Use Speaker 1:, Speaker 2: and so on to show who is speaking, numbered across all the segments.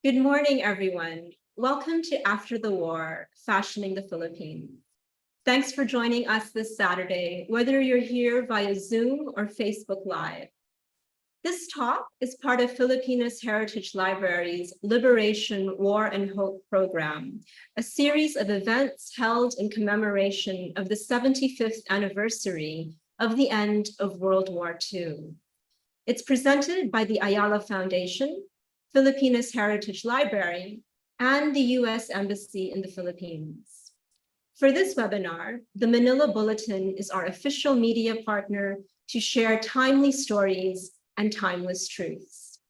Speaker 1: Good morning, everyone. Welcome to After the War, Fashioning the Philippines. Thanks for joining us this Saturday, whether you're here via Zoom or Facebook Live. This talk is part of Filipinas Heritage Library's Liberation, War, and Hope program, a series of events held in commemoration of the 75th anniversary of the end of World War II. It's presented by the Ayala Foundation, Filipinas Heritage Library, and the U.S. Embassy in the Philippines. For this webinar, the Manila Bulletin is our official media partner to share timely stories and timeless truths.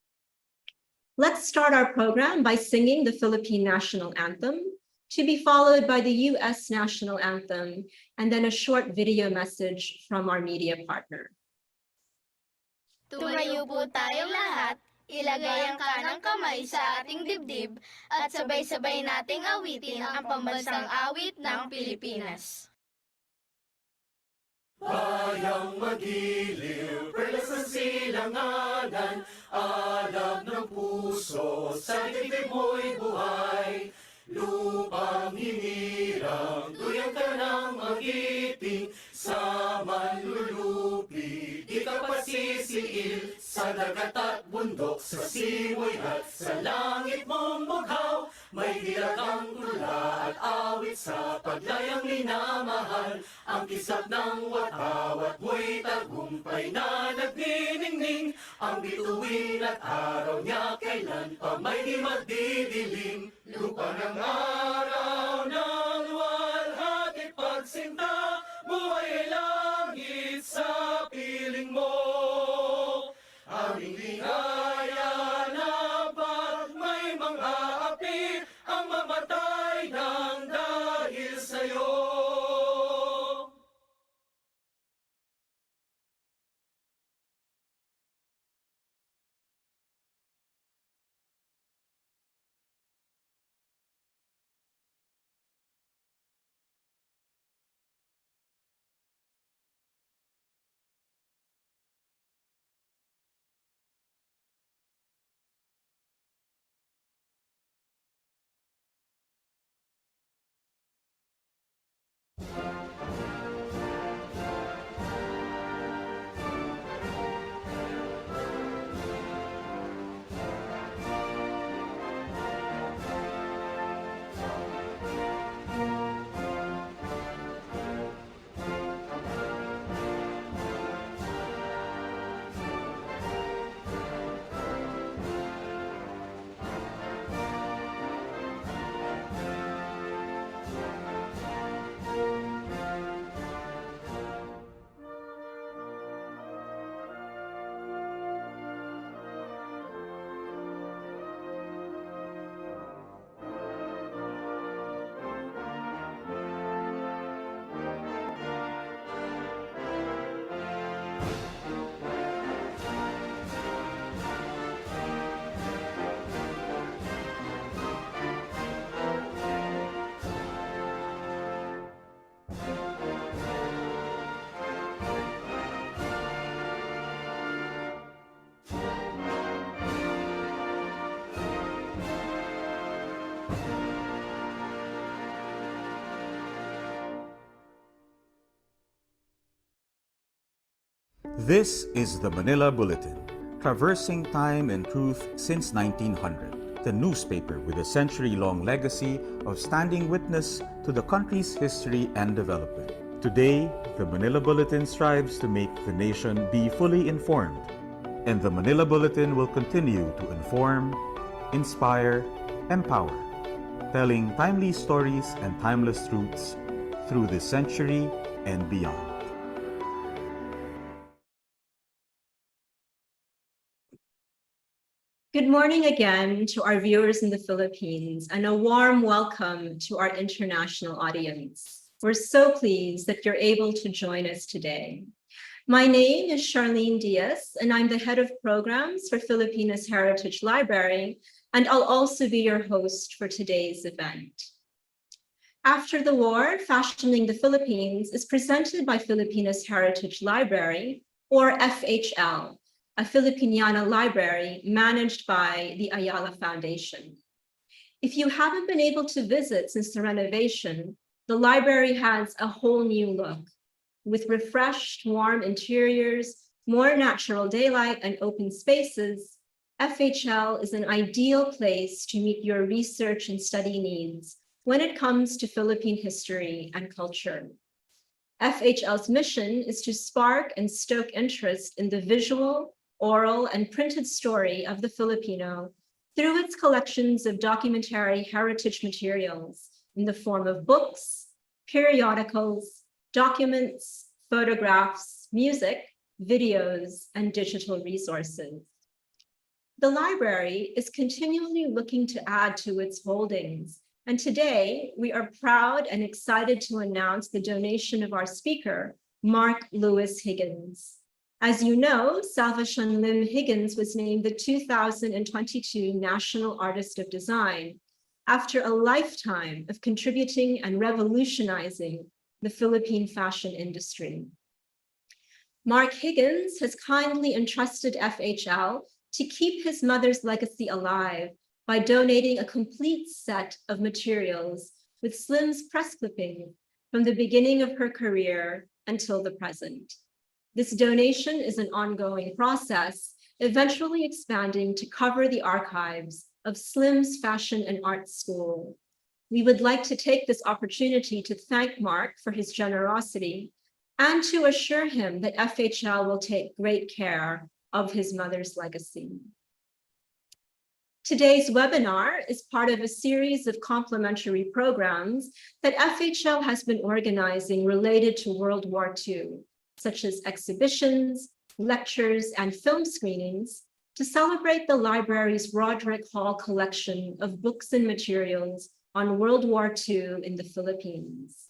Speaker 1: Let's start our program by singing the Philippine National Anthem, to be followed by the U.S. National Anthem, and then a short video message from our media partner.
Speaker 2: Tumayo po tayong lahat, ilagay ang kanang kamay sa ating dibdib at sabay-sabay nating awitin ang pambansang awit ng Pilipinas.
Speaker 3: Bayang magiliw, perlas ng silanganan, alab ng puso, sa dibdib mo'y buhay. Lupang hinirang, tuyang ka ng magiting, sa manlulupi, di ka pasisiil, sa dagat at bundok, sa simoy at sa langit mong bughaw, may dilagang tula at awit sa paglayang minamahal, ang kisap ng watawat mo'y tagumpay na nagniningning, ang bituin at araw niya kailan pa may di magdidilim, lupa ng araw ng luwalhati pagsinta, buhay ay langit sa piling mo. Aming ligaya na pag may mga api, ang mamatay ng dahil sa'yo.
Speaker 4: This is the Manila Bulletin, traversing time and truth since 1900, the newspaper with a century-long legacy of standing witness to the country's history and development. Today, the Manila Bulletin strives to make the nation be fully informed, and the Manila Bulletin will continue to inform, inspire, empower, telling timely stories and timeless truths through this century and beyond.
Speaker 1: Good morning again to our viewers in the Philippines, and a warm welcome to our international audience. We're so pleased that you're able to join us today. My name is Charlene Diaz, and I'm the head of programs for Filipinas Heritage Library, and I'll also be your host for today's event. After the War, Fashioning the Philippines is presented by Filipinas Heritage Library, or FHL, a Filipiniana library managed by the Ayala Foundation. If you haven't been able to visit since the renovation, the library has a whole new look, with refreshed, warm interiors, more natural daylight, and open spaces. FHL is an ideal place to meet your research and study needs when it comes to Philippine history and culture. FHL's mission is to spark and stoke interest in the visual, oral, and printed story of the Filipino through its collections of documentary heritage materials in the form of books, periodicals, documents, photographs, music, videos, and digital resources. The library is continually looking to add to its holdings, and today we are proud and excited to announce the donation of our speaker, Mark Lewis Higgins. As you know, Salvacion Lim Higgins was named the 2022 National Artist of Design after a lifetime of contributing and revolutionizing the Philippine fashion industry. Mark Higgins has kindly entrusted FHL to keep his mother's legacy alive by donating a complete set of materials with Slim's press clipping from the beginning of her career until the present. This donation is an ongoing process, eventually expanding to cover the archives of Slim's Fashion and Art School. We would like to take this opportunity to thank Mark for his generosity and to assure him that FHL will take great care of his mother's legacy. Today's webinar is part of a series of complementary programs that FHL has been organizing related to World War II, such as exhibitions, lectures, and film screenings to celebrate the library's Roderick Hall collection of books and materials on World War II in the Philippines.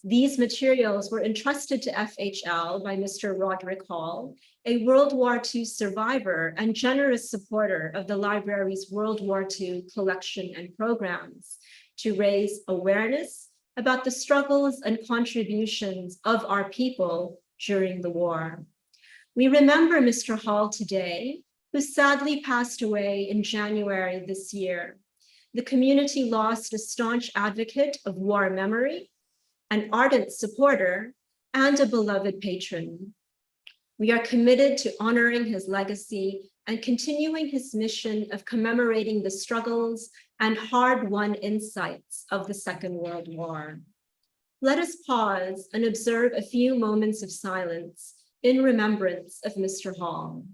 Speaker 1: These materials were entrusted to FHL by Mr. Roderick Hall, a World War II survivor and generous supporter of the library's World War II collection and programs, to raise awareness about the struggles and contributions of our people during the war. We remember Mr. Hall today, who sadly passed away in January this year. The community lost a staunch advocate of war memory, an ardent supporter, and a beloved patron. We are committed to honoring his legacy and continuing his mission of commemorating the struggles and hard-won insights of the Second World War. Let us pause and observe a few moments of silence in remembrance of Mr. Hall.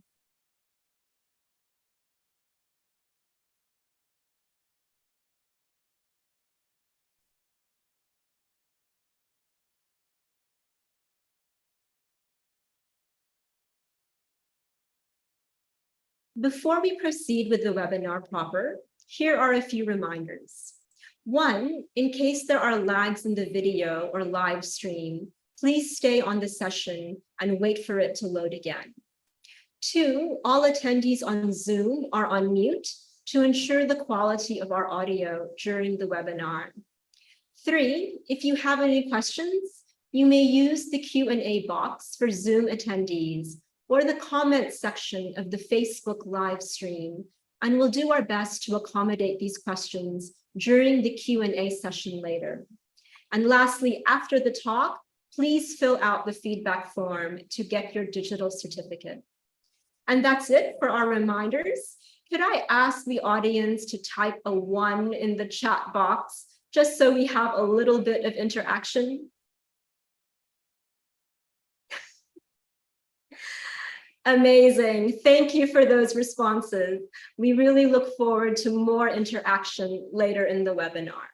Speaker 1: Before we proceed with the webinar proper, here are a few reminders. One, in case there are lags in the video or live stream, please stay on the session and wait for it to load again. Two, all attendees on Zoom are on mute to ensure the quality of our audio during the webinar. Three, if you have any questions, you may use the Q&A box for Zoom attendees or the comment section of the Facebook live stream, and we'll do our best to accommodate these questions during the Q&A session later. And lastly, after the talk, please fill out the feedback form to get your digital certificate. And that's it for our reminders. Could I ask the audience to type a 1 in the chat box, just so we have a little bit of interaction? Amazing. Thank you for those responses. We really look forward to more interaction later in the webinar.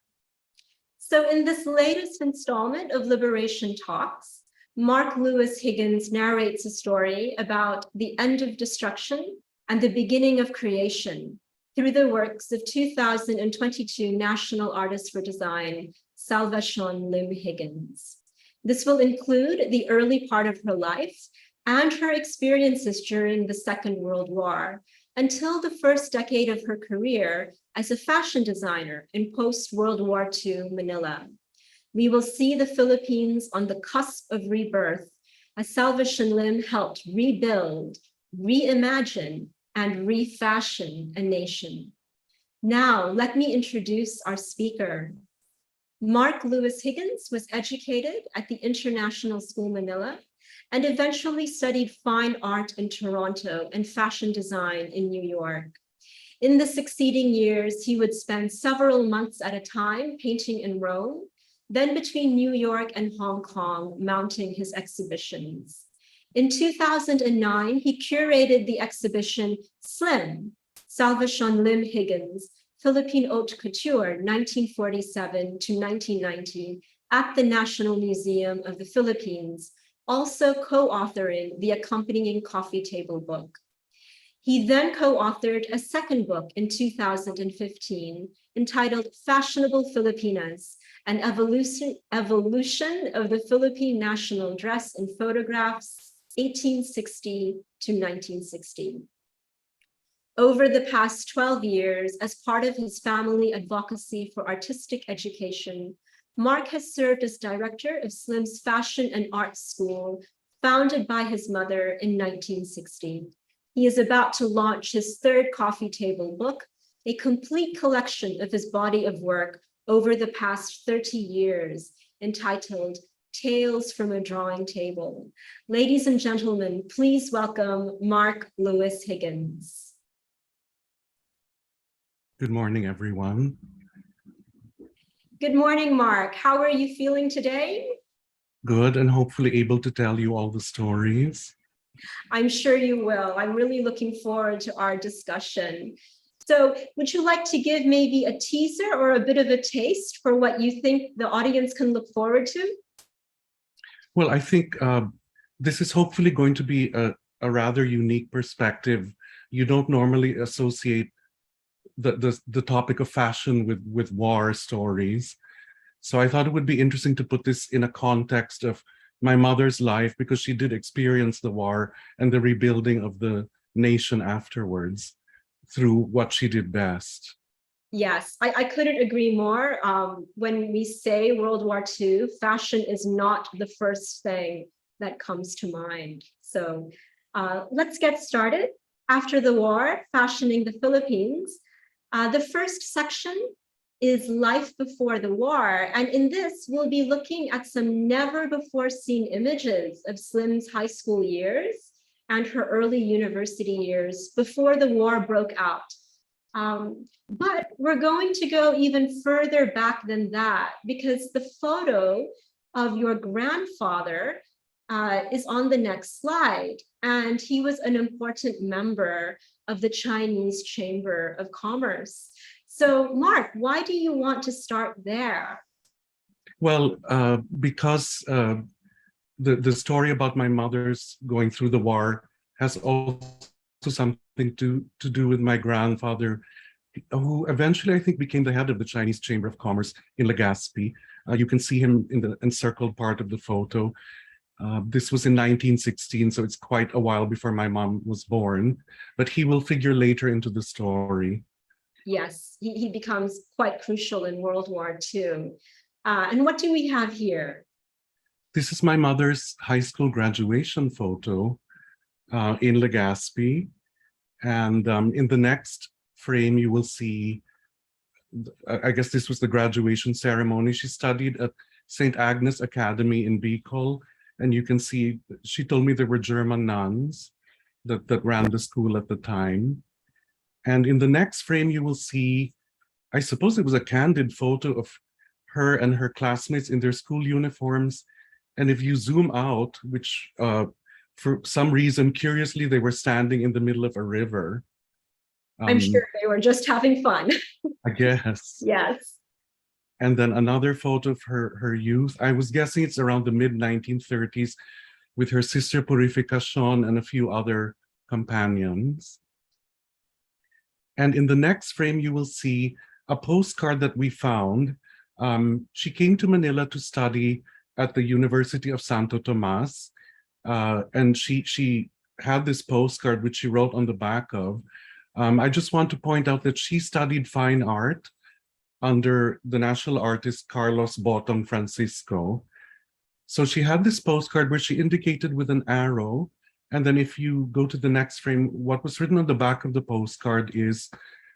Speaker 1: So in this latest installment of Liberation Talks, Mark Lewis Higgins narrates a story about the end of destruction and the beginning of creation through the works of 2022 National Artist for Design, Salvacion Lim Higgins. This will include the early part of her life and her experiences during the Second World War until the first decade of her career as a fashion designer in post-World War II Manila. We will see the Philippines on the cusp of rebirth as Salvacion Lim helped rebuild, reimagine, and refashion a nation. Now, let me introduce our speaker. Mark Lewis Higgins was educated at the International School Manila and eventually studied fine art in Toronto and fashion design in New York. In the succeeding years, he would spend several months at a time painting in Rome, then between New York and Hong Kong, mounting his exhibitions. In 2009, he curated the exhibition Slim, Salvacion Lim Higgins, Philippine Haute Couture, 1947 to 1990, at the National Museum of the Philippines, also co-authoring the accompanying coffee table book. He then co-authored a second book in 2015 entitled Fashionable Filipinas, an evolution of the Philippine national dress in photographs, 1860 to 1960. Over the past 12 years, as part of his family advocacy for artistic education, Mark has served as director of Slim's Fashion and Art School, founded by his mother in 1960. He is about to launch his third coffee table book, a complete collection of his body of work over the past 30 years, entitled Tales from a Drawing Table. Ladies and gentlemen, please welcome Mark Lewis Higgins.
Speaker 5: Good morning, everyone.
Speaker 1: Good morning, Mark. How are you feeling today?
Speaker 5: Good, and hopefully able to tell you all the stories.
Speaker 1: I'm sure you will. I'm really looking forward to our discussion. So would you like to give maybe a teaser or a bit of a taste for what you think the audience can look forward to?
Speaker 5: Well, I think this is hopefully going to be a rather unique perspective. You don't normally associate the topic of fashion with war stories. So I thought it would be interesting to put this in a context of my mother's life, because she did experience the war and the rebuilding of the nation afterwards through what she did best.
Speaker 1: Yes, I couldn't agree more. When we say World War II, fashion is not the first thing that comes to mind. So let's get started. After the war, fashioning the Philippines. The first section is life before the war. And in this, we'll be looking at some never before seen images of Slim's high school years and her early university years before the war broke out. But we're going to go even further back than that, because the photo of your grandfather is on the next slide. And he was an important member of the Chinese Chamber of Commerce. So Mark, why do you want to start there?
Speaker 5: Well, because the story about my mother's going through the war has also something to do with my grandfather, who eventually I think became the head of the Chinese Chamber of Commerce in Legazpi. You can see him in the encircled part of the photo. This was in 1916, so it's quite a while before my mom was born, but he will figure later into the story.
Speaker 1: Yes, he becomes quite crucial in World War II. And what do we have here?
Speaker 5: This is my mother's high school graduation photo in Legazpi. And in the next frame, you will see, I guess this was the graduation ceremony. She studied at St. Agnes Academy in Bicol. And you can see, she told me there were German nuns that ran the school at the time. And in the next frame, you will see, I suppose it was a candid photo of her and her classmates in their school uniforms. And if you zoom out, which for some reason, curiously, they were standing in the middle of a river.
Speaker 1: I'm sure they were just having fun.
Speaker 5: I guess.
Speaker 1: Yes.
Speaker 5: And then another photo of her youth. I was guessing it's around the mid-1930s, with her sister Purificacion and a few other companions. And in the next frame, you will see a postcard that we found. She came to Manila to study at the University of Santo Tomas. And she had this postcard, which she wrote on the back of. I just want to point out that she studied fine art under the national artist Carlos Botong Francisco. So she had this postcard where she indicated with an arrow And then if you go to the next frame, what was written on the back of the postcard is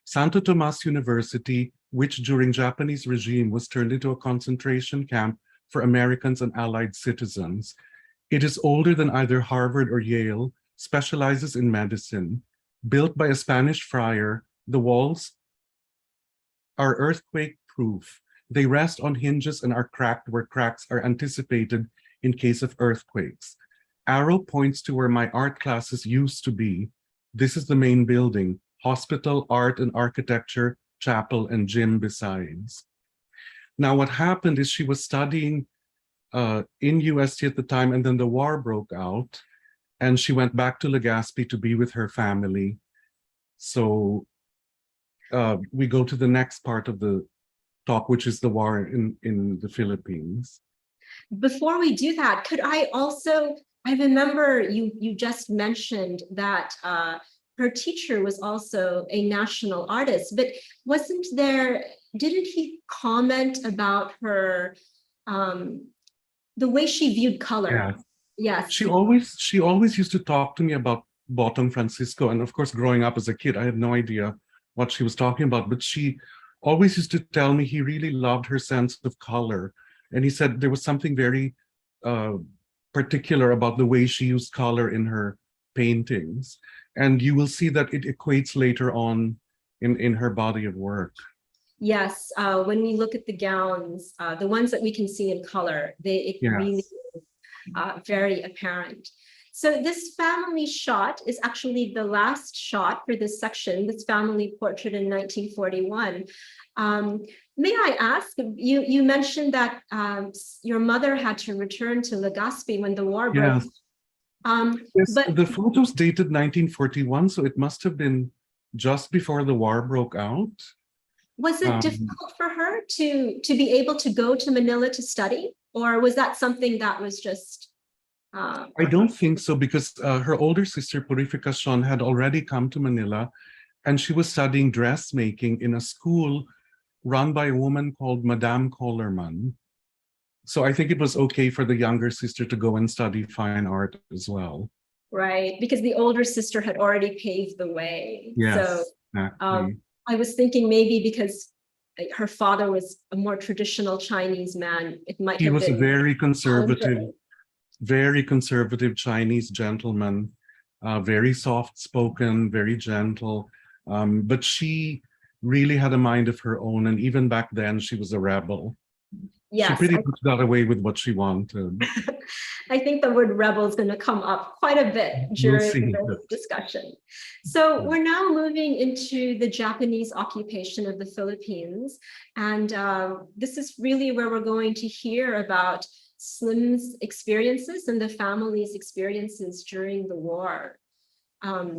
Speaker 5: Santo Tomas University, which during Japanese regime was turned into a concentration camp for Americans and Allied citizens. It is older than either Harvard or Yale, specializes in medicine. Built by a Spanish friar, the walls are earthquake-proof. They rest on hinges and are cracked where cracks are anticipated in case of earthquakes. Arrow points to where my art classes used to be. This is the main building, hospital, art and architecture, chapel, and gym besides. Now what happened is she was studying in UST at the time, and then the war broke out, and she went back to Legazpi to be with her family. So we go to the next part of the talk, which is the war in the Philippines.
Speaker 1: Before we do that, could I also, I remember you just mentioned that her teacher was also a national artist, but didn't he comment about her, the way she viewed color?
Speaker 5: Yeah.
Speaker 1: Yes.
Speaker 5: She always used to talk to me about Botong Francisco, and of course, growing up as a kid, I had no idea what she was talking about, but she always used to tell me he really loved her sense of color. And he said there was something very particular about the way she used color in her paintings. And you will see that it equates later on in her body of work.
Speaker 1: Yes, when we look at the gowns, the ones that we can see in color, really is very apparent. So this family shot is actually the last shot for this section, this family portrait in 1941. May I ask, you mentioned that your mother had to return to Legazpi when the war broke.
Speaker 5: Yes,
Speaker 1: But
Speaker 5: the photos dated 1941, so it must have been just before the war broke out.
Speaker 1: was it difficult for her to be able to go to Manila to study, or was that something that was just?
Speaker 5: I don't think so, because her older sister, Purificacion, had already come to Manila, and she was studying dressmaking in a school run by a woman called Madame Kollerman. So I think it was okay for the younger sister to go and study fine art as well.
Speaker 1: Right, because the older sister had already paved the way.
Speaker 5: Yes,
Speaker 1: so
Speaker 5: exactly.
Speaker 1: I was thinking maybe because her father was a more traditional Chinese man, it might
Speaker 5: He
Speaker 1: have
Speaker 5: was a
Speaker 1: been
Speaker 5: very conservative Chinese gentleman, very soft-spoken, very gentle. But she really had a mind of her own, and even back then she was a rebel.
Speaker 1: Yes,
Speaker 5: she pretty much got away with what she wanted.
Speaker 1: I think the word rebel is going to come up quite a bit during this discussion. So we're now moving into the Japanese occupation of the Philippines. And this is really where we're going to hear about Slim's experiences and the family's experiences during the war.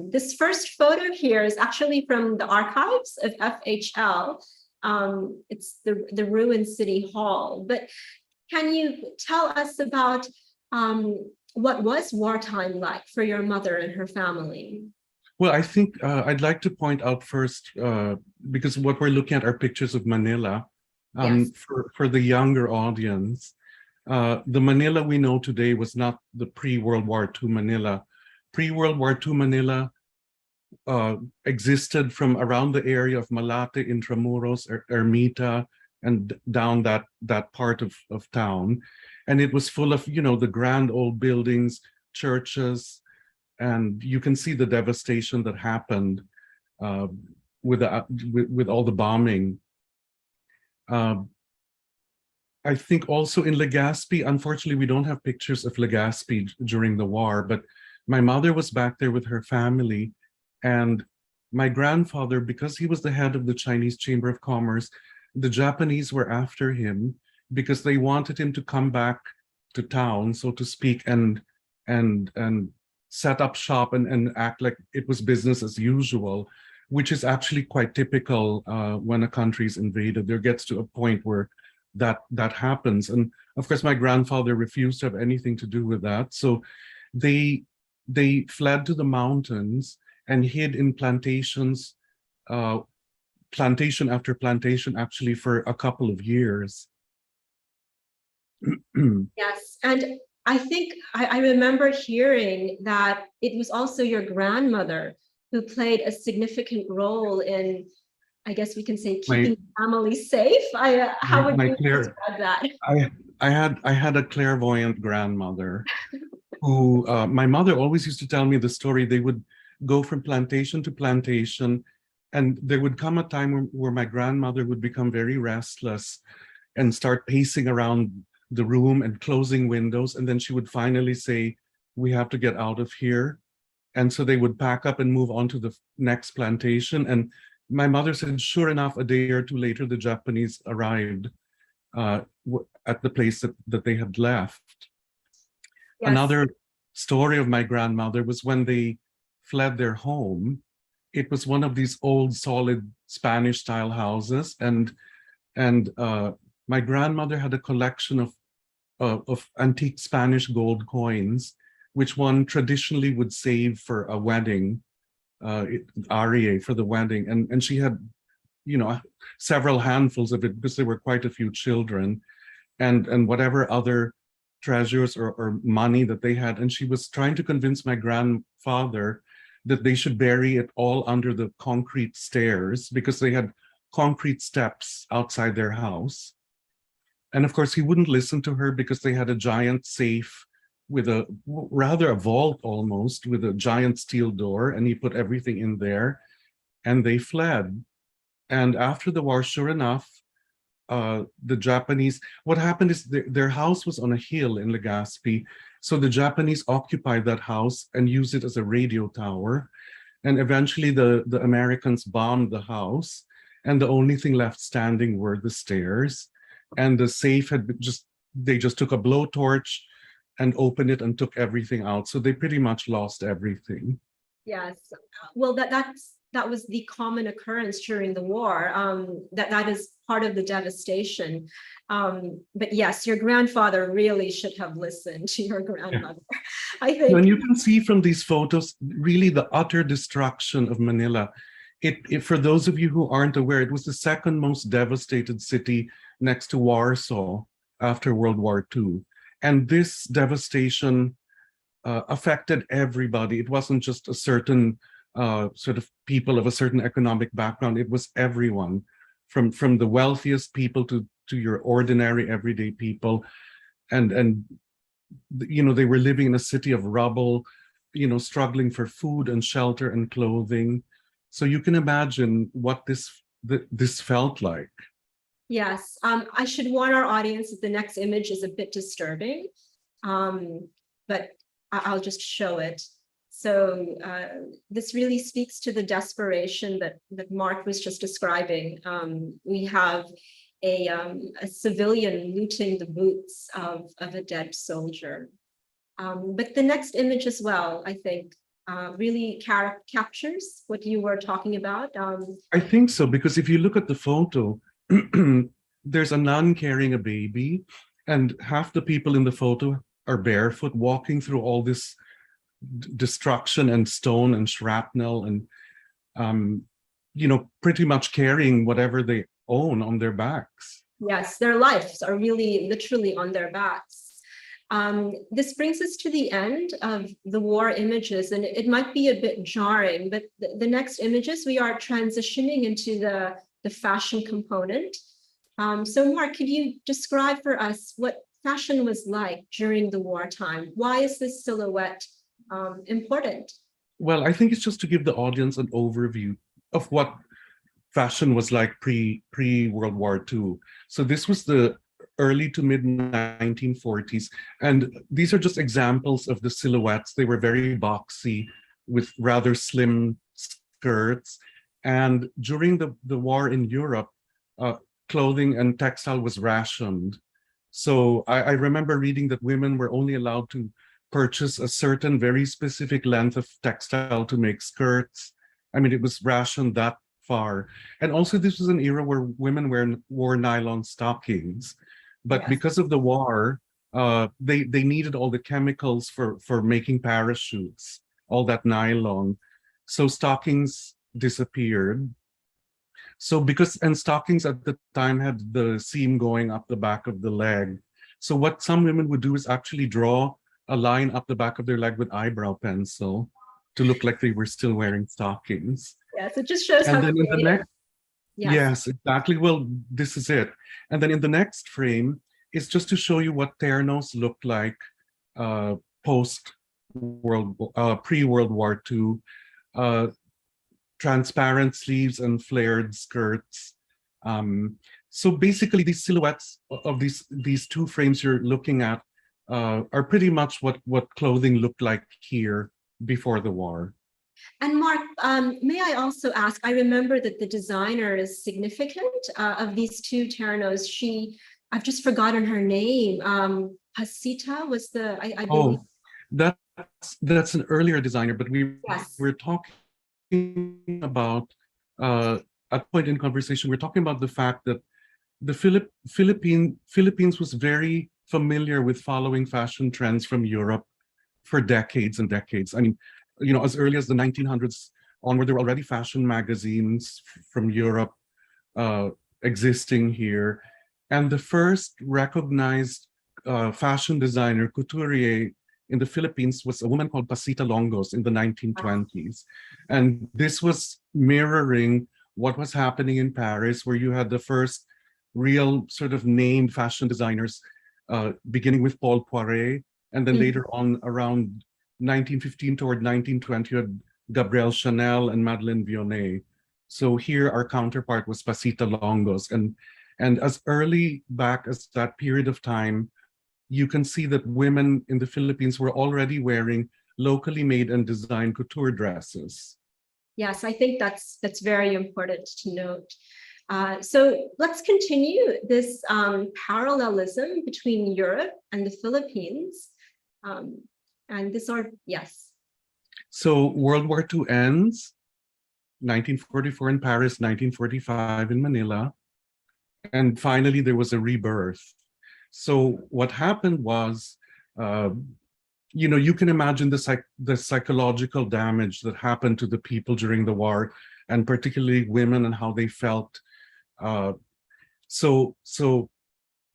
Speaker 1: This first photo here is actually from the archives of FHL. It's the ruined City Hall. But can you tell us about what was wartime like for your mother and her family?
Speaker 5: Well, I think I'd like to point out first, because what we're looking at are pictures of Manila.
Speaker 1: Yes.
Speaker 5: For the younger audience, the Manila we know today was not the pre-World War II Manila. Pre-World War II Manila existed from around the area of Malate, Intramuros, Ermita, and down that part of town. And it was full of, the grand old buildings, churches, and you can see the devastation that happened with all the bombing. I think also in Legazpi, unfortunately, we don't have pictures of Legazpi during the war, but my mother was back there with her family, and my grandfather, because he was the head of the Chinese Chamber of Commerce, the Japanese were after him because they wanted him to come back to town, so to speak, and set up shop and act like it was business as usual, which is actually quite typical when a country is invaded. There gets to a point where that happens. And of course, my grandfather refused to have anything to do with that. So they fled to the mountains and hid in plantations, plantation after plantation, actually for a couple of years.
Speaker 1: Yes, and I think I remember hearing that it was also your grandmother who played a significant role in, I guess we can say, keeping
Speaker 5: My
Speaker 1: the family safe. How would
Speaker 5: my
Speaker 1: you
Speaker 5: clear
Speaker 1: describe that?
Speaker 5: I had a clairvoyant grandmother who my mother always used to tell me the story. They would go from plantation to plantation, and there would come a time where my grandmother would become very restless and start pacing around the room and closing windows. And then she would finally say, "We have to get out of here." And so they would pack up and move on to the next plantation. And my mother said, sure enough, a day or two later, the Japanese arrived at the place that they had left.
Speaker 1: Yes.
Speaker 5: Another story of my grandmother was when they fled their home. It was one of these old, solid Spanish-style houses, and my grandmother had a collection of antique Spanish gold coins, which one traditionally would save for a wedding, arie for the wedding, and she had, several handfuls of it because there were quite a few children, and whatever other treasures or money that they had, and she was trying to convince my grandfather that they should bury it all under the concrete stairs because they had concrete steps outside their house. And of course, he wouldn't listen to her because they had a giant safe with a vault almost, with a giant steel door, and he put everything in there, and they fled. And after the war, sure enough, the Japanese, what happened is their house was on a hill in Legazpi, so the Japanese occupied that house and used it as a radio tower. And eventually the Americans bombed the house, and the only thing left standing were the stairs. And the safe they just took a blowtorch and opened it and took everything out. So they pretty much lost everything.
Speaker 1: Yes. Well, that was the common occurrence during the war. That is part of the devastation. But yes, your grandfather really should have listened to your grandmother. Yeah. I think.
Speaker 5: And you can see from these photos, really the utter destruction of Manila. It for those of you who aren't aware, it was the second most devastated city next to Warsaw after World War II. And this devastation affected everybody. It wasn't just a certain sort of people of a certain economic background. It was everyone, from the wealthiest people to your ordinary everyday people. And they were living in a city of rubble, struggling for food and shelter and clothing. So you can imagine what this felt like.
Speaker 1: Yes, I should warn our audience that the next image is a bit disturbing, but I'll just show it. So this really speaks to the desperation that Mark was just describing. We have a civilian looting the boots of a dead soldier. But the next image as well, I think, really captures what you were talking about.
Speaker 5: I think so, because if you look at the photo, there's a nun carrying a baby, and half the people in the photo are barefoot, walking through all this destruction and stone and shrapnel, and pretty much carrying whatever they own on their backs.
Speaker 1: Yes, their lives are really literally on their backs. This brings us to the end of the war images, and it might be a bit jarring, but the next images, we are transitioning into the fashion component. So Mark, could you describe for us what fashion was like during the wartime? Why is this silhouette important?
Speaker 5: Well, I think it's just to give the audience an overview of what fashion was like pre-World War II. So this was the early to mid 1940s. And these are just examples of the silhouettes. They were very boxy with rather slim skirts. And during the war in Europe, clothing and textile was rationed. So I remember reading that women were only allowed to purchase a certain very specific length of textile to make skirts. I mean, it was rationed that far. And also this was an era where women wore nylon stockings. But yes, because of the war, they needed all the chemicals for making parachutes, all that nylon. So stockings disappeared. So and stockings at the time had the seam going up the back of the leg. So what some women would do is actually draw a line up the back of their leg with eyebrow pencil to look like they were still wearing stockings.
Speaker 1: Yes, it just shows
Speaker 5: And
Speaker 1: how
Speaker 5: then in the
Speaker 1: creative.
Speaker 5: next,
Speaker 1: Yes.
Speaker 5: yes, exactly. Well, this is it. And then in the next frame is just to show you what ternos looked like pre-World War II. Transparent sleeves and flared skirts. So basically, these silhouettes of these two frames you're looking at are pretty much what clothing looked like here before the war.
Speaker 1: And Mark, may I also ask, I remember that the designer is significant of these two ternos. I've just forgotten her name. Pasita was I believe.
Speaker 5: Oh, that's an earlier designer, but
Speaker 1: Yes.
Speaker 5: we're talking about, at a point in conversation, we're talking about the fact that the Philippines was very familiar with following fashion trends from Europe for decades and decades. I mean, as early as the 1900s onward, there were already fashion magazines from Europe existing here. And the first recognized fashion designer, couturier, in the Philippines was a woman called Pasita Longos in the 1920s. And this was mirroring what was happening in Paris, where you had the first real sort of named fashion designers, beginning with Paul Poiret, and then later on around 1915 toward 1920, you had Gabrielle Chanel and Madeleine Vionnet. So here our counterpart was Pasita Longos. And as early back as that period of time, you can see that women in the Philippines were already wearing locally made and designed couture dresses.
Speaker 1: Yes, I think that's very important to note. So let's continue this parallelism between Europe and the Philippines. And this are, yes.
Speaker 5: So World War II ends, 1944 in Paris, 1945 in Manila. And finally, there was a rebirth. So what happened was, you can imagine the psychological damage that happened to the people during the war, and particularly women and how they felt. So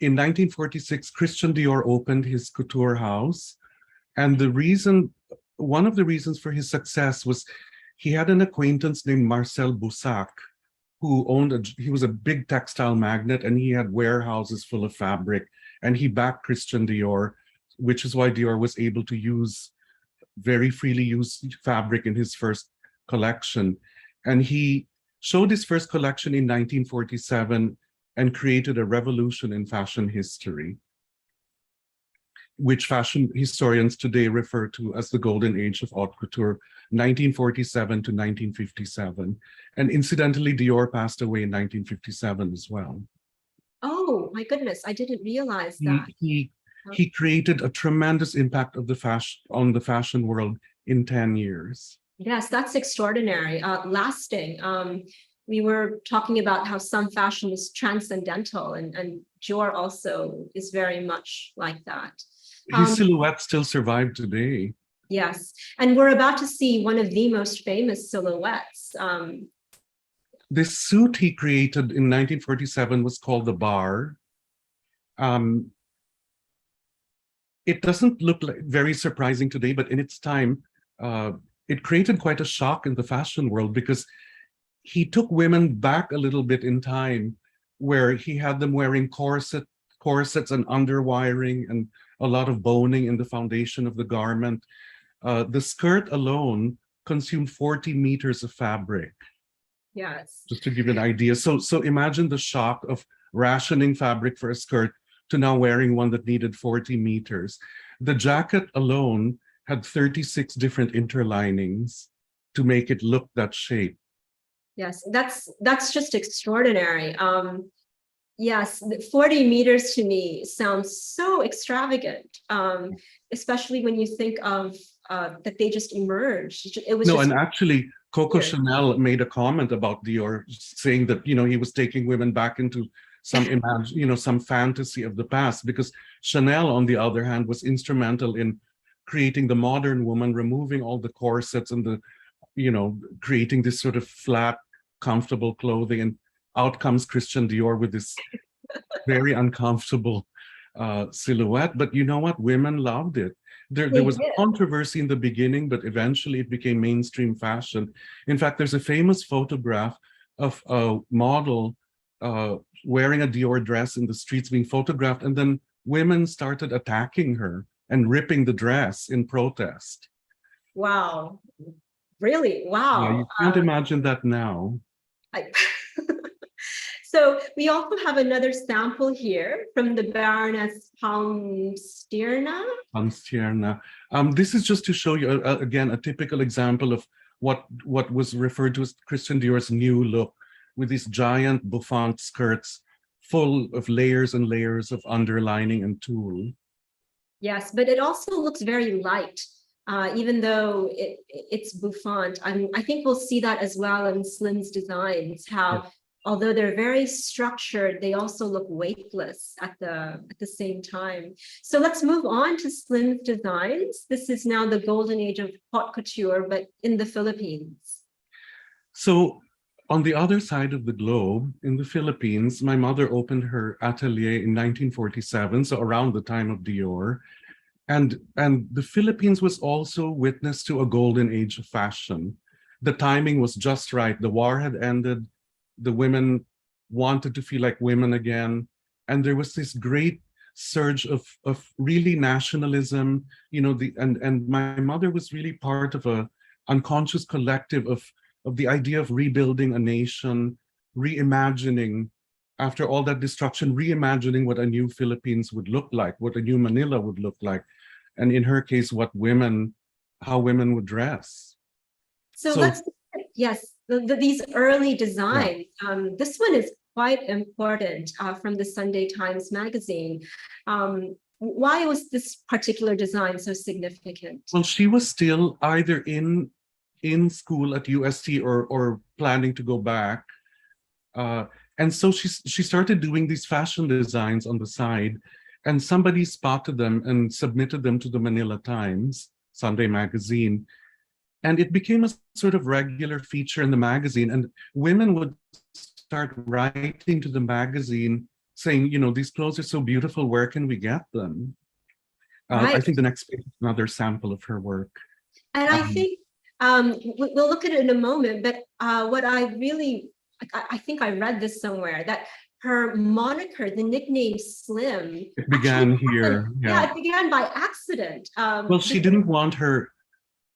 Speaker 5: in 1946, Christian Dior opened his couture house. And one of the reasons for his success was he had an acquaintance named Marcel Boussac, who he was a big textile magnate, and he had warehouses full of fabric, and he backed Christian Dior, which is why Dior was able to very freely use fabric in his first collection. And he showed his first collection in 1947 and created a revolution in fashion history, which fashion historians today refer to as the golden age of haute couture, 1947 to 1957. And incidentally, Dior passed away in 1957 as well.
Speaker 1: Oh my goodness, I didn't realize that.
Speaker 5: He created a tremendous impact on the fashion world in 10 years.
Speaker 1: Yes, that's extraordinary, lasting. We were talking about how some fashion is transcendental, and Dior also is very much like that.
Speaker 5: His silhouettes still survive today.
Speaker 1: Yes, and we're about to see one of the most famous silhouettes.
Speaker 5: This suit he created in 1947 was called the Bar. It doesn't look very surprising today, but in its time, it created quite a shock in the fashion world, because he took women back a little bit in time, where he had them wearing corsets and underwiring and a lot of boning in the foundation of the garment. The skirt alone consumed 40 meters of fabric.
Speaker 1: Yes.
Speaker 5: Just to give you an idea. So imagine the shock of rationing fabric for a skirt to now wearing one that needed 40 meters. The jacket alone had 36 different interlinings to make it look that shape.
Speaker 1: Yes, that's just extraordinary. Yes, 40 meters to me sounds so extravagant, especially when you think of that they just emerged. It was
Speaker 5: and actually, Coco
Speaker 1: weird.
Speaker 5: Chanel made a comment about Dior, saying that he was taking women back into some fantasy of the past, because Chanel, on the other hand, was instrumental in creating the modern woman, removing all the corsets and creating this sort of flat, comfortable clothing. And out comes Christian Dior with this very uncomfortable silhouette. But you know what? Women loved it. There
Speaker 1: They
Speaker 5: was
Speaker 1: did.
Speaker 5: controversy in the beginning, but eventually it became mainstream fashion. In fact, there's a famous photograph of a model wearing a Dior dress in the streets being photographed, and then women started attacking her and ripping the dress in protest.
Speaker 1: Wow. Really?
Speaker 5: Yeah,
Speaker 1: Wow.
Speaker 5: you can't imagine that now.
Speaker 1: I- So we also have another sample here from the Baroness Palmstierna.
Speaker 5: Anstierna. This is just to show you, again, a typical example of what was referred to as Christian Dior's new look, with these giant bouffant skirts full of layers and layers of underlining and tulle.
Speaker 1: Yes, but it also looks very light, even though it's bouffant. I think we'll see that as well in Slim's designs, how although they're very structured, they also look weightless at the same time. So let's move on to Slim's designs. This is now the golden age of haute couture, but in the Philippines.
Speaker 5: So on the other side of the globe, in the Philippines, my mother opened her atelier in 1947, so around the time of Dior. And the Philippines was also witness to a golden age of fashion. The timing was just right. The war had ended. The women wanted to feel like women again. And there was this great surge of really nationalism, you know, and my mother was really part of a unconscious collective of the idea of rebuilding a nation, reimagining, after all that destruction, reimagining what a new Philippines would look like, what a new Manila would look like. And in her case, how women would dress.
Speaker 1: So let's, yes, these early designs. This one is quite important from the Sunday Times magazine. Why was this particular design so significant?
Speaker 5: Well, she was still either in school at UST or planning to go back. And so she started doing these fashion designs on the side, and somebody spotted them and submitted them to the Manila Times Sunday magazine. And it became a sort of regular feature in the magazine, and women would start writing to the magazine saying, you know, these clothes are so beautiful, where can we get them? I think the next page is another sample of her work.
Speaker 1: And I think we'll look at it in a moment, but what I think I read this somewhere, that her moniker, the nickname Slim,
Speaker 5: it began here.
Speaker 1: Yeah, it began by accident.
Speaker 5: Well, she didn't want her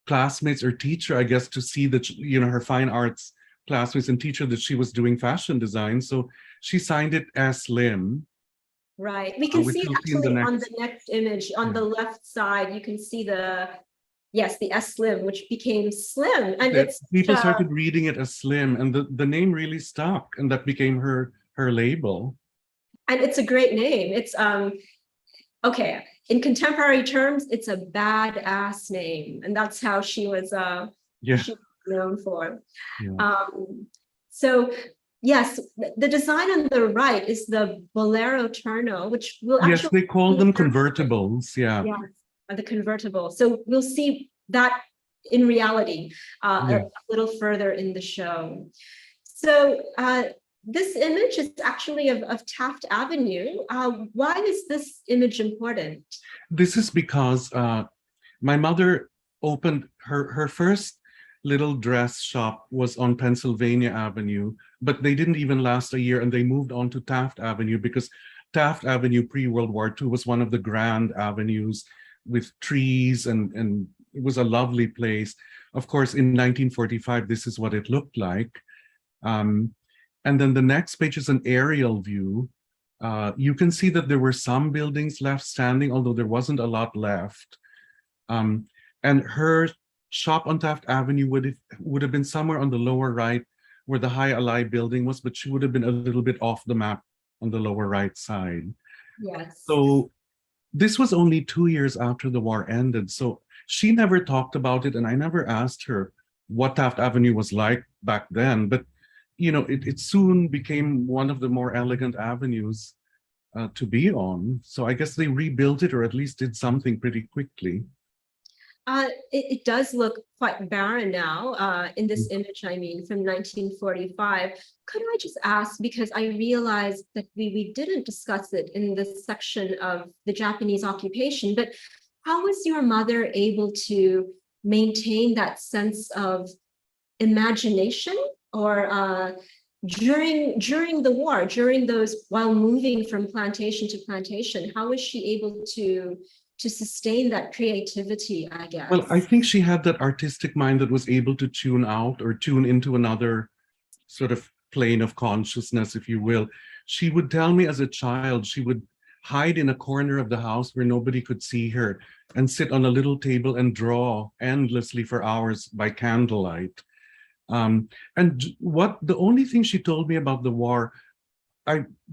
Speaker 5: classmates or teacher, I guess, to see that, you know, her fine arts classmates and teacher, that she was doing fashion design. So she signed it as Slim.
Speaker 1: Right. We can see it actually on the next image on the left side. You can see the S Slim, which became Slim. And
Speaker 5: people started reading it as Slim, and the name really stuck, and that became her label.
Speaker 1: And it's a great name. It's okay. In contemporary terms, it's a badass name, and that's how she was known for. So yes, the design on the right is the Bolero Turno, which will actually...
Speaker 5: Yes, they call them convertibles, yeah.
Speaker 1: Yes, the convertible. So we'll see that in reality a little further in the show. So this image is actually of Taft Avenue. Why is this image important?
Speaker 5: This is because my mother opened her first little dress shop was on Pennsylvania Avenue, but they didn't even last a year, and they moved on to Taft Avenue because Taft Avenue pre-World War II was one of the grand avenues with trees, and it was a lovely place. Of course, in 1945, this is what it looked like. And then the next page is an aerial view. You can see that there were some buildings left standing, although there wasn't a lot left. And her shop on Taft Avenue would have been somewhere on the lower right where the High Alai building was, but she would have been a little bit off the map on the lower right side.
Speaker 1: Yes.
Speaker 5: So this was only 2 years after the war ended. So she never talked about it, and I never asked her what Taft Avenue was like back then. But you know, it soon became one of the more elegant avenues to be on. So I guess they rebuilt it, or at least did something pretty quickly.
Speaker 1: It does look quite barren now, in this image, I mean, from 1945. Could I just ask, because I realized that we didn't discuss it in this section of the Japanese occupation, but how was your mother able to maintain that sense of imagination, or during the war, during those, while moving from plantation to plantation, how was she able to sustain that creativity, I guess?
Speaker 5: Well, I think she had that artistic mind that was able to tune out or tune into another sort of plane of consciousness, if you will. She would tell me as a child, she would hide in a corner of the house where nobody could see her and sit on a little table and draw endlessly for hours by candlelight. And the only thing she told me about the war,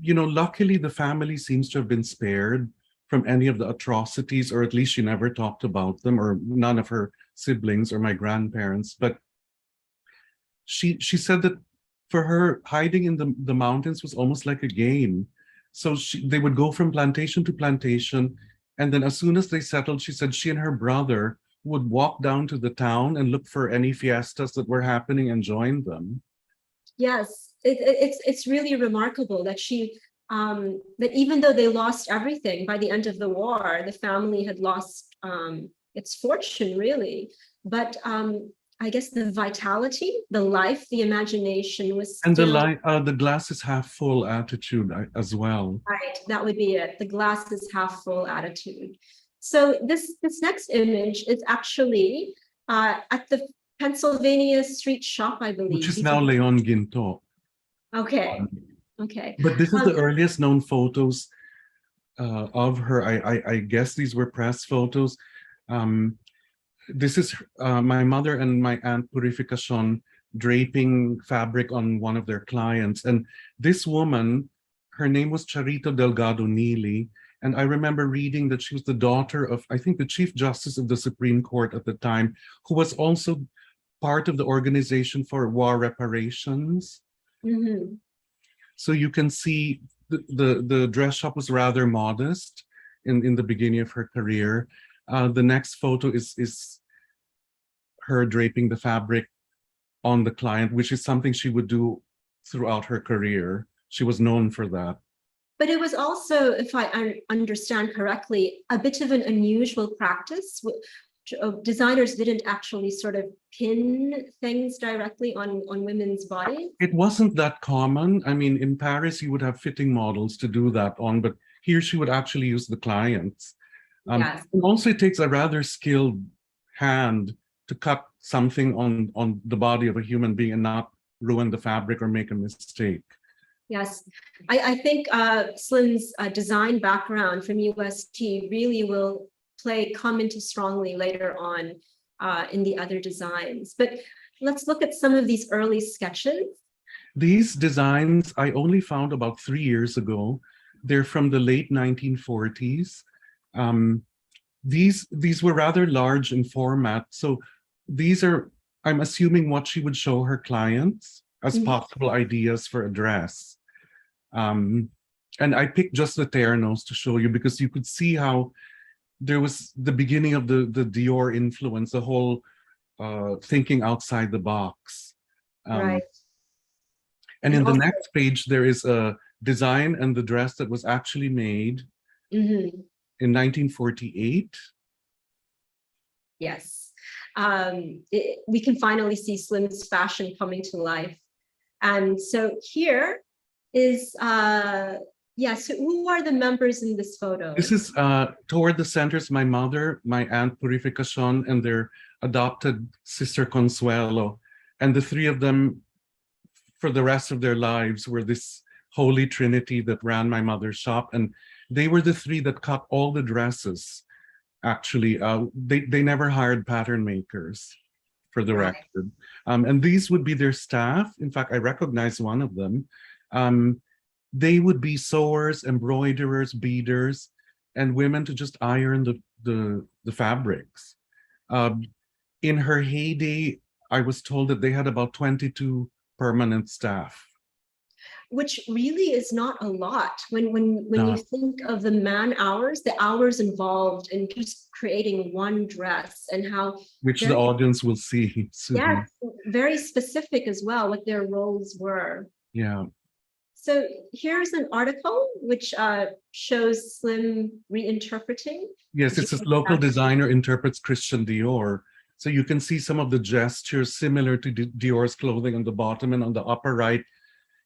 Speaker 5: luckily the family seems to have been spared from any of the atrocities, or at least she never talked about them, or none of her siblings or my grandparents. But she said that for her, hiding in the mountains was almost like a game. So they would go from plantation to plantation, and then as soon as they settled, she said she and her brother would walk down to the town and look for any fiestas that were happening and join them.
Speaker 1: Yes, it's really remarkable that that even though they lost everything by the end of the war, the family had lost its fortune, really. But I guess the vitality, the life, the imagination was still...
Speaker 5: And the glass is half full attitude as well.
Speaker 1: Right, that would be it. The glass is half full attitude. So this next image is actually at the Pennsylvania Street Shop, I believe.
Speaker 5: Which is now Leon Ginto.
Speaker 1: Okay, okay.
Speaker 5: But this is the earliest known photos of her. I guess these were press photos. This is my mother and my aunt Purificacion draping fabric on one of their clients. And this woman, her name was Charito Delgado Neely. And I remember reading that she was the daughter of, I think, the Chief Justice of the Supreme Court at the time, who was also part of the Organization for War Reparations.
Speaker 1: Mm-hmm.
Speaker 5: So you can see the dress shop was rather modest in the beginning of her career. The next photo is her draping the fabric on the client, which is something she would do throughout her career. She was known for that.
Speaker 1: But it was also, if I understand correctly, a bit of an unusual practice. Designers didn't actually sort of pin things directly on women's bodies.
Speaker 5: It wasn't that common. I mean, in Paris, you would have fitting models to do that on, but here she would actually use the clients.
Speaker 1: Yes.
Speaker 5: And also, it takes a rather skilled hand to cut something on the body of a human being and not ruin the fabric or make a mistake.
Speaker 1: Yes, I think Slim's design background from UST really will come into strongly later on in the other designs. But let's look at some of these early sketches.
Speaker 5: These designs I only found about 3 years ago. They're from the late 1940s. These were rather large in format. So these are, I'm assuming, what she would show her clients as possible ideas for a dress. And I picked just the ternos to show you because you could see how there was the beginning of the Dior influence, the whole thinking outside the box.
Speaker 1: Right.
Speaker 5: And in the next page, there is a design and the dress that was actually made in 1948.
Speaker 1: Yes. We can finally see Slim's fashion coming to life. And so here is, so who are the members in this photo?
Speaker 5: This is toward the center is my mother, my aunt Purificacion, and their adopted sister Consuelo. And the three of them, for the rest of their lives, were this holy trinity that ran my mother's shop. And they were the three that cut all the dresses. Actually, they never hired pattern makers, for the record. And these would be their staff. In fact, I recognize one of them. They would be sewers, embroiderers, beaders, and women to just iron the fabrics. In her heyday, I was told that they had about 22 permanent staff.
Speaker 1: which really is not a lot when
Speaker 5: No.
Speaker 1: you think of the man-hours, the hours involved in just creating one dress, and how
Speaker 5: Which the
Speaker 1: very,
Speaker 5: audience will see soon.
Speaker 1: yes, very specific as well what their roles were.
Speaker 5: Yeah.
Speaker 1: So here's an article which shows Slim reinterpreting.
Speaker 5: Yes, it's a local designer interprets Christian Dior. So you can see some of the gestures similar to Dior's clothing on the bottom, and on the upper right,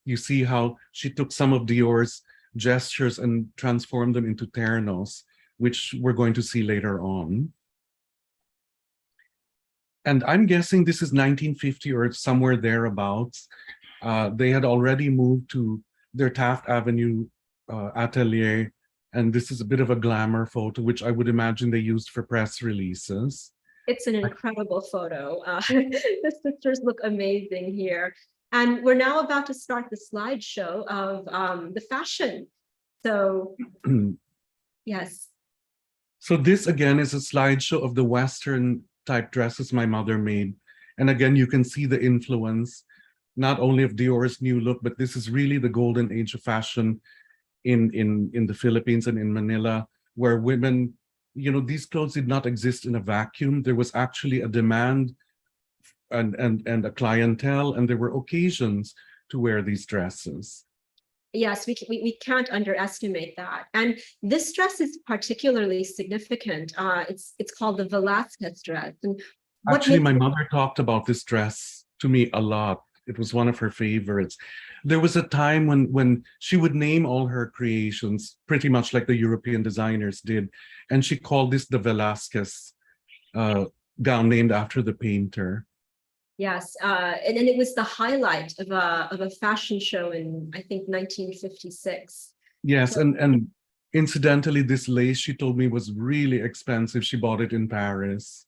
Speaker 5: you see how she took some of Dior's gestures and transformed them into ternos, which we're going to see later on. And I'm guessing this is 1950 or somewhere thereabouts. They had already moved to their Taft Avenue atelier, and this is a bit of a glamour photo, which I would imagine they used for press releases.
Speaker 1: It's an incredible photo. The sisters look amazing here. And we're now about to start the slideshow of the fashion. So, yes.
Speaker 5: So this again is a slideshow of the Western type dresses my mother made. And again, you can see the influence, not only of Dior's new look, but this is really the golden age of fashion in the Philippines and in Manila, where women, you know, these clothes did not exist in a vacuum. There was actually a demand and a clientele, and there were occasions to wear these dresses.
Speaker 1: Yes, we can't underestimate that. And this dress is particularly significant. It's called the Velázquez dress. And
Speaker 5: actually, my mother talked about this dress to me a lot. It was one of her favorites. There was a time when she would name all her creations, pretty much like the European designers did. And she called this the Velázquez gown, named after the painter.
Speaker 1: Yes, and it was the highlight of a fashion show in, I think, 1956.
Speaker 5: Yes, so, and incidentally, this lace, she told me, was really expensive. She bought it in Paris.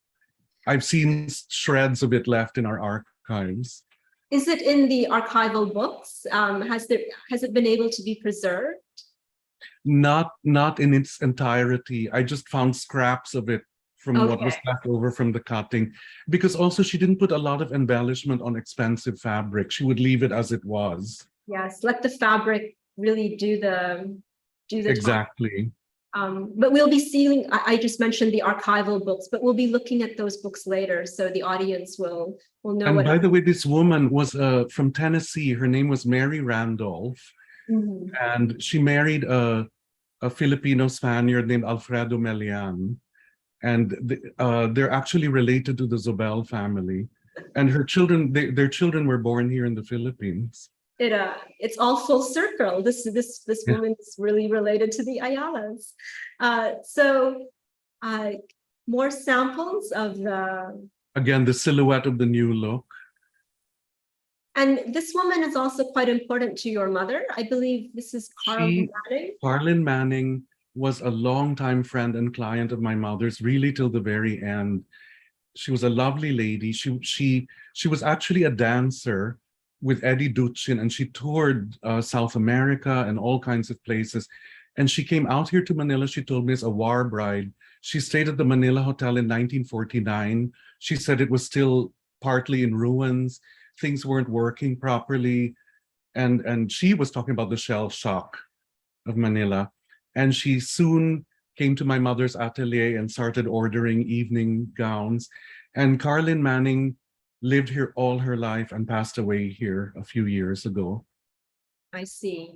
Speaker 5: I've seen shreds of it left in our archives.
Speaker 1: Is it in the archival books? Has it been able to be preserved?
Speaker 5: Not in its entirety. I just found scraps of it from what was left over from the cutting, because also she didn't put a lot of embellishment on expensive fabric. She would leave it as it was.
Speaker 1: Yes, let the fabric really do the
Speaker 5: exactly.
Speaker 1: But we'll be seeing, I just mentioned the archival books, but we'll be looking at those books later, so the audience will know.
Speaker 5: And by the way, this woman was from Tennessee. Her name was Mary Randolph, and she married a Filipino Spaniard named Alfredo Melian. And they're actually related to the Zobel family, and her children, their children were born here in the Philippines.
Speaker 1: It's all full circle. This woman is really related to the Ayalas. So more samples of
Speaker 5: again, the silhouette of the new look.
Speaker 1: And this woman is also quite important to your mother. I believe this is Carlin Manning.
Speaker 5: Carlin Manning was a longtime friend and client of my mother's, really till the very end. She was a lovely lady. She was actually a dancer with Eddie Duchin, and she toured South America and all kinds of places. And she came out here to Manila, she told me, as a war bride. She stayed at the Manila Hotel in 1949. She said it was still partly in ruins. Things weren't working properly. And she was talking about the shell shock of Manila. And she soon came to my mother's atelier and started ordering evening gowns. And Carlin Manning lived here all her life and passed away here a few years ago.
Speaker 1: I see.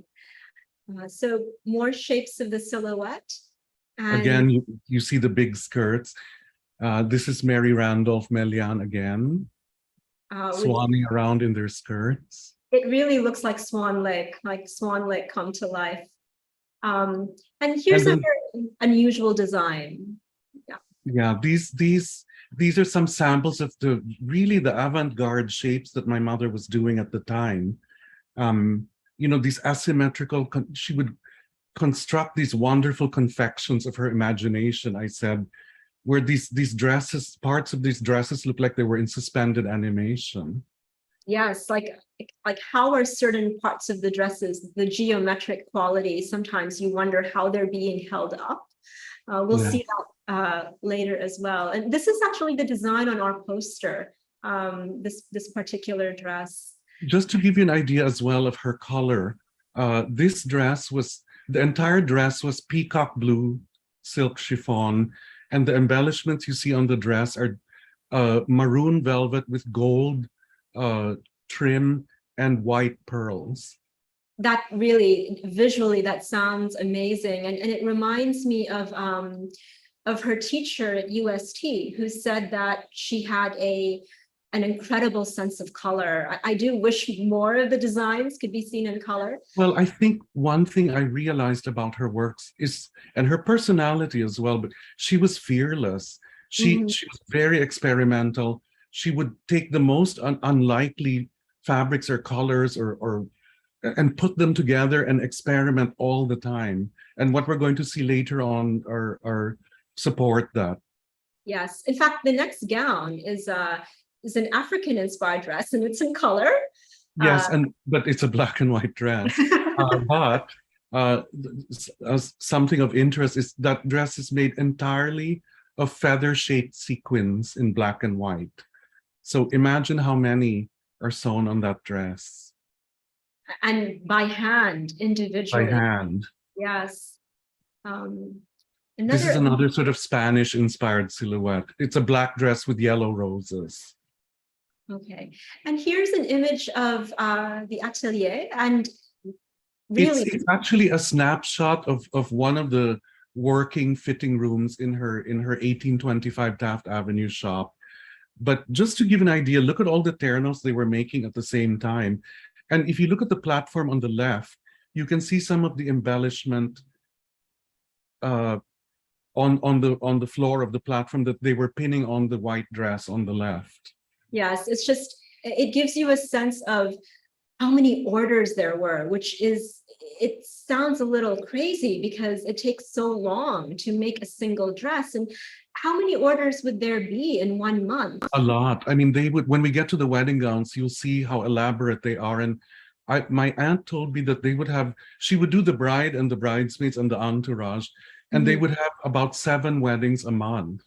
Speaker 1: So more shapes of the silhouette. And
Speaker 5: again, you see the big skirts. This is Mary Randolph Melian again, swanning around in their skirts.
Speaker 1: It really looks like Swan Lake come to life. And here's a very unusual design.
Speaker 5: Yeah, these are some samples of the avant-garde shapes that my mother was doing at the time. You know, these asymmetrical, she would construct these wonderful confections of her imagination, I said, where these dresses, parts of these dresses look like they were in suspended animation.
Speaker 1: Yes, like how are certain parts of the dresses, the geometric quality, sometimes you wonder how they're being held up. We'll see that later as well. And this is actually the design on our poster, this particular dress.
Speaker 5: Just to give you an idea as well of her color, This dress was, the entire dress was peacock blue silk chiffon, and the embellishments you see on the dress are maroon velvet with gold trim and white pearls.
Speaker 1: That really, visually, that sounds amazing. And it reminds me of her teacher at UST, who said that she had an incredible sense of color. I do wish more of the designs could be seen in color.
Speaker 5: Well, I think one thing I realized about her works is, and her personality as well, but she was fearless. She was very experimental. She would take the most unlikely fabrics or colors and put them together and experiment all the time. And what we're going to see later on are support that.
Speaker 1: Yes, in fact, the next gown is an African-inspired dress, and it's in color.
Speaker 5: Yes, but it's a black and white dress. But something of interest is that dress is made entirely of feather-shaped sequins in black and white. So imagine how many are sewn on that dress.
Speaker 1: And by hand, individually.
Speaker 5: By hand.
Speaker 1: Yes.
Speaker 5: This is another sort of Spanish-inspired silhouette. It's a black dress with yellow roses.
Speaker 1: Okay. And here's an image of the atelier. And really,
Speaker 5: it's actually a snapshot of one of the working fitting rooms in her 1825 Taft Avenue shop. But just to give an idea, look at all the ternos they were making at the same time. And if you look at the platform on the left, you can see some of the embellishment on the floor of the platform that they were pinning on the white dress on the left.
Speaker 1: Yes, it's just, it gives you a sense of how many orders there were, which is, it sounds a little crazy because it takes so long to make a single dress. And how many orders would there be in 1 month?
Speaker 5: A lot. I mean, they would, when we get to the wedding gowns, you'll see how elaborate they are. And my aunt told me that she would do the bride and the bridesmaids and the entourage, and they would have about 7 weddings a month.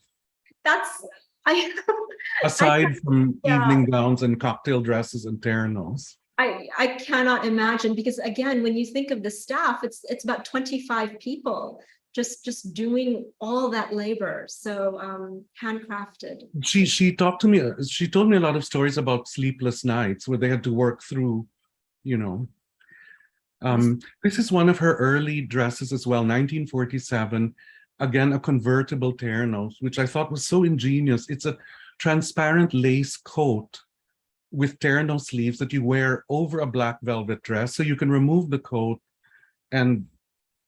Speaker 5: Aside from evening gowns and cocktail dresses and ternos.
Speaker 1: I cannot imagine, because again, when you think of the staff, it's about 25 people just doing all that labor. So handcrafted.
Speaker 5: She talked to me, she told me a lot of stories about sleepless nights where they had to work through, you know. This is one of her early dresses as well, 1947. Again, a convertible terno, which I thought was so ingenious. It's a transparent lace coat with terno sleeves that you wear over a black velvet dress. So you can remove the coat and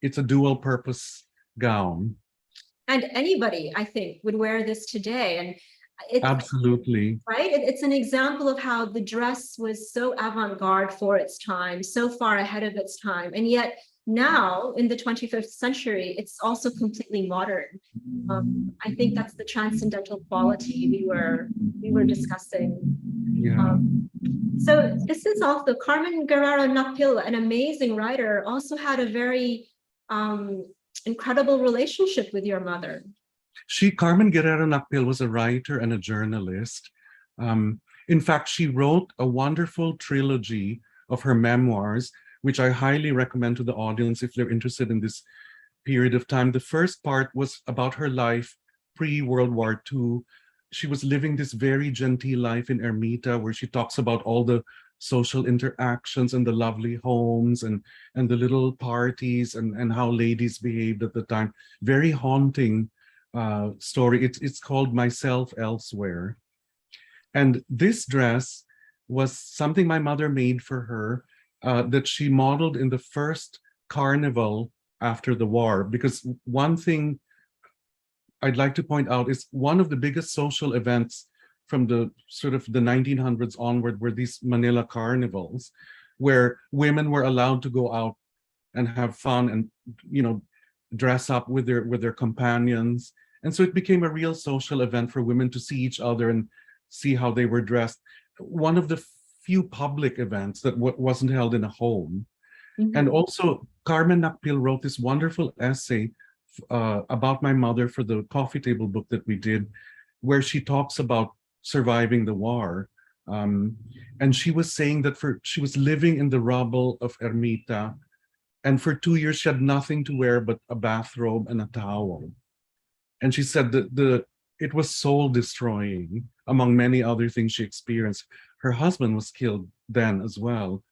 Speaker 5: it's a dual purpose gown.
Speaker 1: And anybody, I think, would wear this today. And it's
Speaker 5: absolutely
Speaker 1: right. It's an example of how the dress was so avant-garde for its time, so far ahead of its time. And yet now in the 25th century, it's also completely modern. I think that's the transcendental quality we were discussing.
Speaker 5: Yeah.
Speaker 1: So this is also Carmen Guerrero Nakpil, an amazing writer, also had a very incredible relationship with your mother.
Speaker 5: Carmen Guerrero Nakpil was a writer and a journalist. In fact, she wrote a wonderful trilogy of her memoirs, which I highly recommend to the audience if they're interested in this period of time. The first part was about her life pre-World War II. She was living this very genteel life in Ermita, where she talks about all the social interactions and the lovely homes and the little parties and how ladies behaved at the time. Very haunting story. It's called Myself Elsewhere. And this dress was something my mother made for her that she modeled in the first carnival after the war. Because one thing I'd like to point out is one of the biggest social events from the sort of the 1900s onward were these Manila carnivals, where women were allowed to go out and have fun and, you know, dress up with their companions. And so it became a real social event for women to see each other and see how they were dressed. One of the few public events that wasn't held in a home. Mm-hmm. And also Carmen Nakpil wrote this wonderful essay about my mother for the coffee table book that we did, where she talks about surviving the war. And she was saying that she was living in the rubble of Ermita, and for 2 years she had nothing to wear but a bathrobe and a towel. And she said that it was soul destroying, among many other things she experienced. Her husband was killed then as well.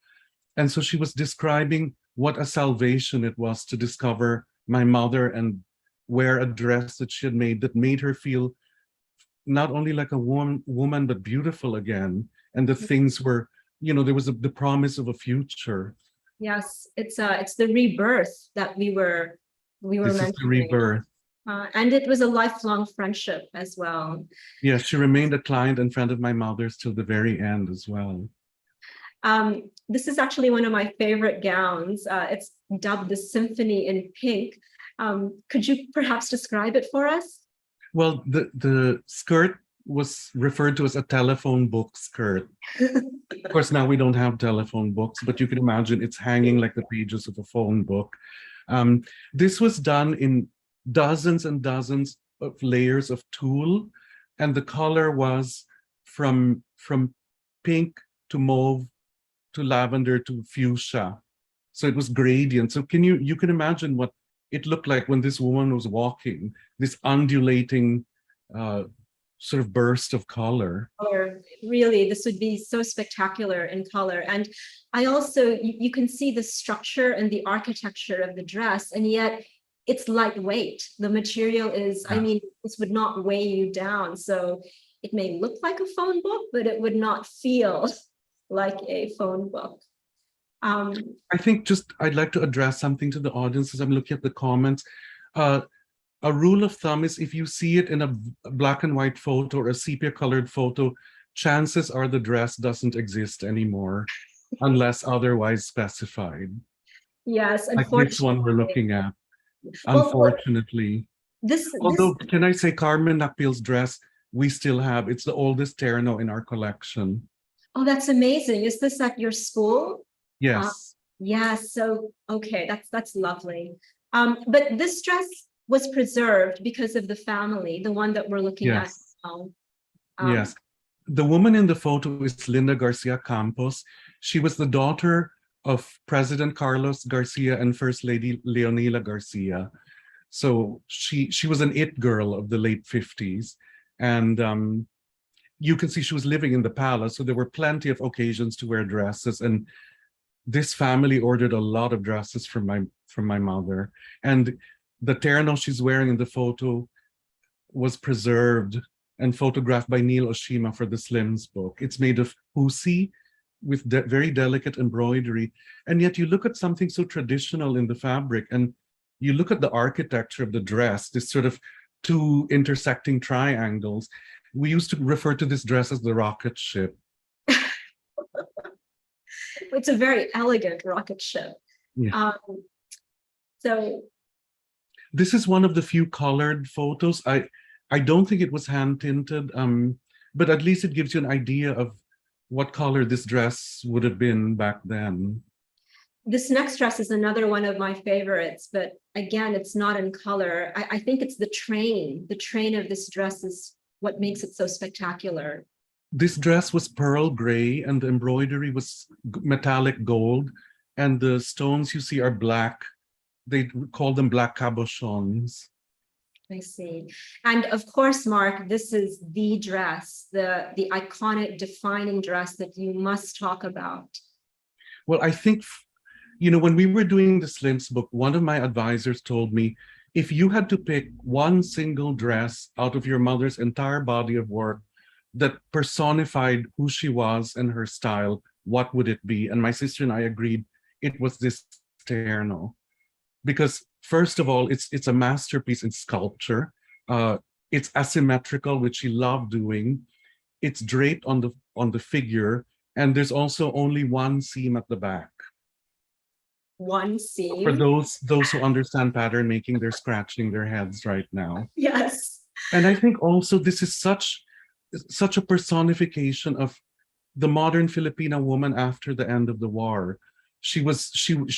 Speaker 5: And so she was describing what a salvation it was to discover my mother and wear a dress that she had made her feel not only like a woman, but beautiful again. And the things were, there was the promise of a future.
Speaker 1: Yes, it's the rebirth that we were
Speaker 5: This is the
Speaker 1: mentioning.
Speaker 5: rebirth.
Speaker 1: And it was a lifelong friendship as well.
Speaker 5: Yes, she remained a client and friend of my mother's till the very end as well.
Speaker 1: This is actually one of my favorite gowns. It's dubbed the Symphony in Pink. Could you perhaps describe it for us?
Speaker 5: Well, the skirt was referred to as a telephone book skirt. Of course, now we don't have telephone books, but you can imagine it's hanging like the pages of a phone book. This was done in dozens and dozens of layers of tulle, and the color was from pink to mauve to lavender to fuchsia. So it was gradient. So you can imagine what it looked like when this woman was walking, this undulating sort of burst of color.
Speaker 1: Or really, this would be so spectacular in color. And I also, you can see the structure and the architecture of the dress, and yet it's lightweight. The material is, I mean, this would not weigh you down. So it may look like a phone book, but it would not feel like a phone book.
Speaker 5: I think I'd like to address something to the audience as I'm looking at the comments. A rule of thumb is if you see it in a black and white photo or a sepia colored photo, chances are the dress doesn't exist anymore unless otherwise specified.
Speaker 1: Yes,
Speaker 5: like this one we're looking at,
Speaker 1: Well,
Speaker 5: unfortunately. Although,
Speaker 1: this,
Speaker 5: can I say Carmen Nakpil's dress, we still have, it's the oldest terno in our collection.
Speaker 1: oh, that's amazing. Is this at your school?
Speaker 5: Yes.
Speaker 1: Yes, so, okay, that's lovely. But this dress was preserved because of the family, the one that we're looking at now.
Speaker 5: Yes. The woman in the photo is Linda Garcia Campos. She was the daughter of President Carlos Garcia and First Lady Leonila Garcia. So she was an it girl of the late 50s. And you can see she was living in the palace, so there were plenty of occasions to wear dresses. And this family ordered a lot of dresses from my mother. And the terno she's wearing in the photo was preserved and photographed by Neil Oshima for the Slims book. It's made of husi with very delicate embroidery. And yet you look at something so traditional in the fabric and you look at the architecture of the dress, this sort of two intersecting triangles. We used to refer to this dress as the rocket ship.
Speaker 1: It's a very elegant rocket ship.
Speaker 5: Yeah.
Speaker 1: So
Speaker 5: this is one of the few colored photos. I don't think it was hand tinted, but at least it gives you an idea of what color this dress would have been back then.
Speaker 1: this next dress is another one of my favorites, but again, it's not in color. I think it's the train. The train of this dress is what makes it so spectacular.
Speaker 5: This dress was pearl gray and the embroidery was metallic gold, and the stones you see are black. They call them black cabochons.
Speaker 1: I see. And of course, Mark, this is the dress, the iconic defining dress that you must talk about.
Speaker 5: Well, I think, you know, when we were doing the Slims book, one of my advisors told me, if you had to pick one single dress out of your mother's entire body of work that personified who she was and her style, what would it be? And my sister and I agreed it was this terno. Because first of all, it's a masterpiece in sculpture. It's asymmetrical, which she loved doing. It's draped on the figure, and there's also only one seam at the back.
Speaker 1: One seam.
Speaker 5: For those who understand pattern making, they're scratching their heads right now.
Speaker 1: Yes.
Speaker 5: And I think also this is such a personification of the modern Filipina woman after the end of the war. She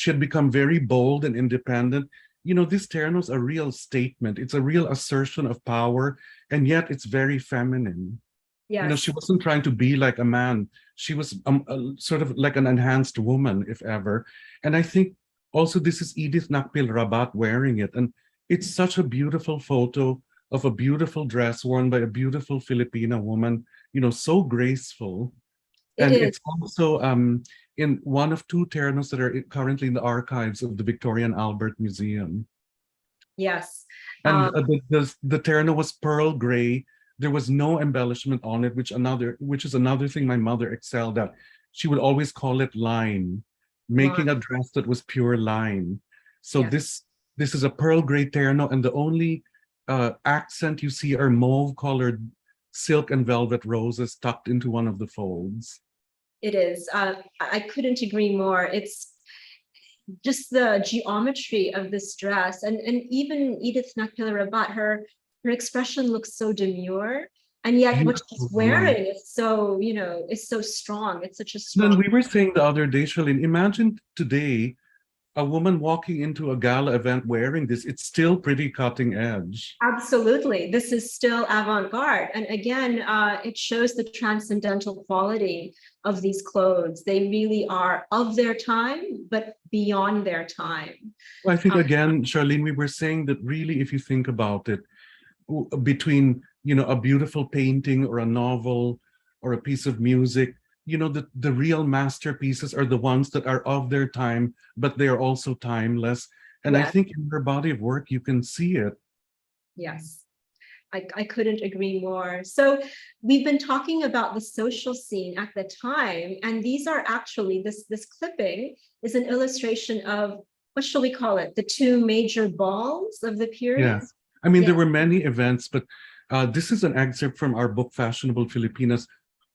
Speaker 5: had become very bold and independent. You know, this terno's a real statement. It's a real assertion of power, and yet it's very feminine. You know,
Speaker 1: Yes,
Speaker 5: she wasn't trying to be like a man. She was sort of like an enhanced woman, if ever. And I think also this is Edith Nakpil Rabat wearing it. And it's such a beautiful photo of a beautiful dress worn by a beautiful Filipina woman, you know, so graceful.
Speaker 1: it
Speaker 5: And
Speaker 1: is.
Speaker 5: it's also in one of two ternos that are currently in the archives of the Victoria and Albert Museum.
Speaker 1: Yes.
Speaker 5: And the terno was pearl gray. There was no embellishment on it, which is another thing my mother excelled at. She would always call it line, making a dress that was pure line. So
Speaker 1: Yeah.
Speaker 5: this is a pearl gray terno, and the only accent you see are mauve-colored silk and velvet roses tucked into one of the folds.
Speaker 1: It is. I couldn't agree more. It's just the geometry of this dress, and even Edith Nakpil Rabat, her expression looks so demure, and yet what she's wearing is so, you know, is so strong. It's such a
Speaker 5: Then
Speaker 1: strong.
Speaker 5: we were saying the other day, Charlene, imagine today a woman walking into a gala event wearing this. It's still pretty cutting edge.
Speaker 1: Absolutely, this is still avant-garde, and again, it shows the transcendental quality of these clothes. They really are of their time, but beyond their time.
Speaker 5: I think again, Charlene, we were saying that really, if you think about it, between, you know, a beautiful painting or a novel or a piece of music, you know, the real masterpieces are the ones that are of their time, but they are also timeless. And I
Speaker 1: Yes.
Speaker 5: think in her body of work, you can see it.
Speaker 1: Yes, I couldn't agree more. So we've been talking about the social scene at the time, and these are actually, this clipping is an illustration of, what shall we call it? The two major balls of the period?
Speaker 5: Yeah. I mean, there
Speaker 1: Yeah.
Speaker 5: were many events, but this is an excerpt from our book, Fashionable Filipinas.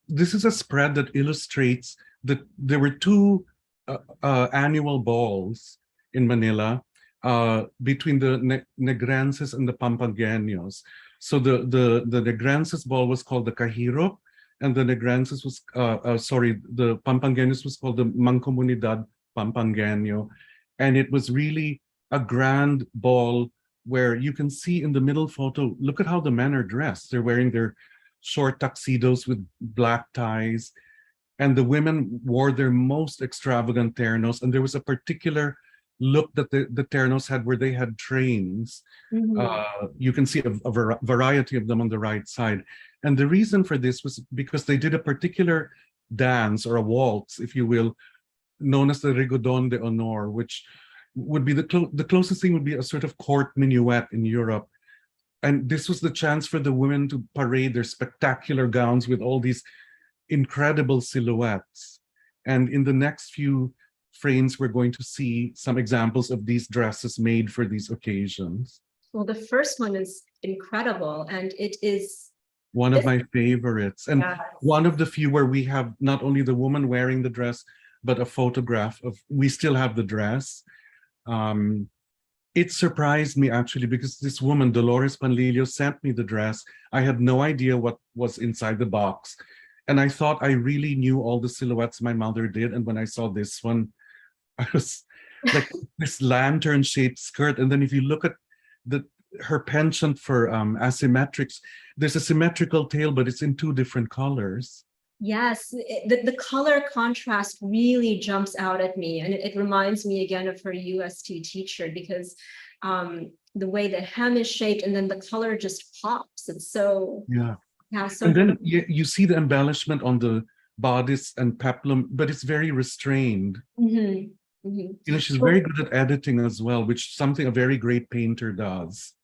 Speaker 5: This is a spread that illustrates that there were two annual balls in Manila between the Negrenses and the Pampangueños. So the Negrenses ball was called the Kahirop, and the Negrenses was, the Pampangueños was called the Mancomunidad Pampangueño. And it was really a grand ball where you can see in the middle photo, look at how the men are dressed. They're wearing their short tuxedos with black ties, and the women wore their most extravagant ternos. And there was a particular look that the ternos had where they had trains. You can see a variety of them on the right side. And the reason for this was because they did a particular dance, or a waltz, if you will, known as the Rigodon de Honor, which would be the closest thing would be a sort of court minuet in Europe. And this was the chance for the women to parade their spectacular gowns with all these incredible silhouettes. And in the next few frames, we're going to see some examples of these dresses made for these occasions.
Speaker 1: Well, the first one is incredible, and it is
Speaker 5: one of my favorites, and
Speaker 1: Yes.
Speaker 5: one of the few where we have not only the woman wearing the dress, but a photograph of, we still have the dress. It surprised me actually, because this woman, Dolores Panlilio, sent me the dress. I had no idea what was inside the box. And I thought I really knew all the silhouettes my mother did. And when I saw this one, I was like, this lantern-shaped skirt. And then if you look at her penchant for asymmetrics, there's a symmetrical tail, but it's in two different colors.
Speaker 1: Yes, the color contrast really jumps out at me, and it reminds me again of her UST teacher, because the way the hem is shaped and then the color just pops. It's so so.
Speaker 5: And then you see the embellishment on the bodice and peplum, but it's very restrained. You know, she's very good at editing as well, which something a very great painter does.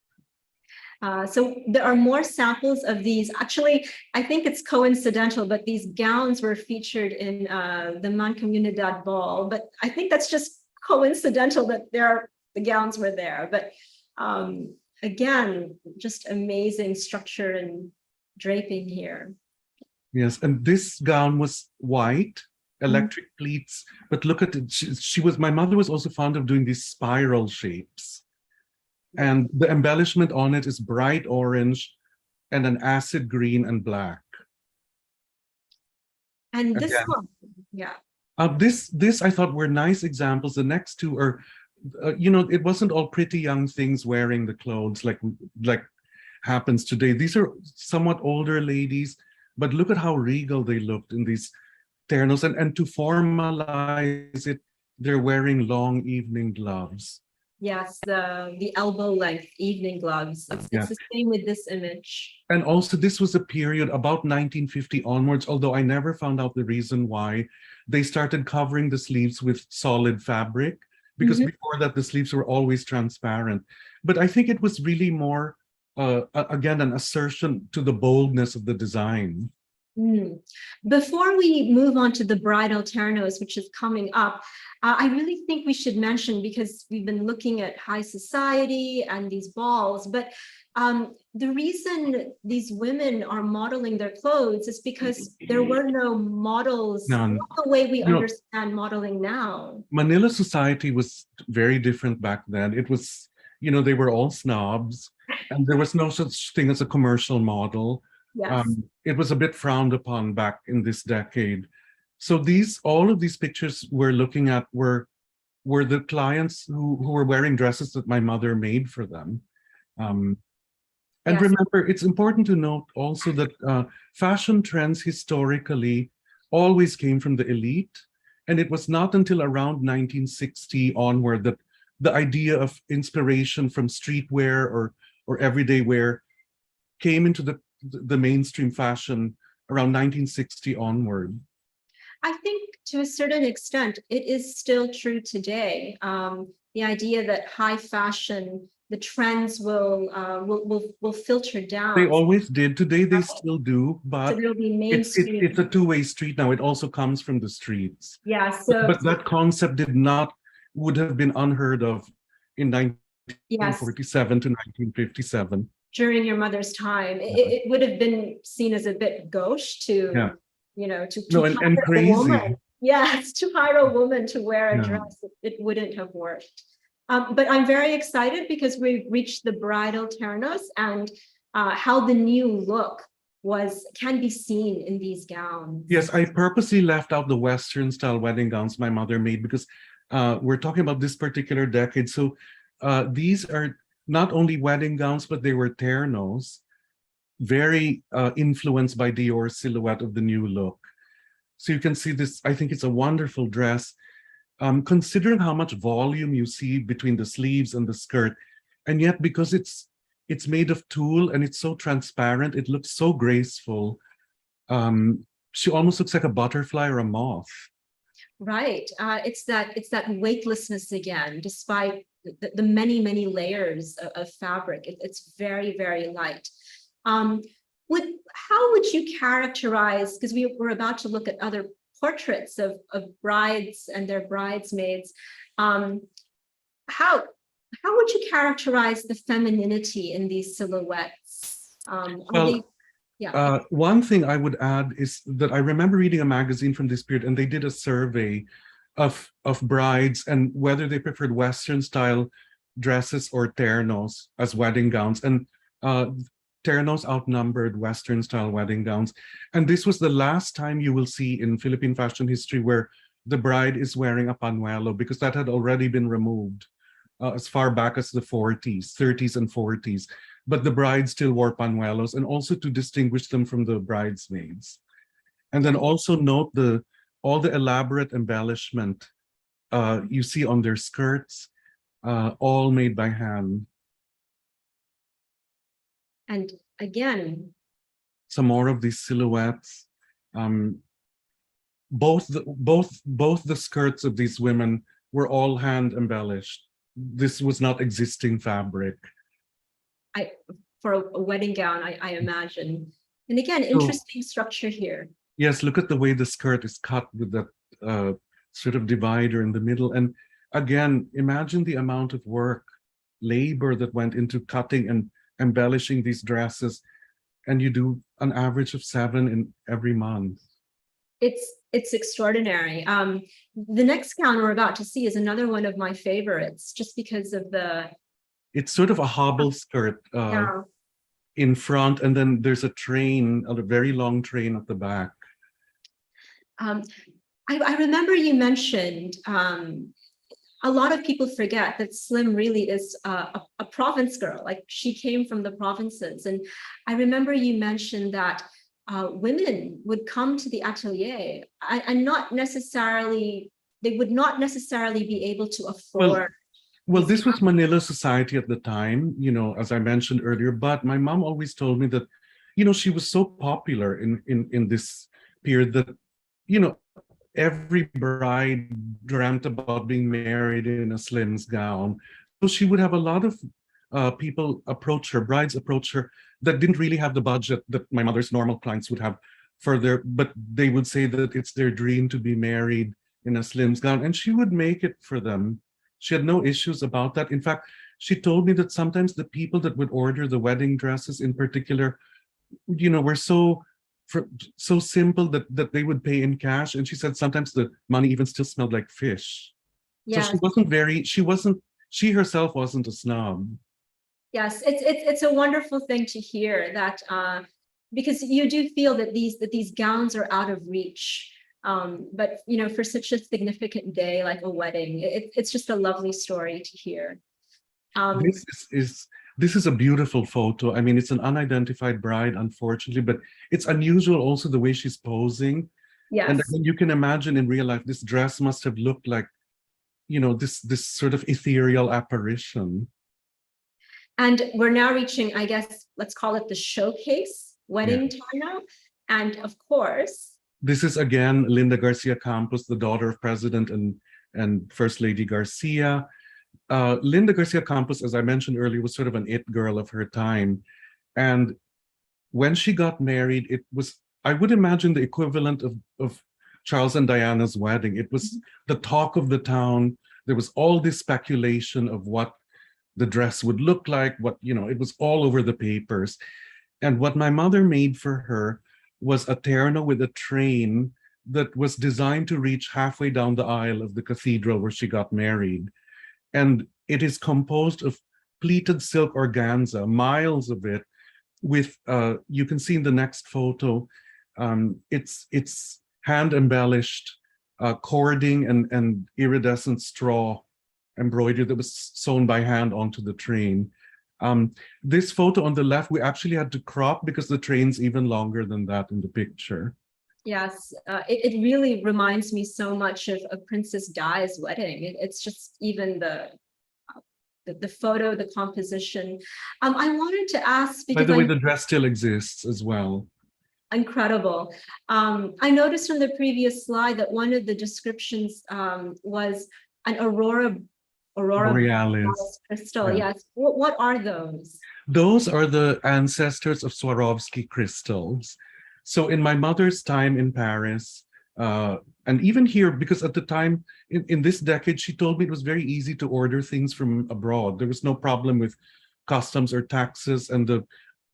Speaker 1: So there are more samples of these. Actually, I think it's coincidental, but these gowns were featured in the Mancomunidad Ball. But I think that's just coincidental that the gowns were there. But again, just amazing structure and draping here.
Speaker 5: Yes, and this gown was white, electric pleats. But look at it. My mother was also fond of doing these spiral shapes. And the embellishment on it is bright orange and an acid green and black.
Speaker 1: And this one,
Speaker 5: this I thought were nice examples. The next two are, you know, it wasn't all pretty young things wearing the clothes like happens today. These are somewhat older ladies but look at how regal they looked in these ternos, and to formalize it, they're wearing long evening gloves.
Speaker 1: Yes, the elbow length evening gloves. It's
Speaker 5: Yeah.
Speaker 1: the same with this image.
Speaker 5: And also, this was a period about 1950 onwards, although I never found out the reason why they started covering the sleeves with solid fabric, because before that, the sleeves were always transparent. But I think it was really more, again, an assertion to the boldness of the design.
Speaker 1: Before we move on to the bridal ternos, which is coming up, I really think we should mention, because we've been looking at high society and these balls, but the reason these women are modeling their clothes is because there were no models,
Speaker 5: None.
Speaker 1: not the way we understand modeling now.
Speaker 5: Manila society was very different back then. It was, they were all snobs, and there was no such thing as a commercial model.
Speaker 1: Yes.
Speaker 5: It was a bit frowned upon back in this decade. So all of these pictures we're looking at were the clients who were wearing dresses that my mother made for them. And remember, it's important to note also that fashion trends historically always came from the elite. And it was not until around 1960 onward that the idea of inspiration from streetwear or everyday wear came into the mainstream fashion around 1960 onward.
Speaker 1: I think to a certain extent, it is still true today. The idea that high fashion, the trends will filter down.
Speaker 5: They always did. Today they still do, but
Speaker 1: so there'll be mainstream.
Speaker 5: It's a two-way street now. It also comes from the streets.
Speaker 1: Yeah.
Speaker 5: But that concept would have been unheard of in 1947 to 1957.
Speaker 1: During your mother's time, it would have been seen as a bit gauche to,
Speaker 5: and crazy.
Speaker 1: A woman. Yes, to hire a woman to wear a dress, it wouldn't have worked. But I'm very excited because we've reached the bridal ternos and how the new look can be seen in these gowns.
Speaker 5: Yes, I purposely left out the Western style wedding gowns my mother made because we're talking about this particular decade. So these are not only wedding gowns, but they were ternos, very influenced by Dior's silhouette of the new look. So you can see this, I think it's a wonderful dress. Considering how much volume you see between the sleeves and the skirt, and yet because it's made of tulle and it's so transparent, it looks so graceful. She almost looks like a butterfly or a moth. Right.
Speaker 1: It's that weightlessness again, despite the many layers of fabric. It's very, very light. How would you characterize, because we're about to look at other portraits of brides and their bridesmaids, how would you characterize the femininity in these silhouettes?
Speaker 5: One thing I would add is that I remember reading a magazine from this period, and they did a survey of brides and whether they preferred Western style dresses or ternos as wedding gowns, and ternos outnumbered Western style wedding gowns. And this was the last time you will see in Philippine fashion history where the bride is wearing a pañuelo, because that had already been removed as far back as the 30s and 40s. But the bride still wore pañuelos, and also to distinguish them from the bridesmaids. And then also note all the elaborate embellishment you see on their skirts, all made by hand.
Speaker 1: And again,
Speaker 5: some more of these silhouettes. Both the skirts of these women were all hand embellished. This was not existing fabric.
Speaker 1: For a wedding gown, I imagine. And again, interesting structure here.
Speaker 5: Yes, look at the way the skirt is cut with that sort of divider in the middle. And again, imagine the amount of work, labor that went into cutting and embellishing these dresses, and you do an average of 7 in every month.
Speaker 1: It's extraordinary. The next gown we're about to see is another one of my favorites, just because of
Speaker 5: it's sort of a hobble skirt in front, and then there's a very long train at the back.
Speaker 1: I remember you mentioned, a lot of people forget that Slim really is a province girl. Like, she came from the provinces. And I remember you mentioned that women would come to the atelier and they would not necessarily be able to afford.
Speaker 5: Well, this was Manila society at the time, as I mentioned earlier, but my mom always told me that, she was so popular in this period that, every bride dreamt about being married in a slim's gown. So she would have a lot of people approach her, brides approach her, that didn't really have the budget that my mother's normal clients would have but they would say that it's their dream to be married in a slim's gown, and she would make it for them. She had no issues about that. In fact, she told me that sometimes the people that would order the wedding dresses in particular, were so simple that they would pay in cash. And she said sometimes the money even still smelled like fish.
Speaker 1: Yes.
Speaker 5: So she herself wasn't a snob.
Speaker 1: Yes, it's a wonderful thing to hear that, because you do feel that these gowns are out of reach. But for such a significant day like a wedding, it's just a lovely story to hear.
Speaker 5: This is a beautiful photo. I mean, it's an unidentified bride, unfortunately, but it's unusual also the way she's posing.
Speaker 1: Yes.
Speaker 5: And you can imagine in real life, this dress must have looked like, this sort of ethereal apparition.
Speaker 1: And we're now reaching, I guess, let's call it the showcase wedding time now. And of course,
Speaker 5: this is again Linda Garcia Campos, the daughter of President and First Lady Garcia. Linda Garcia Campos, as I mentioned earlier, was sort of an it girl of her time. And when she got married, it was, I would imagine, the equivalent of Charles and Diana's wedding. It was the talk of the town. There was all this speculation of what the dress would look like, it was all over the papers. And what my mother made for her was a terno with a train that was designed to reach halfway down the aisle of the cathedral where she got married. And it is composed of pleated silk organza, miles of it, with, you can see in the next photo, it's hand-embellished cording and iridescent straw embroidery that was sewn by hand onto the train. This photo on the left, we actually had to crop because the train's even longer than that in the picture.
Speaker 1: Yes, it really reminds me so much of Princess Di's wedding. It's just even the photo, the composition. I wanted to ask, because
Speaker 5: by the way, the dress still exists as well.
Speaker 1: Incredible. I noticed from the previous slide that one of the descriptions was an Aurora Borealis crystal.
Speaker 5: Yeah.
Speaker 1: Yes. What are those?
Speaker 5: Those are the ancestors of Swarovski crystals. So in my mother's time in Paris, and even here, because at the time, in this decade, she told me it was very easy to order things from abroad. There was no problem with customs or taxes, and the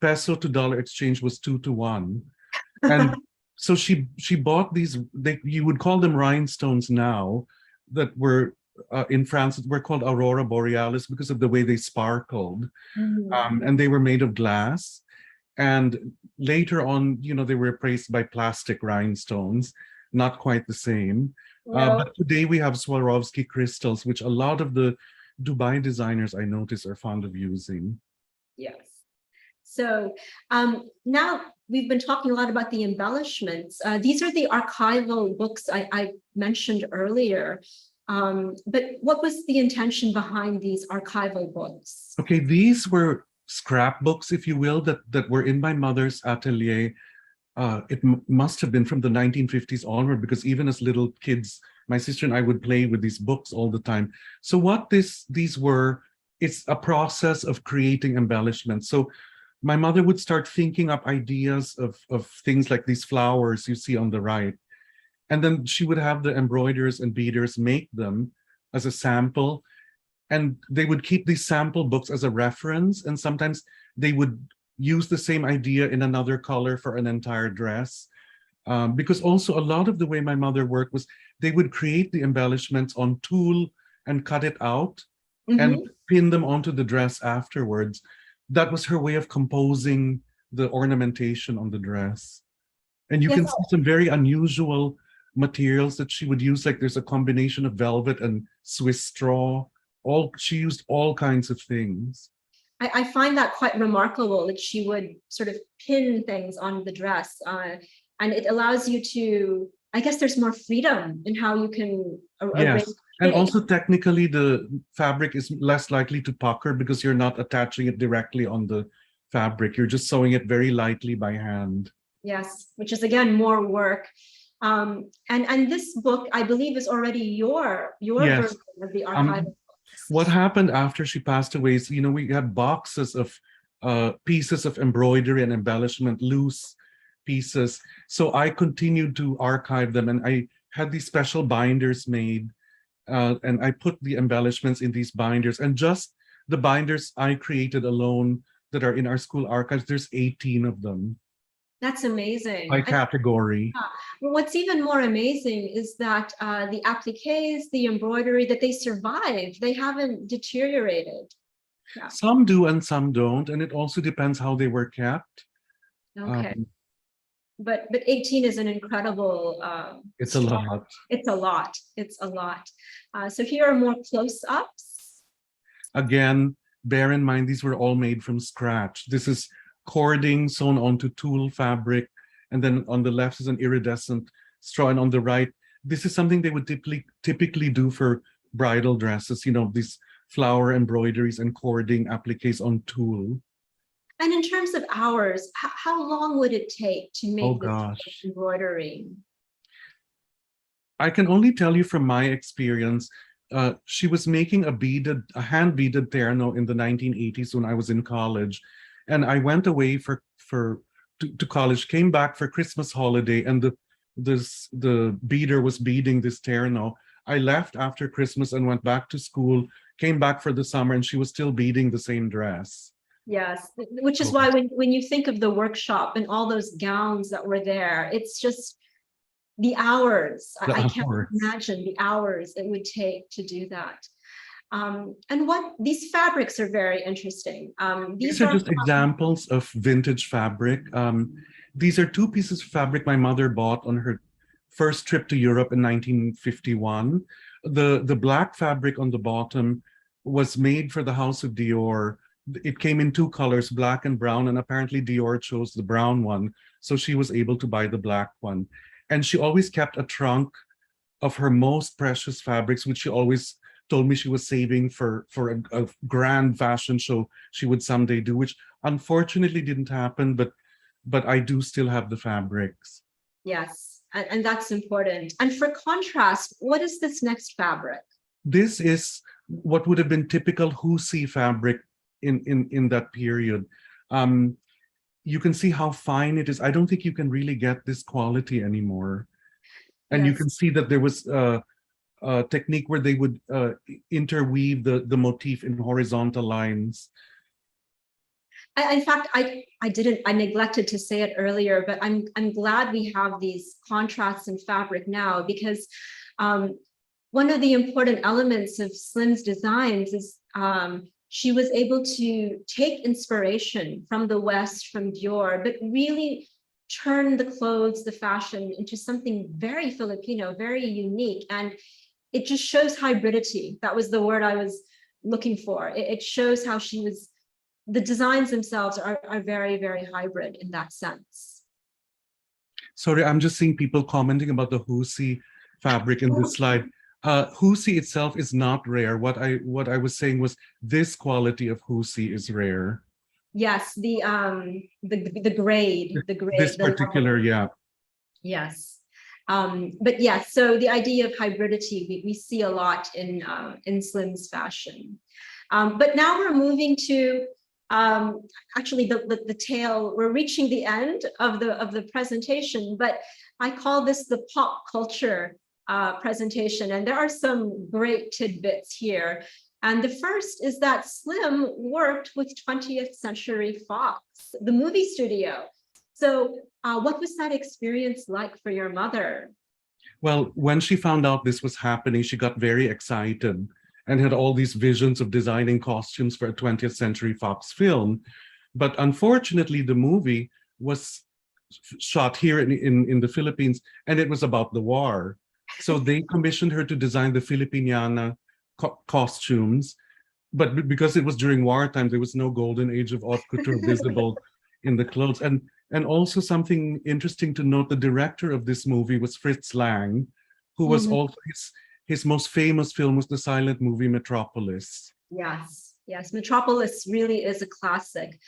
Speaker 5: peso to dollar exchange was 2-to-1. And so she bought these, you would call them rhinestones now, that were in France, were called Aurora Borealis because of the way they sparkled. And they were made of glass. And later on, they were replaced by plastic rhinestones, not quite the same.
Speaker 1: No.
Speaker 5: But today we have Swarovski crystals, which a lot of the Dubai designers I notice are fond of using.
Speaker 1: Yes. So now we've been talking a lot about the embellishments. These are the archival books I mentioned earlier. But what was the intention behind these archival books?
Speaker 5: Okay, these were scrapbooks, if you will, that were in my mother's atelier. It must have been from the 1950s onward, because even as little kids, my sister and I would play with these books all the time. So what these were, it's a process of creating embellishments. So my mother would start thinking up ideas of things like these flowers you see on the right. And then she would have the embroiderers and beaders make them as a sample. And they would keep these sample books as a reference. And sometimes they would use the same idea in another color for an entire dress. Because also a lot of the way my mother worked was they would create the embellishments on tulle and cut it out and pin them onto the dress afterwards. That was her way of composing the ornamentation on the dress. And you can see some very unusual materials that she would use, like there's a combination of velvet and Swiss straw. She used all kinds of things.
Speaker 1: I find that quite remarkable that she would sort of pin things on the dress, and it allows you to, I guess there's more freedom in how you can arrange.
Speaker 5: Yes, and also technically the fabric is less likely to pucker because you're not attaching it directly on the fabric. You're just sewing it very lightly by hand.
Speaker 1: Yes, which is again more work. And this book, I believe, is already your
Speaker 5: Yes.
Speaker 1: version of the archival.
Speaker 5: What happened after she passed away is, we had boxes of pieces of embroidery and embellishment, loose pieces. So I continued to archive them, and I had these special binders made, and I put the embellishments in these binders. And just the binders I created alone that are in our school archives, there's 18 of them.
Speaker 1: That's amazing.
Speaker 5: By category.
Speaker 1: What's even more amazing is that the appliques, the embroidery, that they survived. They haven't deteriorated. Yeah.
Speaker 5: Some do and some don't, and it also depends how they were kept.
Speaker 1: Okay. But 18 is an incredible.
Speaker 5: It's a lot.
Speaker 1: It's a lot. It's a lot. So here are more close-ups.
Speaker 5: Again, bear in mind these were all made from scratch. This is cording sewn onto tulle fabric, and then on the left is an iridescent straw, and on the right, this is something they would typically do for bridal dresses, these flower embroideries and cording appliques on tulle.
Speaker 1: And in terms of hours, how long would it take to make this embroidery?
Speaker 5: I can only tell you from my experience, she was making a hand-beaded terno in the 1980s when I was in college. And I went away to college, came back for Christmas holiday, and the beader was beading this terno. I left after Christmas and went back to school, came back for the summer, and she was still beading the same dress.
Speaker 1: Yes, which is why when you think of the workshop and all those gowns that were there, it's just the hours. I can't imagine the hours it would take to do that. And these fabrics are very interesting.
Speaker 5: These are just examples of vintage fabric. These are two pieces of fabric my mother bought on her first trip to Europe in 1951. The black fabric on the bottom was made for the House of Dior. It came in two colors, black and brown, and apparently Dior chose the brown one, so she was able to buy the black one. And she always kept a trunk of her most precious fabrics, which she always told me she was saving for a grand fashion show she would someday do, which unfortunately didn't happen, but I do still have the fabrics.
Speaker 1: Yes, and that's important. And for contrast, what is this next fabric?
Speaker 5: This is what would have been typical Husi fabric in that period. You can see how fine it is. I don't think you can really get this quality anymore. And you can see that there was technique where they would interweave the motif in horizontal lines.
Speaker 1: In fact, I neglected to say it earlier, but I'm glad we have these contrasts in fabric now, because one of the important elements of Slim's designs is she was able to take inspiration from the West, from Dior, but really turn the clothes, the fashion into something very Filipino, very unique. And it just shows hybridity. That was the word I was looking for. It shows how the designs themselves are very, very hybrid in that sense.
Speaker 5: Sorry, I'm just seeing people commenting about the Husi fabric in this slide. Husi itself is not rare. What I was saying was this quality of Husi is rare.
Speaker 1: Yes, the grade.
Speaker 5: This particular, yeah.
Speaker 1: Yes. But yes, so the idea of hybridity, we see a lot in Slim's fashion. But now we're moving to actually the tail. We're reaching the end of the presentation, but I call this the pop culture presentation, and there are some great tidbits here. And the first is that Slim worked with 20th Century Fox, the movie studio. So what was that experience like for your mother?
Speaker 5: Well, when she found out this was happening, she got very excited and had all these visions of designing costumes for a 20th Century Fox film. But unfortunately, the movie was shot here in the Philippines, and it was about the war. So they commissioned her to design the Filipiniana costumes. but because it was during wartime, there was no golden age of haute couture visible in the clothes. And also something interesting to note, the director of this movie was Fritz Lang, who was also his most famous film was the silent movie Metropolis.
Speaker 1: Yes, yes, Metropolis really is a classic.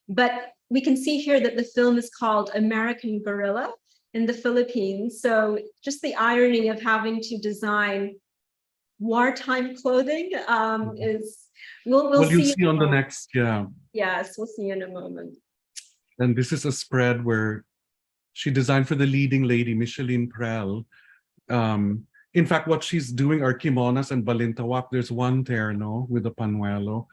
Speaker 1: But we can see here that the film is called American Guerrilla in the Philippines. So just the irony of having to design wartime clothing is, we'll
Speaker 5: You'll
Speaker 1: see.
Speaker 5: see on the next, yeah.
Speaker 1: Yes, we'll see in a moment.
Speaker 5: And this is a spread where she designed for the leading lady, Micheline Prel. In fact, what she's doing are kimonos and balintawak. There's one terno with a panuelo.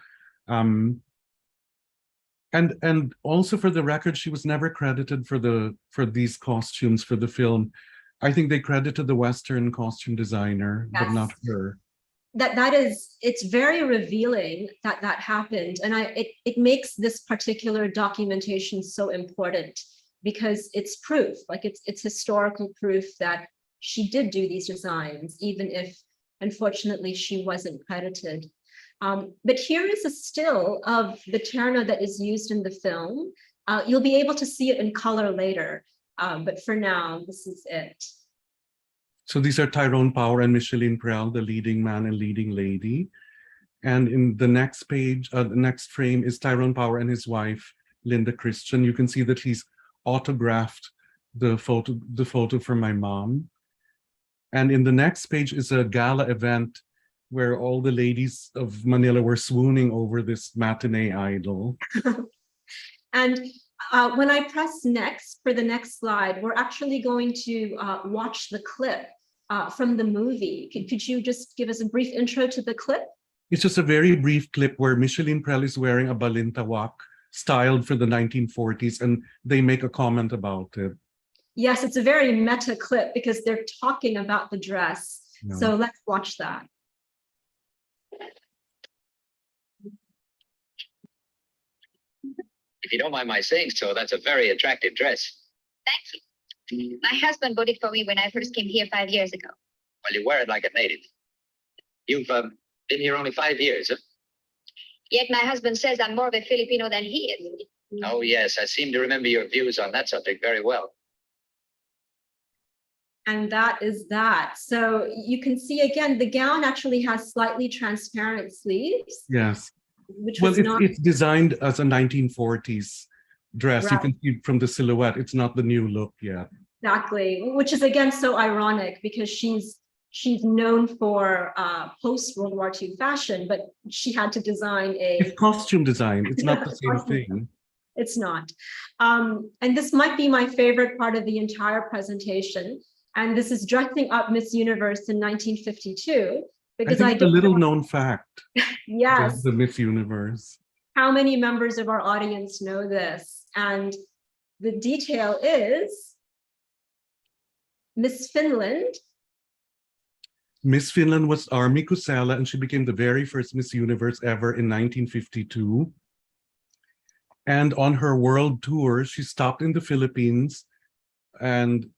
Speaker 5: And also for the record, she was never credited for these costumes for the film. I think they credited the Western costume designer,
Speaker 1: Yes.
Speaker 5: but not her.
Speaker 1: It's very revealing that happened. And it makes this particular documentation so important because it's proof, like it's historical proof that she did do these designs, even if unfortunately she wasn't credited. But here is a still of the terno that is used in the film. You'll be able to see it in color later, but for now, this is it.
Speaker 5: So these are Tyrone Power and Micheline Prel, the leading man and leading lady. And in the next page, the next frame is Tyrone Power and his wife, Linda Christian. You can see that he's autographed the photo from my mom. And in the next page is a gala event where all the ladies of Manila were swooning over this matinee idol.
Speaker 1: And when I press next for the next slide, we're actually going to watch the clip from the movie. Could you just give us a brief intro to the clip?
Speaker 5: It's just a very brief clip where Micheline Prel is wearing a balintawak styled for the 1940s, and they make a comment about it.
Speaker 1: Yes, it's a very meta clip because they're talking about the dress.
Speaker 5: Yeah.
Speaker 1: So let's watch that.
Speaker 6: If you don't mind my saying so, that's a very attractive dress.
Speaker 7: Thank you. My husband bought it for me when I first came here 5 years ago.
Speaker 6: Well, you wear it like a native. You've been here only 5 years, huh?
Speaker 7: Yet my husband says I'm more of a Filipino than he is.
Speaker 6: Oh, yes. I seem to remember your views on that subject very well.
Speaker 1: And that is that. So you can see again, the gown actually has slightly transparent sleeves.
Speaker 5: Yes.
Speaker 1: Which
Speaker 5: Well,
Speaker 1: was not
Speaker 5: it's designed as a 1940s dress.
Speaker 1: Right.
Speaker 5: You can see from the silhouette, it's not the new look yet.
Speaker 1: exactly, which is again so ironic because she's known for post-World War II fashion, but she had to design
Speaker 5: It's costume design. It's not the same
Speaker 1: Costume.
Speaker 5: thing.
Speaker 1: It's not. And this might be my favorite part of the entire presentation. And this is dressing up Miss Universe in 1952. Because
Speaker 5: I think it's a little known fact.
Speaker 1: Yes.
Speaker 5: The Miss Universe.
Speaker 1: How many members of our audience know this? And the detail is Miss Finland.
Speaker 5: Miss Finland was Army Kusela, and she became the very first Miss Universe ever in 1952. And on her world tour, she stopped in the Philippines and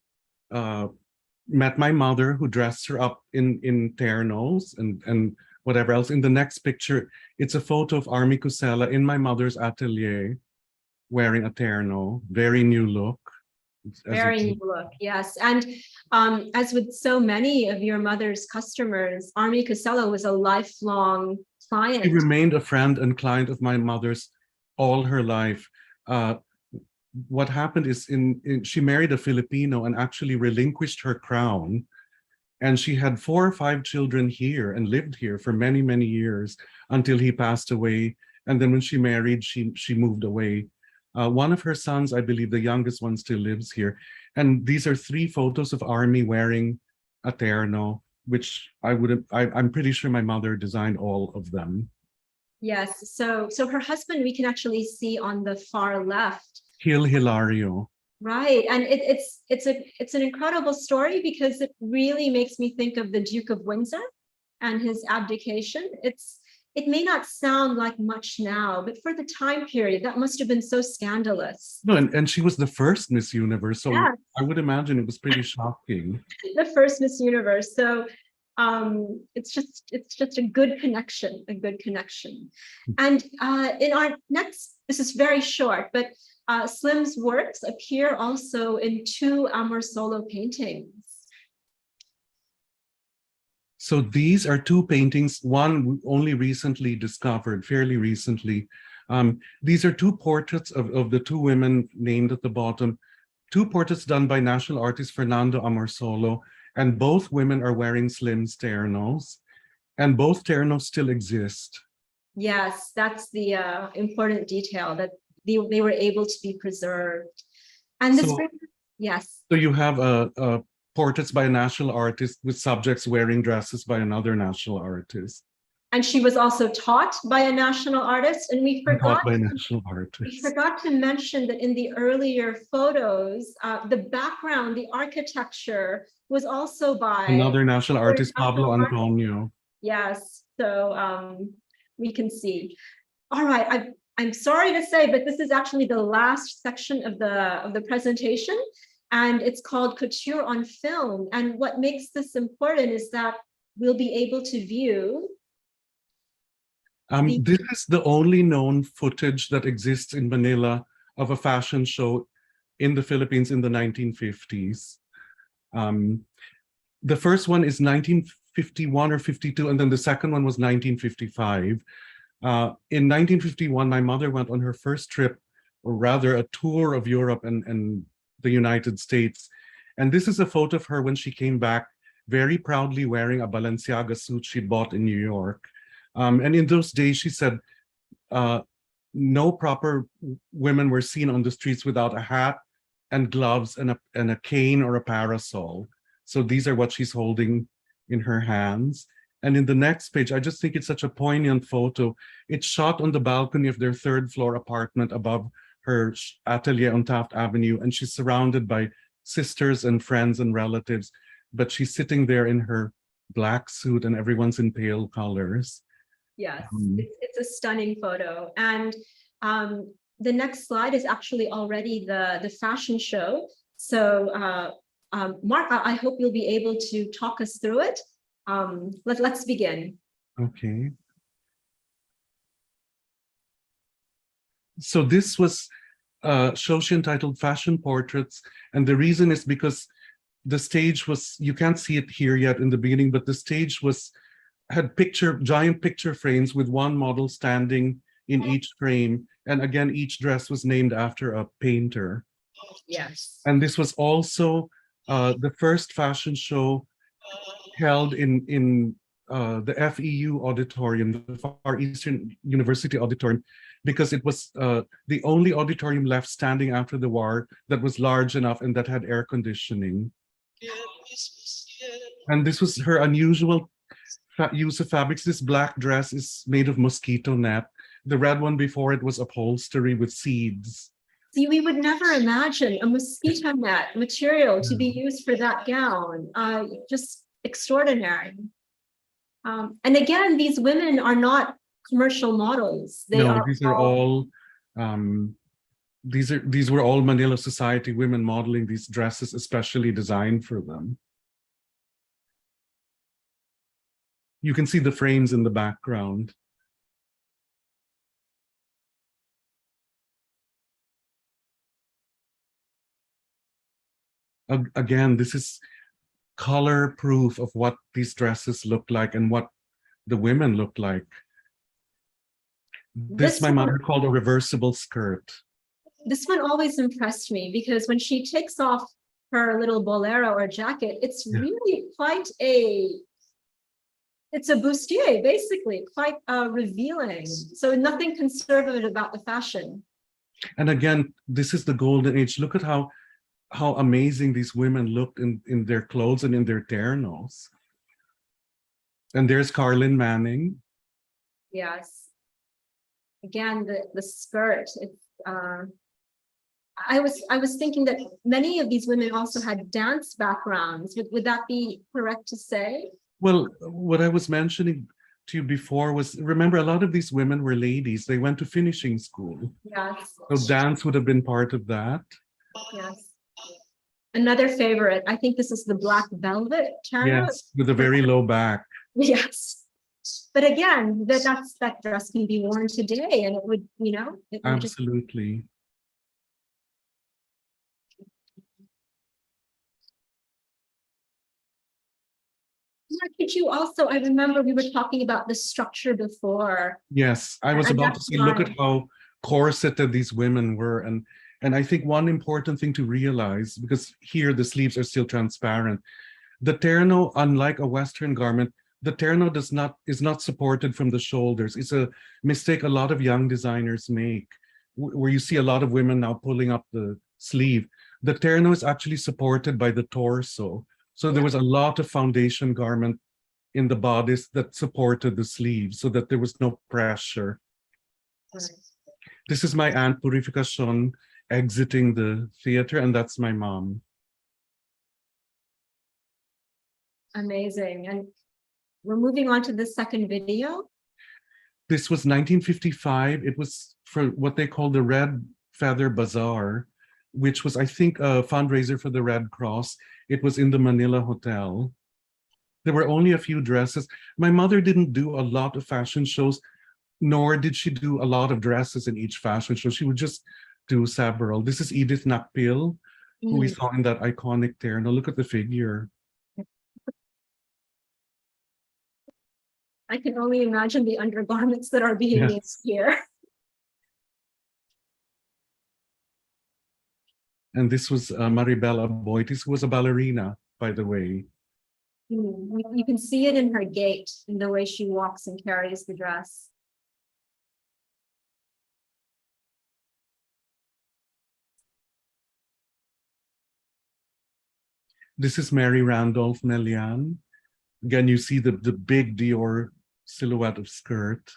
Speaker 5: met my mother, who dressed her up in ternos and whatever else. In the next picture, it's a photo of Army Kusela in my mother's atelier wearing a terno, very new look.
Speaker 1: Very new look, yes. And as with so many of your mother's customers, Army Kusela was a lifelong client.
Speaker 5: She remained a friend and client of my mother's all her life. What happened is she married a Filipino and actually relinquished her crown. And she had 4 or 5 children here and lived here for many, many years until he passed away. And then when she married, she moved away. One of her sons, I believe the youngest one, still lives here. And these are 3 photos of Army wearing a terno, which I'm pretty sure my mother designed all of them.
Speaker 1: Yes, so her husband, we can actually see on the far left.
Speaker 5: Hilario.
Speaker 1: Right, and it's an incredible story because it really makes me think of the Duke of Windsor and his abdication. It may not sound like much now, but for the time period, that must have been so scandalous.
Speaker 5: No, and she was the first Miss Universe, so
Speaker 1: Yeah.
Speaker 5: I would imagine it was pretty shocking.
Speaker 1: The first Miss Universe. So It's just a good connection, And in our next, this is very short, but Slim's works appear also in 2 Amor Solo paintings.
Speaker 5: So these are 2 paintings, one only recently discovered, fairly recently. These are 2 portraits of the 2 women named at the bottom, 2 portraits done by national artist Fernando Amorsolo, and both women are wearing Slim's ternos, and both ternos still exist.
Speaker 1: Yes, that's the important detail, that they were able to be preserved. And this, yes.
Speaker 5: So you have portraits by a national artist with subjects wearing dresses by another national artist.
Speaker 1: And she was also taught by a national artist, and we forgot to mention that in the earlier photos, the background, the architecture was also by
Speaker 5: another national artist, Pablo Antonio.
Speaker 1: Yes, so we can see. All right, I'm sorry to say, but this is actually the last section of the presentation, and it's called Couture on Film. And what makes this important is that we'll be able to view.
Speaker 5: This is the only known footage that exists in Manila of a fashion show in the Philippines in the 1950s. The first one is 1951 or 52, and then the second one was 1955. In 1951, my mother went on her first trip, or rather a tour of Europe and the United States. And this is a photo of her when she came back, very proudly wearing a Balenciaga suit she bought in New York. And in those days, she said, no proper women were seen on the streets without a hat and gloves and a cane or a parasol. So these are what she's holding in her hands. And in the next page, I just think it's such a poignant photo. It's shot on the balcony of their 3rd floor apartment above her atelier on Taft Avenue. And she's surrounded by sisters and friends and relatives, but she's sitting there in her black suit and everyone's in pale colors.
Speaker 1: Yes, it's a stunning photo. And the next slide is actually already the fashion show. So Mark, I hope you'll be able to talk us through it. Let's begin.
Speaker 5: Okay. So this was a show she entitled Fashion Portraits. And the reason is because the stage was, you can't see it here yet in the beginning, but the stage had giant picture frames with one model standing in each frame. And again, each dress was named after a painter.
Speaker 1: Yes.
Speaker 5: And this was also the first fashion show held in the FEU auditorium, the Far Eastern University auditorium, because it was the only auditorium left standing after the war that was large enough and that had air conditioning. And this was her unusual use of fabrics. This black dress is made of mosquito net. The red one before it was upholstery with seeds.
Speaker 1: See, we would never imagine a mosquito net material to be used for that gown. Just extraordinary. And again, these women are not commercial models. These were all Manila society women modeling these dresses, especially designed for them. You can see the frames in the background. Again, this is color proof of what these dresses look like and what the women look like. This my mother called a reversible skirt. This one always impressed me because when she takes off her little bolero or jacket, it's really quite it's a bustier, basically, quite revealing. So nothing conservative about the fashion.
Speaker 5: And again, this is the golden age. Look at how amazing these women looked in their clothes and in their ternos. And there's Carlin Manning.
Speaker 1: Yes. Again, the skirt. It's I was thinking that many of these women also had dance backgrounds. Would that be correct to say?
Speaker 5: Well, what I was mentioning to you before was, remember, a lot of these women were ladies. They went to finishing school.
Speaker 1: Yes.
Speaker 5: So dance would have been part of that.
Speaker 1: Yes. Another favorite, I think this is the black velvet tarot.
Speaker 5: Yes, with a very low back.
Speaker 1: Yes. But again, that dress can be worn today and it would, it would just.
Speaker 5: Absolutely.
Speaker 1: Could you also, I remember we were talking about the structure before.
Speaker 5: Yes, I was
Speaker 1: And
Speaker 5: about to
Speaker 1: that's
Speaker 5: say, look at
Speaker 1: why-
Speaker 5: how corseted these women were. And I think one important thing to realize, because here the sleeves are still transparent, the terno, unlike a Western garment, the terno is not supported from the shoulders. It's a mistake a lot of young designers make, where you see a lot of women now pulling up the sleeve. The terno is actually supported by the torso. So there was a lot of foundation garment in the bodice that supported the sleeves so that there was no pressure. This is my aunt Purificacion exiting the theater, and that's my mom.
Speaker 1: Amazing. And we're moving on to the second video.
Speaker 5: This was 1955. It was for what they call the Red Feather Bazaar, which was, I think, a fundraiser for the Red Cross. It was in the Manila Hotel. There were only a few dresses. My mother didn't do a lot of fashion shows, nor did she do a lot of dresses in each fashion show. She would just do several. This is Edith Nakpil, who we saw in that iconic terno. Look at the figure.
Speaker 1: I can only imagine the undergarments that are being used here.
Speaker 5: And this was Maribel Aboitis, who was a ballerina, by the way.
Speaker 1: You can see it in her gait, in the way she walks and carries the dress.
Speaker 5: This is Mary Randolph Melian. Again, you see the big Dior silhouette of skirt.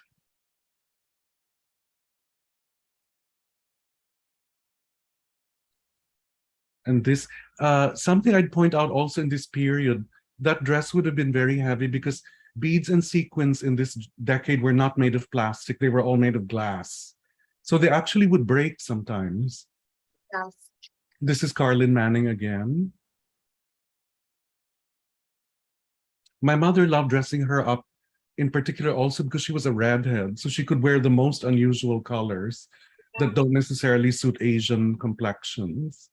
Speaker 5: And this, something I'd point out also in this period, that dress would have been very heavy because beads and sequins in this decade were not made of plastic. They were all made of glass. So they actually would break sometimes.
Speaker 1: Yes.
Speaker 5: This is Carlin Manning again. My mother loved dressing her up, in particular also because she was a redhead, so she could wear the most unusual colors that don't necessarily suit Asian complexions.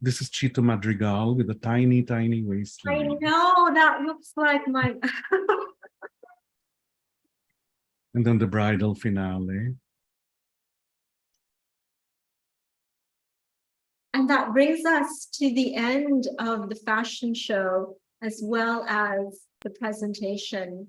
Speaker 5: This is Chito Madrigal with a tiny, tiny
Speaker 1: I
Speaker 5: waistline.
Speaker 1: know, that looks like my.
Speaker 5: And then the bridal finale.
Speaker 1: And that brings us to the end of the fashion show, as well as the presentation.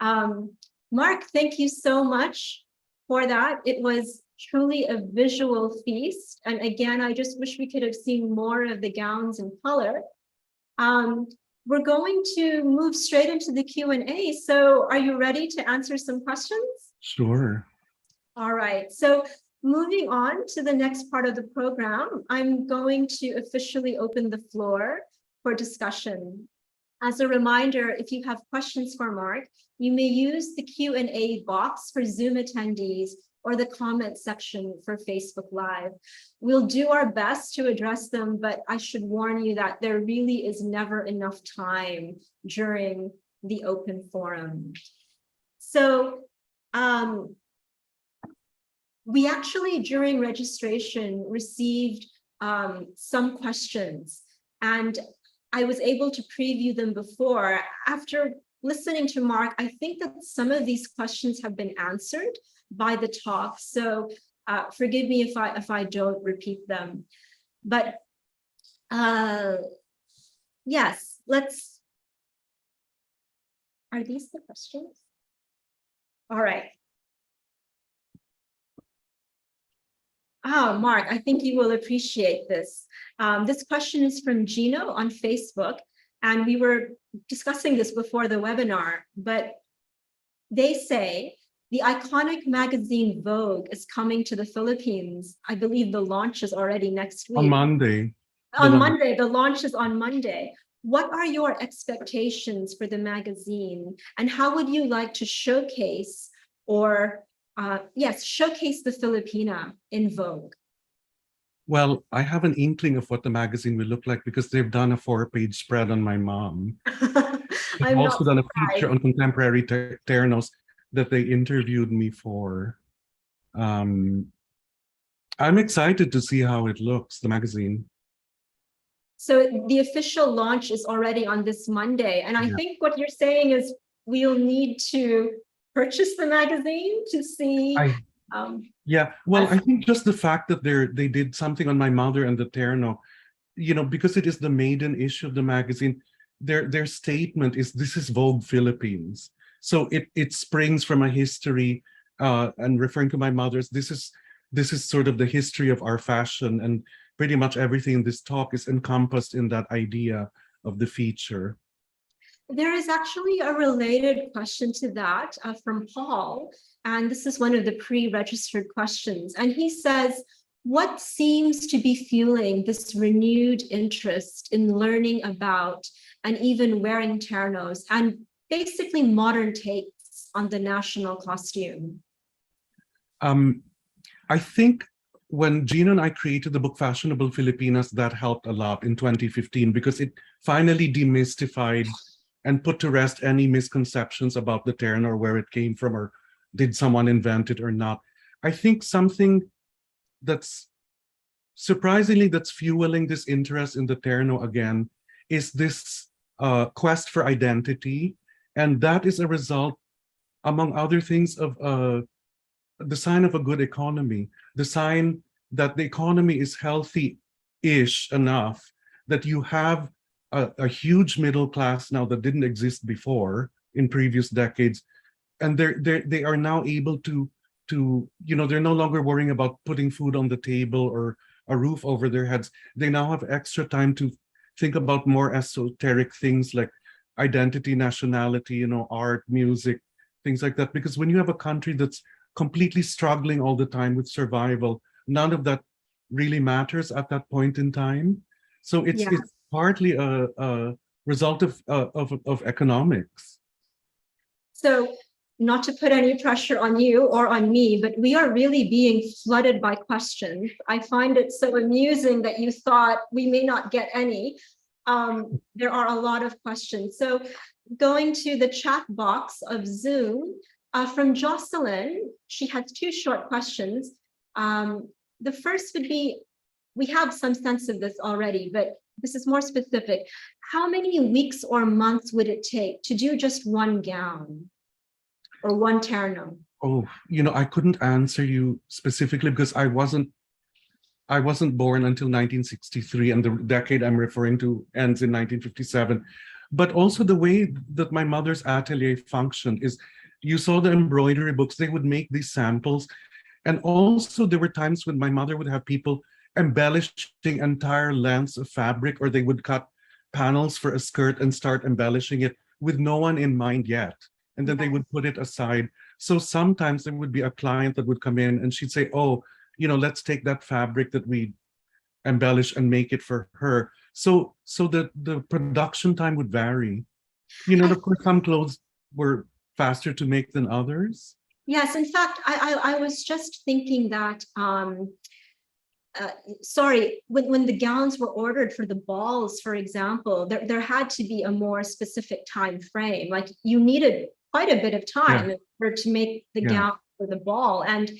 Speaker 1: Mark, thank you so much for that. It was truly a visual feast. And again, I just wish we could have seen more of the gowns in color. We're going to move straight into the Q&A. So are you ready to answer some questions?
Speaker 5: Sure.
Speaker 1: All right. So moving on to the next part of the program, I'm going to officially open the floor for discussion. As a reminder, if you have questions for Mark, you may use the Q&A box for Zoom attendees or the comment section for Facebook Live. We'll do our best to address them, but I should warn you that there really is never enough time during the open forum. So we actually, during registration, received some questions, and I was able to preview them before. After listening to Mark, I think that some of these questions have been answered by the talk, so forgive me if I don't repeat them. But yes, are these the questions? All right. Oh, Mark, I think you will appreciate this. This question is from Gino on Facebook, and we were discussing this before the webinar, but they say, the iconic magazine Vogue is coming to the Philippines. I believe the launch is already next week.
Speaker 5: On Monday.
Speaker 1: On Monday, the launch is on Monday. What are your expectations for the magazine, and how would you like to showcase or showcase the Filipina in Vogue?
Speaker 5: Well, I have an inkling of what the magazine will look like because they've done a 4-page spread on my mom. They've
Speaker 1: I'm
Speaker 5: also
Speaker 1: not
Speaker 5: done a
Speaker 1: surprised.
Speaker 5: feature on contemporary ternos that they interviewed me for. I'm excited to see how it looks, the magazine.
Speaker 1: So the official launch is already on this Monday. And I
Speaker 5: Yeah.
Speaker 1: think what you're saying is we'll need to purchase the magazine to see.
Speaker 5: Yeah, well,
Speaker 1: As-
Speaker 5: I think just the fact that they did something on my mother and the terno, because it is the maiden issue of the magazine, their statement is this is Vogue Philippines. So it springs from a history, and referring to my mother's, this is sort of the history of our fashion, and pretty much everything in this talk is encompassed in that idea of the feature.
Speaker 1: There is actually a related question to that from Paul, and this is one of the pre-registered questions. And he says, what seems to be fueling this renewed interest in learning about and even wearing ternos and basically modern takes on the national costume?
Speaker 5: I think when Gina and I created the book Fashionable Filipinas, that helped a lot in 2015 because it finally demystified and put to rest any misconceptions about the terno or where it came from or did someone invent it or not. I think something that's surprisingly that's fueling this interest in the terno again is this quest for identity. And that is a result, among other things, of the sign of a good economy, the sign that the economy is healthy-ish enough that you have a huge middle class now that didn't exist before in previous decades. And they are now able to they're no longer worrying about putting food on the table or a roof over their heads. They now have extra time to think about more esoteric things like identity, nationality, art, music, things like that. Because when you have a country that's completely struggling all the time with survival, none of that really matters at that point in time. So it's partly a result of economics.
Speaker 1: So not to put any pressure on you or on me, but we are really being flooded by questions. I find it so amusing that you thought we may not get any. There are a lot of questions. So going to the chat box of Zoom, from Jocelyn, she has two short questions. The first would be, we have some sense of this already, but this is more specific. How many weeks or months would it take to do just one gown or one terno?
Speaker 5: Oh, I couldn't answer you specifically because I wasn't born until 1963, and the decade I'm referring to ends in 1957. But also the way that my mother's atelier functioned is, you saw the embroidery books, they would make these samples. And also there were times when my mother would have people embellishing entire lengths of fabric, or they would cut panels for a skirt and start embellishing it with no one in mind yet. And then they would put it aside. So sometimes there would be a client that would come in and she'd say, oh, let's take that fabric that we embellish and make it for her. So the production time would vary. Of course, some clothes were faster to make than others.
Speaker 1: Yes, in fact, I was just thinking that, sorry, when the gowns were ordered for the balls, for example, there had to be a more specific time frame. Like you needed quite a bit of time to make the gown for the ball. And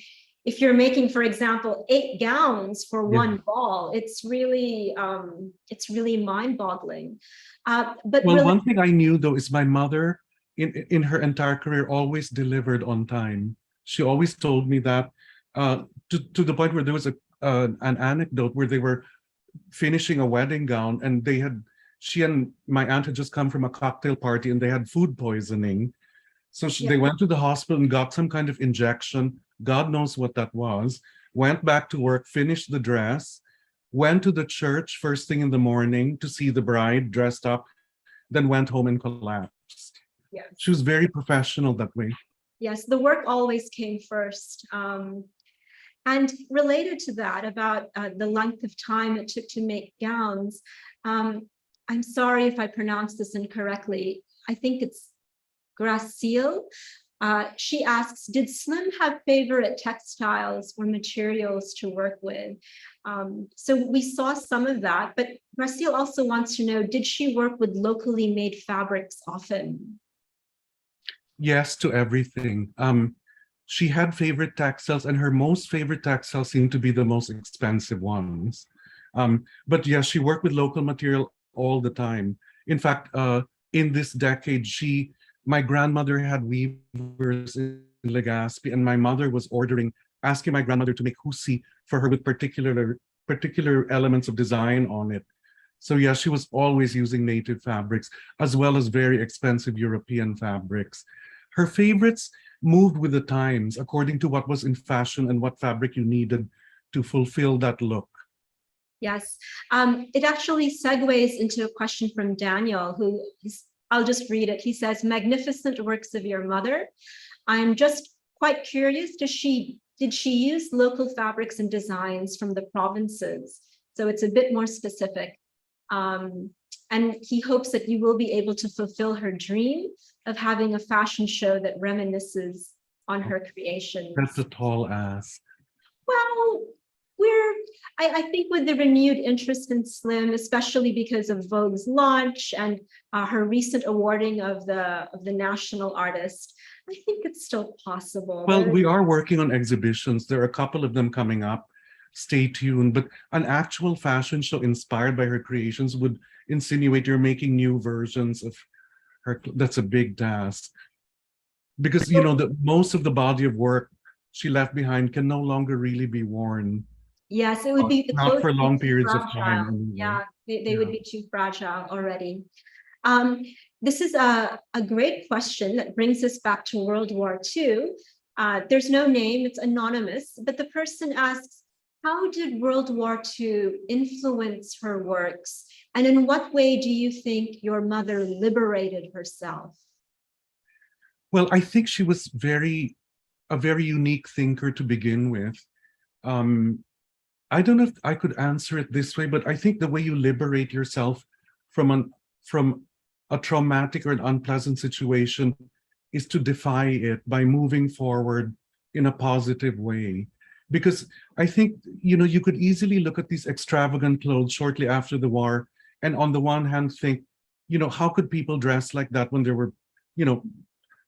Speaker 1: if you're making, for example, 8 gowns for one ball, it's really mind-boggling. But
Speaker 5: well, one thing I knew though is my mother, in her entire career, always delivered on time. She always told me that, to the point where there was an anecdote where they were finishing a wedding gown, and she and my aunt had just come from a cocktail party and they had food poisoning. So they went to the hospital and got some kind of injection. God knows what that was. Went back to work, finished the dress, went to the church first thing in the morning to see the bride dressed up, then went home and collapsed.
Speaker 1: Yes.
Speaker 5: She was very professional that way.
Speaker 1: Yes, the work always came first. And related to that, about the length of time it took to make gowns, I'm sorry if I pronounced this incorrectly. I think it's Gracile. She asks, did Slim have favorite textiles or materials to work with? So we saw some of that, but Marcel also wants to know, did she work with locally made fabrics often?
Speaker 5: Yes to everything. She had favorite textiles, and her most favorite textiles seem to be the most expensive ones. But yes, she worked with local material all the time. In fact, in this decade, my grandmother had weavers in Legazpi, and my mother was asking my grandmother to make husi for her with particular elements of design on it. So yeah, she was always using native fabrics as well as very expensive European fabrics. Her favorites moved with the times according to what was in fashion and what fabric you needed to fulfill that look.
Speaker 1: Yes, it actually segues into a question from Daniel, I'll just read it. He says, magnificent works of your mother. I'm just quite curious, did she use local fabrics and designs from the provinces? So it's a bit more specific. And he hopes that you will be able to fulfill her dream of having a fashion show that reminisces on her creations.
Speaker 5: That's a tall ask.
Speaker 1: Well, I think with the renewed interest in Slim, especially because of Vogue's launch and her recent awarding of the national artist, I think it's still possible.
Speaker 5: Well, we are working on exhibitions. There are a couple of them coming up. Stay tuned. But an actual fashion show inspired by her creations would insinuate you're making new versions of her. That's a big task. Because, you know, most of the body of work she left behind can no longer really be worn.
Speaker 1: Yes, it would be
Speaker 5: not for long periods of
Speaker 1: fragile.
Speaker 5: time. Anyway.
Speaker 1: Yeah, they would be too fragile already. This is a great question that brings us back to World War II. There's no name, it's anonymous, but the person asks, how did World War II influence her works? And in what way do you think your mother liberated herself?
Speaker 5: Well, I think she was a very unique thinker to begin with. I don't know if I could answer it this way, but I think the way you liberate yourself from a traumatic or an unpleasant situation is to defy it by moving forward in a positive way. Because I think, you know, you could easily look at these extravagant clothes shortly after the war, and on the one hand think, you know, how could people dress like that when there were, you know,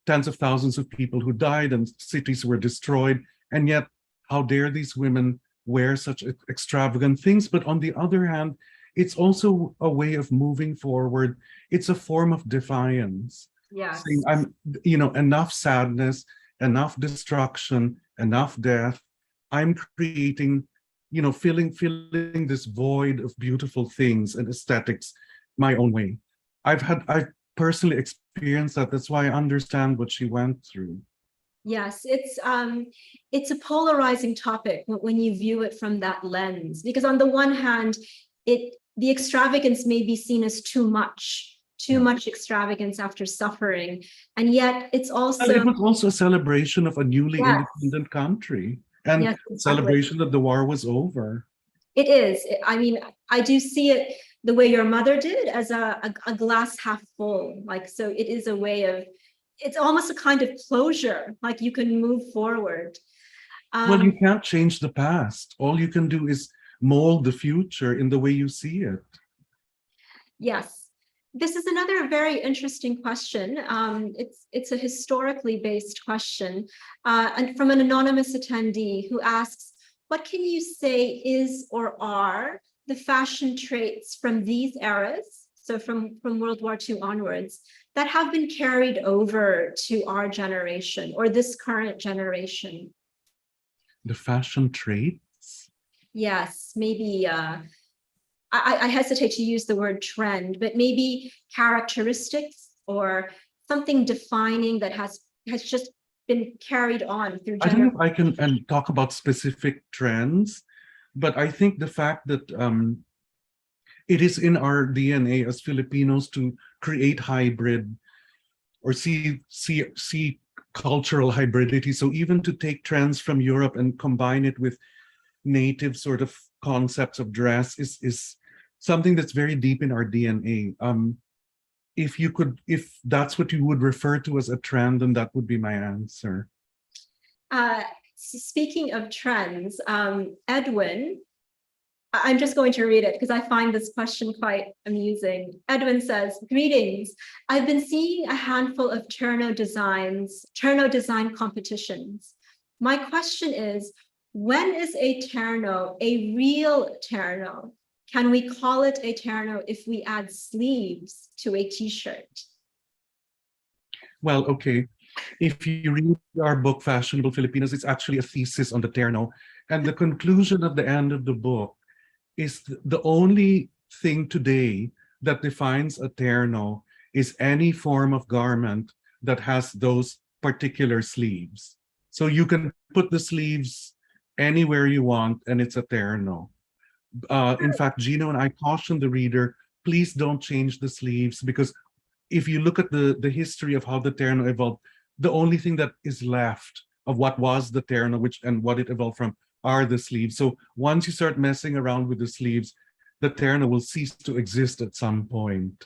Speaker 5: tens of thousands of people who died and cities were destroyed, and yet how dare these women wear such extravagant things? But on the other hand, it's also a way of moving forward. It's a form of defiance.
Speaker 1: Yes.
Speaker 5: Saying, you know, enough sadness, enough destruction, enough death. I'm creating, you know, filling this void of beautiful things and aesthetics my own way. I've personally experienced that. That's why I understand what she went through.
Speaker 1: Yes, it's a polarizing topic when you view it from that lens, because on the one hand, the extravagance may be seen as too much extravagance after suffering, and yet it's also
Speaker 5: it was also a celebration of a newly independent country and celebration that the war was over.
Speaker 1: It is. I mean, I do see it the way your mother did, as a glass half full. Like, so it is a way of, it's almost a kind of closure, like you can move forward.
Speaker 5: Well, you can't change the past. All you can do is mold the future in the way you see it.
Speaker 1: Yes. This is another very interesting question. It's a historically based question, and from an anonymous attendee who asks, what can you say is or are the fashion traits from these eras, so from World War II onwards, that have been carried over to our generation or this current generation?
Speaker 5: The fashion traits?
Speaker 1: Yes, maybe, I hesitate to use the word trend, but maybe characteristics or something defining that has just been carried on through generations.
Speaker 5: I don't know if I can talk about specific trends, but I think the fact that it is in our DNA as Filipinos to create hybrid or see cultural hybridity. So even to take trends from Europe and combine it with native sort of concepts of dress is something that's very deep in our DNA. if that's what you would refer to as a trend, then that would be my answer.
Speaker 1: Speaking of trends, Edwin, I'm just going to read it because I find this question quite amusing. Edwin says, "Greetings. I've been seeing a handful of Terno design competitions. My question is, when is a Terno a real Terno? Can we call it a Terno if we add sleeves to a t-shirt?"
Speaker 5: Well, okay. If you read our book, Fashionable Filipinas, it's actually a thesis on the Terno. And the conclusion at the end of the book is the only thing today that defines a Terno is any form of garment that has those particular sleeves. So you can put the sleeves anywhere you want and it's a Terno. In fact, Gino and I caution the reader, please don't change the sleeves, because if you look at the history of how the Terno evolved, the only thing that is left of what was the Terno, and what it evolved from, are the sleeves. So once you start messing around with the sleeves, the Terno will cease to exist at some point.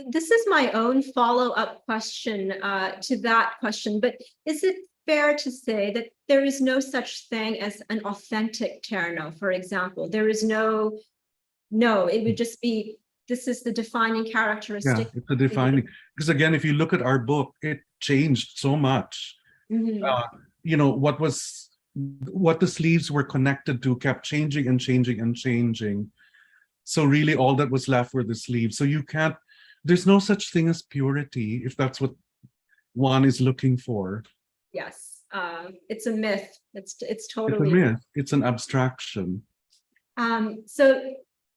Speaker 1: This is my own follow-up question to that question, but is it fair to say that there is no such thing as an authentic Terno, for example? There is no, it would just be, this is the defining characteristic.
Speaker 5: Yeah, it's a defining, because again, if you look at our book, it changed so much. You know, what the sleeves were connected to kept changing and changing and changing. So really all that was left were the sleeves. So you can't, there's no such thing as purity, if that's what one is looking for.
Speaker 1: Yes, it's a myth. It's totally
Speaker 5: It's a myth. It's an abstraction.
Speaker 1: So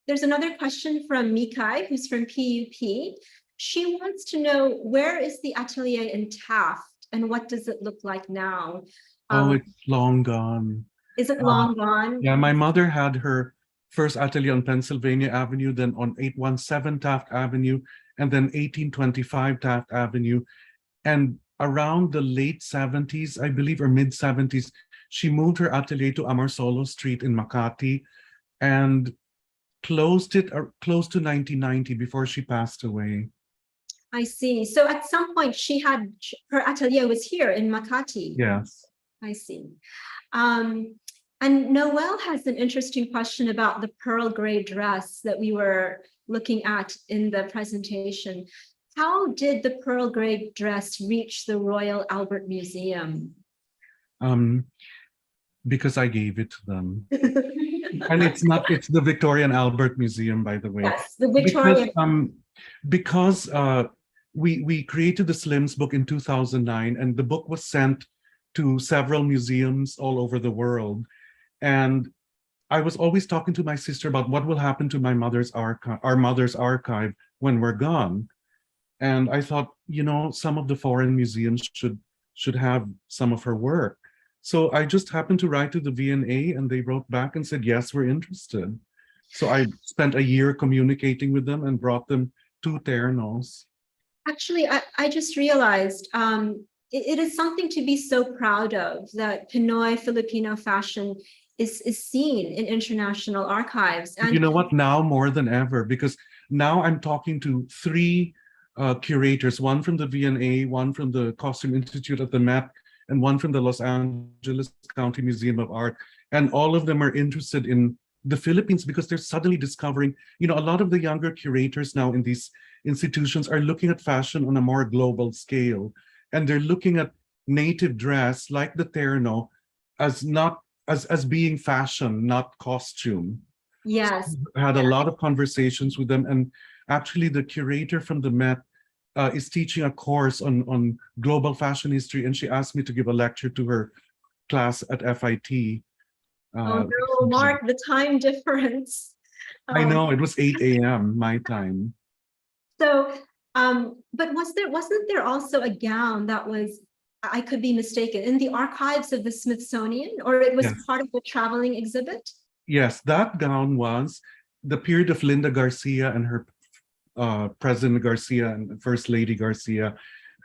Speaker 1: there's another question from Mikai, who's from PUP. She wants to know, where is the atelier in Taft and what does it look like now?
Speaker 5: Oh, it's long gone.
Speaker 1: Is it long gone?
Speaker 5: Yeah, my mother had her first atelier on Pennsylvania Avenue, then on 817 Taft Avenue, and then 1825 Taft Avenue. And around the late 70s, I believe, or mid 70s, she moved her atelier to Amarsolo Street in Makati and closed it close to 1990 before she passed away.
Speaker 1: I see. So at some point she had, her atelier was here in Makati.
Speaker 5: Yes.
Speaker 1: I see. And Noel has an interesting question about the pearl gray dress that we were looking at in the presentation. How did the pearl gray dress reach the Royal Albert Museum?
Speaker 5: Because I gave it to them. And it's the Victorian Albert Museum, by the way.
Speaker 1: Yes, the Victorian.
Speaker 5: Because we created the Slims book in 2009, and the book was sent to several museums all over the world. And I was always talking to my sister about what will happen to my mother's archive, our mother's archive, when we're gone. And I thought, you know, some of the foreign museums should have some of her work. So I just happened to write to the V&A, and they wrote back and said, yes, we're interested. So I spent a year communicating with them and brought them 2 ternos. Actually,
Speaker 1: I just realized it is something to be so proud of, that Pinoy Filipino fashion is seen in international archives. And
Speaker 5: you know what, now more than ever, because now I'm talking to 3 curators, one from the V&A, one from the Costume Institute at the Met, and one from the Los Angeles County Museum of Art. And all of them are interested in the Philippines because they're suddenly discovering, you know, a lot of the younger curators now in these institutions are looking at fashion on a more global scale. And they're looking at native dress like the terno as being fashion, not costume.
Speaker 1: yes,
Speaker 5: So I had a lot of conversations with them, and actually the curator from the Met is teaching a course on global fashion history, and she asked me to give a lecture to her class at FIT.
Speaker 1: oh no, Mark, the time difference.
Speaker 5: I know, it was 8 a.m. my time.
Speaker 1: So, but wasn't there also a gown that was, I could be mistaken, in the archives of the Smithsonian, or it was
Speaker 5: Yes.
Speaker 1: part of the traveling exhibit?
Speaker 5: Yes, that gown was the period of Linda Garcia and her President Garcia and First Lady Garcia.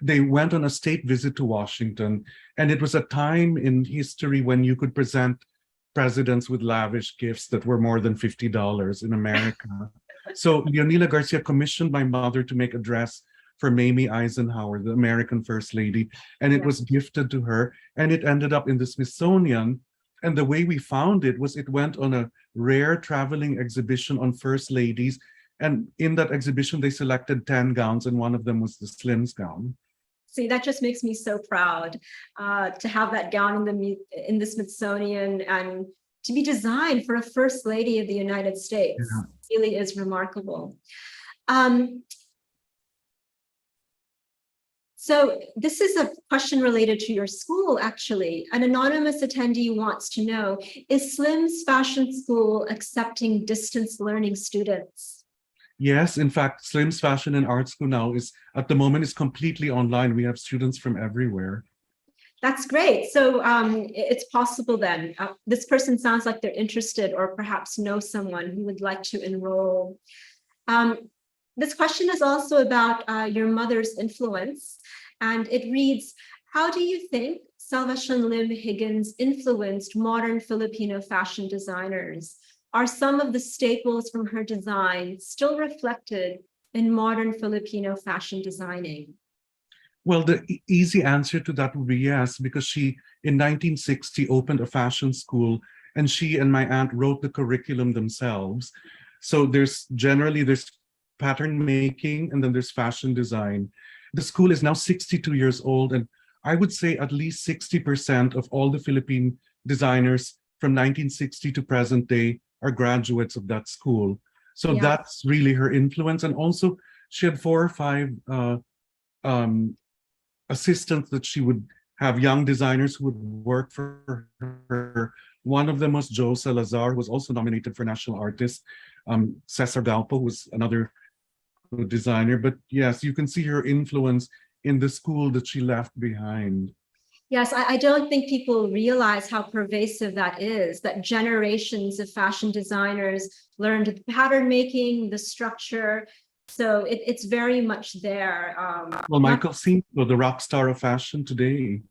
Speaker 5: They went on a state visit to Washington, and it was a time in history when you could present presidents with lavish gifts that were more than $50 in America. So Leonila Garcia commissioned my mother to make a dress for Mamie Eisenhower, the American First Lady, and it was gifted to her, and it ended up in the Smithsonian. And the way we found it was it went on a rare traveling exhibition on First Ladies, and in that exhibition they selected 10 gowns, and one of them was the Slim's gown.
Speaker 1: See, that just makes me so proud to have that gown in the Smithsonian and to be designed for a First Lady of the United States.
Speaker 5: Yeah.
Speaker 1: It really is remarkable. So this is a question related to your school, actually. An anonymous attendee wants to know, is Slim's Fashion School accepting distance learning students?
Speaker 5: Yes, in fact, Slim's Fashion and Art School now is, at the moment, is completely online. We have students from everywhere.
Speaker 1: That's great. So it's possible then. This person sounds like they're interested or perhaps know someone who would like to enroll. This question is also about your mother's influence, and it reads, how do you think Salvacion Lim Higgins influenced modern Filipino fashion designers? Are some of the staples from her design still reflected in modern Filipino fashion designing?
Speaker 5: Well, the easy answer to that would be yes, because she, in 1960, opened a fashion school, and she and my aunt wrote the curriculum themselves. So there's pattern making, and then there's fashion design. The school is now 62 years old, and I would say at least 60% of all the Philippine designers from 1960 to present day are graduates of that school. So that's really her influence. And also she had 4 or 5 assistants that she would have, young designers who would work for her. One of them was Joe Salazar, who was also nominated for National Artist. Cesar Galpo was another designer. But yes, you can see her influence in the school that she left behind.
Speaker 1: Yes, I don't think people realize how pervasive that is, that generations of fashion designers learned the pattern making, the structure. So it's very much there.
Speaker 5: Well, Michael Cinco, the rock star of fashion today,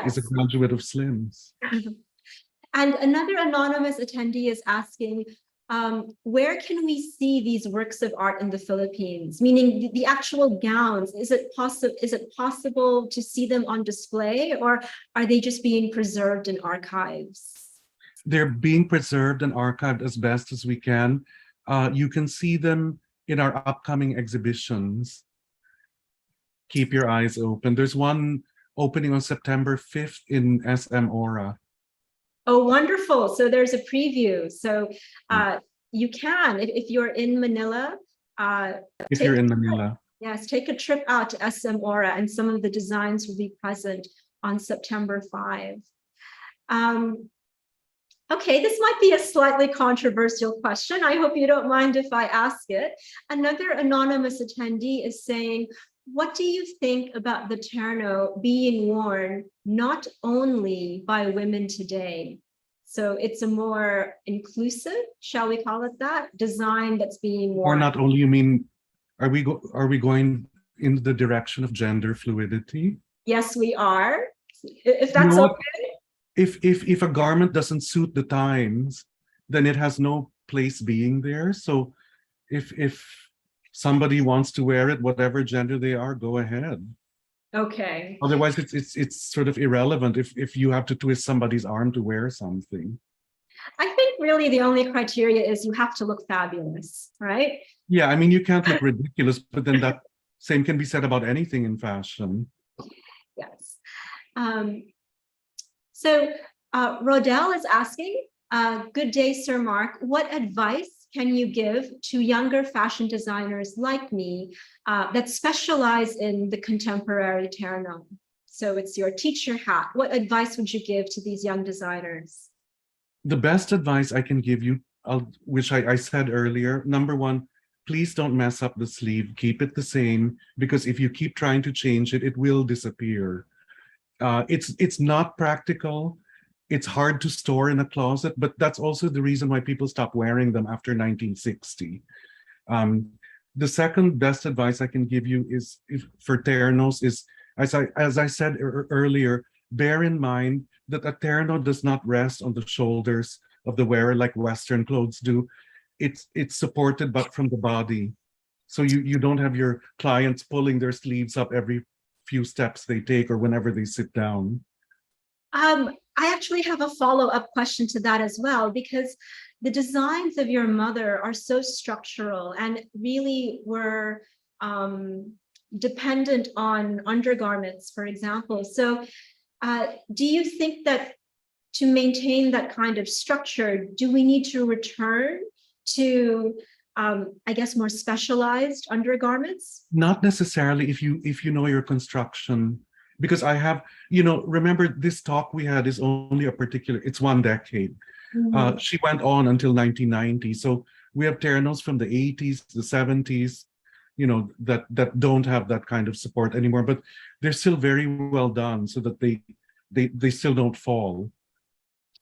Speaker 5: is a graduate of Slim's.
Speaker 1: And another anonymous attendee is asking, where can we see these works of art in the Philippines? Meaning the actual gowns, is it possible to see them on display, or are they just being preserved in archives?
Speaker 5: They're being preserved and archived as best as we can. You can see them in our upcoming exhibitions. Keep your eyes open. There's one opening on September 5th in SM Aura.
Speaker 1: Oh, wonderful. So there's a preview. So you can, if you're in Manila.
Speaker 5: If you're in Manila.
Speaker 1: Yes, take a trip out to SM Aura, and some of the designs will be present on September 5. Okay, this might be a slightly controversial question. I hope you don't mind if I ask it. Another anonymous attendee is saying, what do you think about the terno being worn not only by women today? So it's a more inclusive, shall we call it that, design that's being worn.
Speaker 5: Or not only, you mean, are we going in the direction of gender fluidity?
Speaker 1: Yes, we are. If that's okay.
Speaker 5: If a garment doesn't suit the times, then it has no place being there. So if somebody wants to wear it, whatever gender they are, go ahead.
Speaker 1: Okay.
Speaker 5: Otherwise, it's sort of irrelevant if you have to twist somebody's arm to wear something.
Speaker 1: I think really the only criteria is you have to look fabulous, right?
Speaker 5: Yeah, I mean, you can't look ridiculous, but then that same can be said about anything in fashion.
Speaker 1: Yes. So Rodell is asking, good day, Sir Mark. What advice can you give to younger fashion designers like me that specialize in the contemporary terno? So it's your teacher hat. What advice would you give to these young designers?
Speaker 5: The best advice I can give you, which I said earlier, number one, please don't mess up the sleeve. Keep it the same, because if you keep trying to change it, it will disappear. It's not practical. It's hard to store in a closet, but that's also the reason why people stopped wearing them after 1960. The second best advice I can give you is for ternos is, as I said earlier, bear in mind that a terno does not rest on the shoulders of the wearer like Western clothes do. it's supported but from the body. So you don't have your clients pulling their sleeves up every few steps they take or whenever they sit down.
Speaker 1: I actually have a follow-up question to that as well, because the designs of your mother are so structural and really were dependent on undergarments, for example. So do you think that to maintain that kind of structure, do we need to return to, I guess, more specialized undergarments?
Speaker 5: Not necessarily if you know your construction, because I have, remember this talk we had is only it's one decade.
Speaker 1: Mhm.
Speaker 5: She went on until 1990. So we have ternos from the 80s, the 70s, that don't have that kind of support anymore, but they're still very well done so that they still don't fall.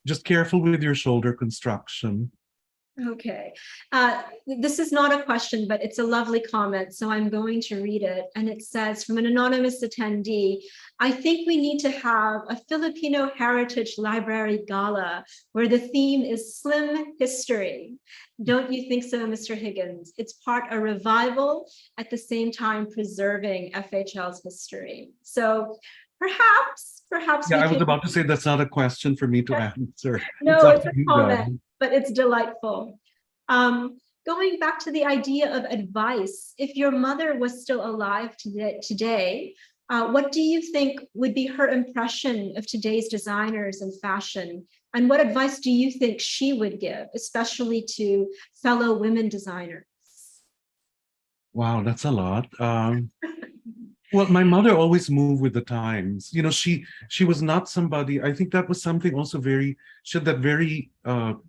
Speaker 5: Just careful with your shoulder construction.
Speaker 1: Okay. This is not a question, but it's a lovely comment, so I'm going to read it. And it says, from an anonymous attendee, I think we need to have a Filipino Heritage Library Gala where the theme is slim history. Don't you think so, Mr. Higgins? It's part a revival, at the same time preserving FHL's history. So perhaps
Speaker 5: Yeah, I was
Speaker 1: we could...
Speaker 5: about to say that's not a question for me to answer.
Speaker 1: No, it's
Speaker 5: up
Speaker 1: a
Speaker 5: to you
Speaker 1: comment,
Speaker 5: guys.
Speaker 1: but it's delightful. Going back to the idea of advice, if your mother was still alive today, what do you think would be her impression of today's designers and fashion? And what advice do you think she would give, especially to fellow women designers?
Speaker 5: Wow, that's a lot. Well, my mother always moved with the times. She was not somebody, I think that was something also she had that very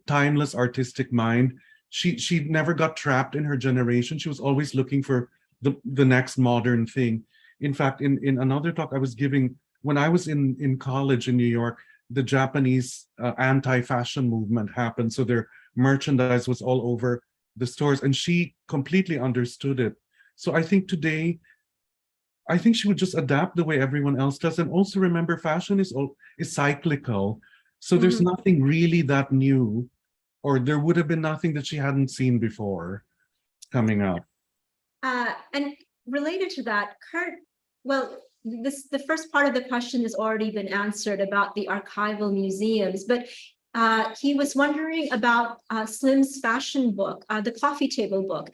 Speaker 5: timeless artistic mind. She never got trapped in her generation. She was always looking for the next modern thing. In fact, in another talk I was giving, when I was in college in New York, the Japanese anti-fashion movement happened. So their merchandise was all over the stores, and she completely understood it. So I think today, she would just adapt the way everyone else does. And also remember, fashion is cyclical. So there's nothing really that new, or there would have been nothing that she hadn't seen before coming up.
Speaker 1: And related to that, Kurt, well, the first part of the question has already been answered about the archival museums, but he was wondering about Slim's fashion book, the coffee table book.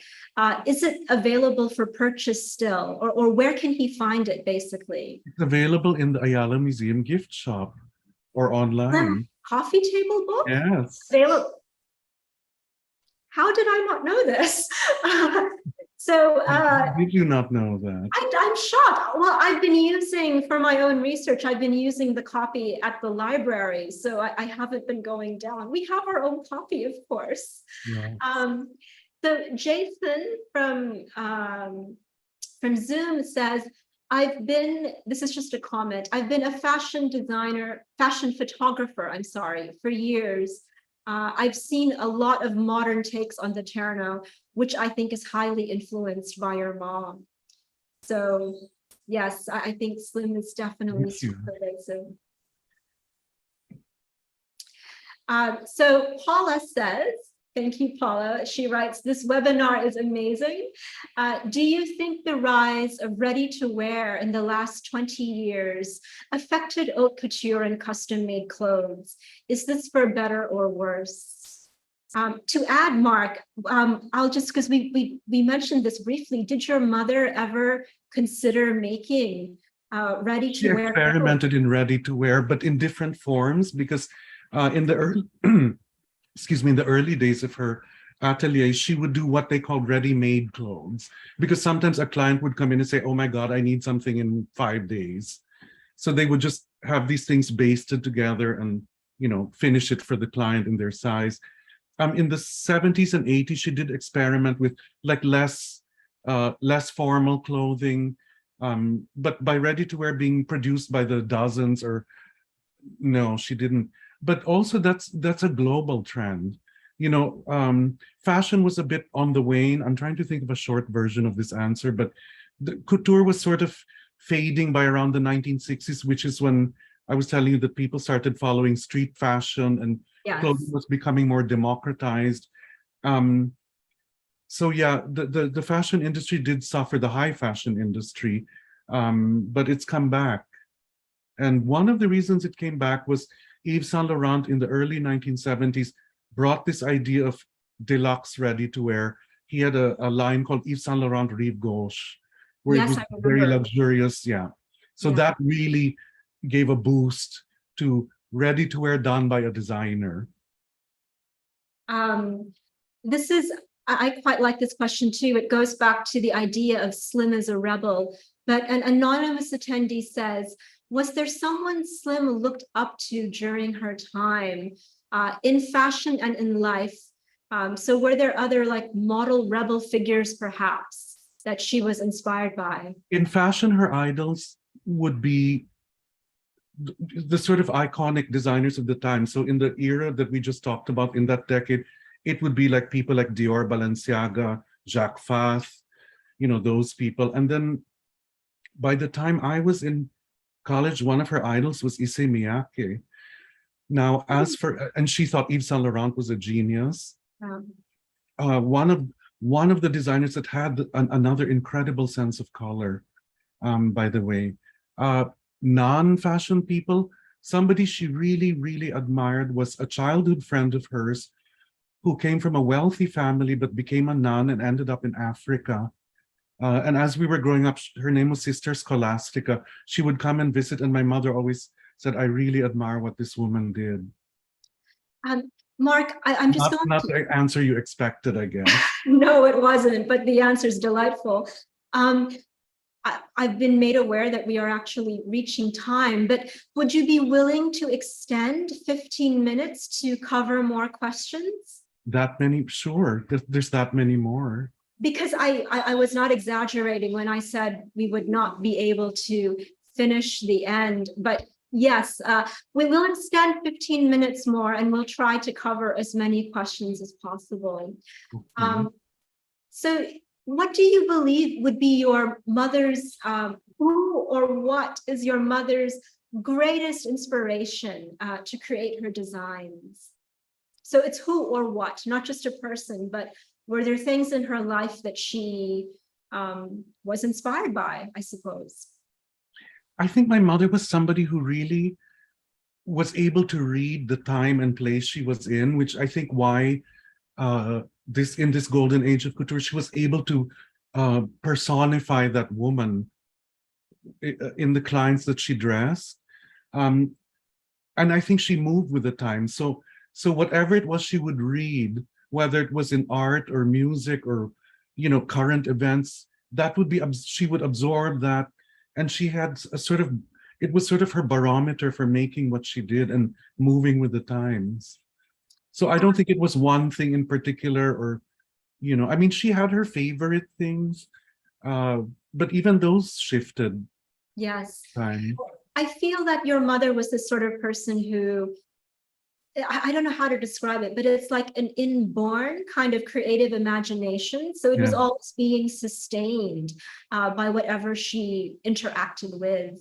Speaker 1: Is it available for purchase still, or where can he find it, basically?
Speaker 5: It's available in the Ayala Museum gift shop or online.
Speaker 1: Coffee table book?
Speaker 5: Yes.
Speaker 1: Available. How did I not know this? So
Speaker 5: did you not know that?
Speaker 1: I'm shocked. Well, I've been using, for my own research, I've been using the copy at the library, so I haven't been going down. We have our own copy, of course.
Speaker 5: Yes.
Speaker 1: So Jason from Zoom says, this is just a comment, I've been a fashion photographer, I'm sorry, for years. I've seen a lot of modern takes on the terno, which I think is highly influenced by your mom. So yes, I think Slim is definitely pervasive. So Paula says, thank you, Paula. She writes, this webinar is amazing. Do you think the rise of ready-to-wear in the last 20 years affected haute couture and custom-made clothes? Is this for better or worse? To add, Mark, I'll just, because we mentioned this briefly, did your mother ever consider making ready-to-wear?
Speaker 5: She experimented in ready-to-wear, but in different forms, because in the early in the early days of her atelier, she would do what they called ready-made clothes, because sometimes a client would come in and say, oh my God, I need something in 5 days. So they would just have these things basted together and, finish it for the client in their size. In the 70s and 80s, she did experiment with like less formal clothing, but by ready-to-wear being produced by the dozens, or no, she didn't. But also that's a global trend. Fashion was a bit on the wane. I'm trying to think of a short version of this answer, but the couture was sort of fading by around the 1960s, which is when I was telling you that people started following street fashion and
Speaker 1: Yes.
Speaker 5: clothing was becoming more democratized. So yeah, the fashion industry did suffer, the high fashion industry, but it's come back. And one of the reasons it came back was Yves Saint Laurent in the early 1970s brought this idea of deluxe ready-to-wear. He had a line called Yves Saint Laurent Rive Gauche, where it
Speaker 1: Yes,
Speaker 5: was
Speaker 1: I
Speaker 5: very
Speaker 1: remember.
Speaker 5: luxurious. Yeah. So
Speaker 1: Yeah.
Speaker 5: that really gave a boost to ready-to-wear done by a designer.
Speaker 1: This is, I quite like this question too. It goes back to the idea of Slim as a rebel. But an anonymous attendee says, was there someone Slim looked up to during her time in fashion and in life? So were there other like model rebel figures perhaps that she was inspired by?
Speaker 5: In fashion, her idols would be the sort of iconic designers of the time. So in the era that we just talked about, in that decade, it would be like people like Dior, Balenciaga, Jacques Fath, you know, those people. And then by the time I was in college, one of her idols was Issey Miyake. Now, as for, and she thought Yves Saint Laurent was a genius. One of the designers that had another incredible sense of color, by the way. Non-fashion people, somebody she really, really admired was a childhood friend of hers who came from a wealthy family but became a nun and ended up in Africa. And as we were growing up, her name was Sister Scholastica. She would come and visit, and my mother always said, I really admire what this woman did.
Speaker 1: Mark, I'm just going
Speaker 5: not the answer you expected, I guess.
Speaker 1: No, it wasn't, but the answer is delightful. I've been made aware that we are actually reaching time, but would you be willing to extend 15 minutes to cover more questions?
Speaker 5: That many, sure, there's that many more.
Speaker 1: Because I was not exaggerating when I said we would not be able to finish the end, but yes, we will extend 15 minutes more and we'll try to cover as many questions as possible.
Speaker 5: Okay.
Speaker 1: So what do you believe would be your mother's, who or what is your mother's greatest inspiration to create her designs? So it's who or what, not just a person, but were there things in her life that she was inspired by, I suppose?
Speaker 5: I think my mother was somebody who really was able to read the time and place she was in, which I think why in this golden age of couture, she was able to personify that woman in the clients that she dressed. And I think she moved with the time. So whatever it was she would read, whether it was in art or music or, you know, current events, that would be, she would absorb that. And she had a sort of, it was sort of her barometer for making what she did and moving with the times. So I don't think it was one thing in particular, or, you know, I mean, she had her favorite things, but even those shifted.
Speaker 1: Yes.
Speaker 5: Time.
Speaker 1: I feel that your mother was the sort of person who, I don't know how to describe it, but it's like an inborn kind of creative imagination. So it was always being sustained by whatever she interacted with.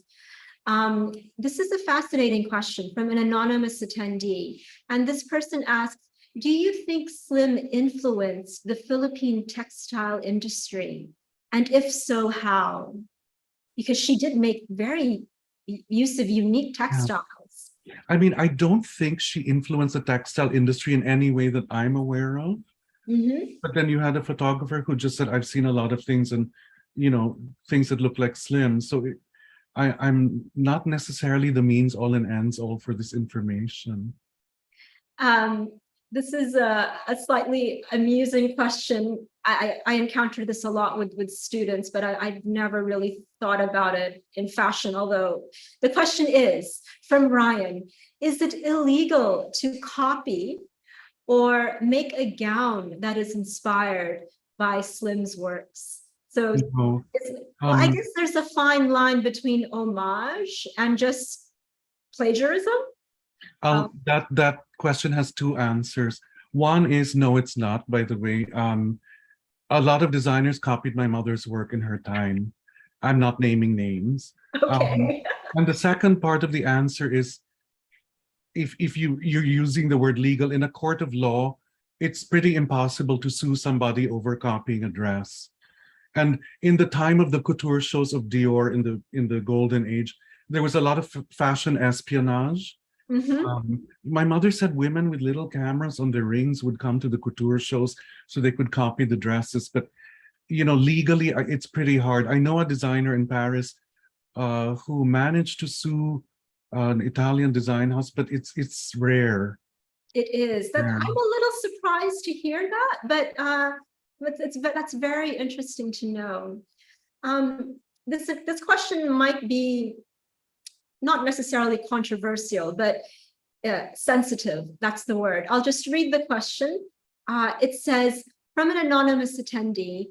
Speaker 1: This is a fascinating question from an anonymous attendee. And this person asks, do you think Slim influenced the Philippine textile industry? And if so, how? Because she did make very use of unique textiles.
Speaker 5: I mean, I don't think she influenced the textile industry in any way that I'm aware of.
Speaker 1: Mm-hmm.
Speaker 5: But then you had a photographer who just said, I've seen a lot of things and, you know, things that look like Slim. So I'm not necessarily the means all and ends all for this information.
Speaker 1: This is a slightly amusing question. I encounter this a lot with students, but I've never really thought about it in fashion, although the question is, from Ryan, is it illegal to copy or make a gown that is inspired by Slim's works? So
Speaker 5: No.
Speaker 1: well, I guess there's a fine line between homage and just plagiarism.
Speaker 5: That question has two answers. One is no, it's not, by the way. A lot of designers copied my mother's work in her time. I'm not naming names.
Speaker 1: Okay.
Speaker 5: And the second part of the answer is, if you're using the word legal, in a court of law, it's pretty impossible to sue somebody over copying a dress. And in the time of the couture shows of Dior in the golden age, there was a lot of fashion espionage. My mother said women with little cameras on their rings would come to the couture shows so they could copy the dresses. But legally, it's pretty hard. I know a designer in Paris who managed to sue an Italian design house, but it's rare.
Speaker 1: It is.
Speaker 5: Yeah.
Speaker 1: I'm a little surprised to hear that, but that's very interesting to know. This question might be not necessarily controversial, but sensitive. That's the word. I'll just read the question. It says, from an anonymous attendee,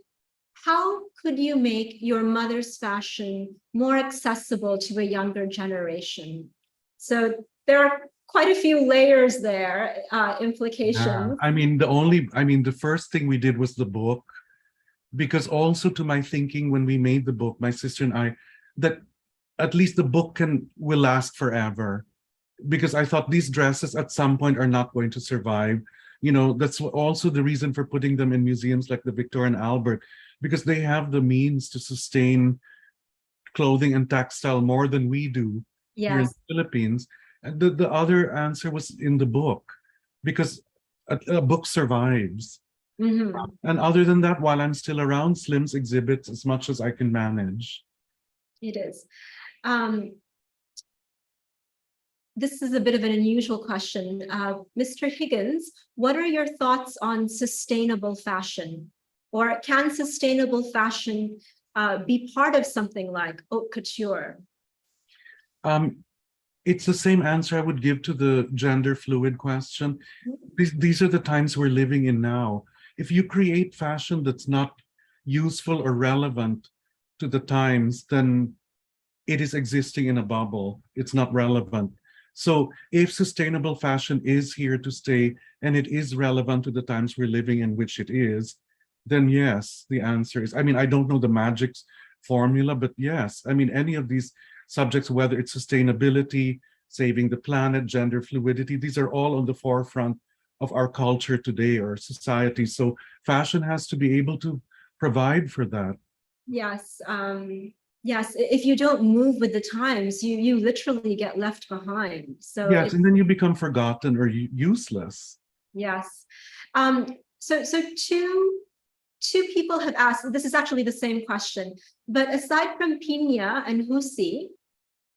Speaker 1: how could you make your mother's fashion more accessible to a younger generation? So there are quite a few layers there, implications.
Speaker 5: The first thing we did was the book, because also to my thinking when we made the book, my sister and I, that at least the book will last forever, because I thought these dresses at some point are not going to survive. That's also the reason for putting them in museums like the Victoria and Albert, because they have the means to sustain clothing and textile more than we do here in the Philippines. And the other answer was in the book, because a book survives. And other than that, while I'm still around, Slim's exhibits as much as I can manage.
Speaker 1: It is. This is a bit of an unusual question. Mr. Higgins, what are your thoughts on sustainable fashion? Or can sustainable fashion be part of something like haute couture?
Speaker 5: It's the same answer I would give to the gender fluid question. These are the times we're living in now. If you create fashion that's not useful or relevant to the times, then it is existing in a bubble. It's not relevant. So if sustainable fashion is here to stay and it is relevant to the times we're living in, which it is, then yes, the answer is, I don't know the magic formula, but yes, any of these subjects, whether it's sustainability, saving the planet, gender fluidity, these are all on the forefront of our culture today or society. So fashion has to be able to provide for that.
Speaker 1: Yes. Yes, if you don't move with the times, you literally get left behind. So
Speaker 5: yes, and then you become forgotten or useless.
Speaker 1: Yes. So two people have asked, this is actually the same question, but aside from Pinya and Husi,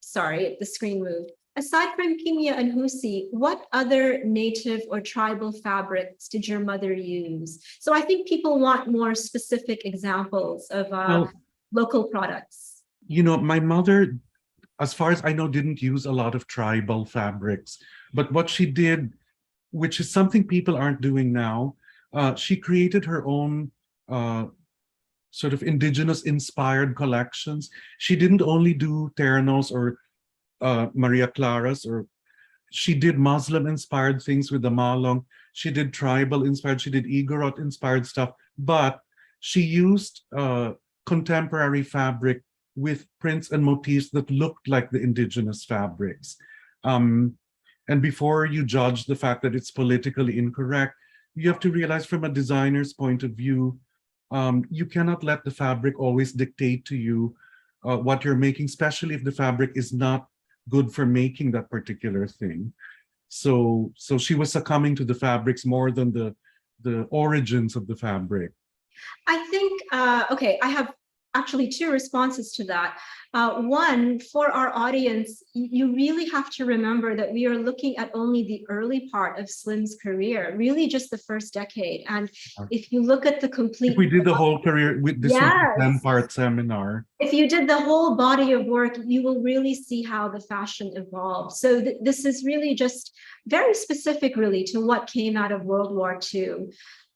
Speaker 1: sorry, the screen moved. Aside from Pinya and Husi, what other native or tribal fabrics did your mother use? So I think people want more specific examples of local products.
Speaker 5: My mother, as far as I know, didn't use a lot of tribal fabrics, but what she did, which is something people aren't doing now, she created her own sort of indigenous inspired collections. She didn't only do ternos or Maria Claras, or she did Muslim inspired things with the Malong. She did tribal inspired, she did Igorot inspired stuff, but she used contemporary fabric with prints and motifs that looked like the indigenous fabrics. And before you judge the fact that it's politically incorrect, you have to realize from a designer's point of view, you cannot let the fabric always dictate to you what you're making, especially if the fabric is not good for making that particular thing. So she was succumbing to the fabrics more than the origins of the fabric.
Speaker 1: I think, okay, I have actually two responses to that. One, for our audience, you really have to remember that we are looking at only the early part of Slim's career, really just the first decade. And if you look at the complete—
Speaker 5: If we did the whole career, this was a 10-part seminar.
Speaker 1: If you did the whole body of work, you will really see how the fashion evolved. So this is really just very specific, really, to what came out of World War II.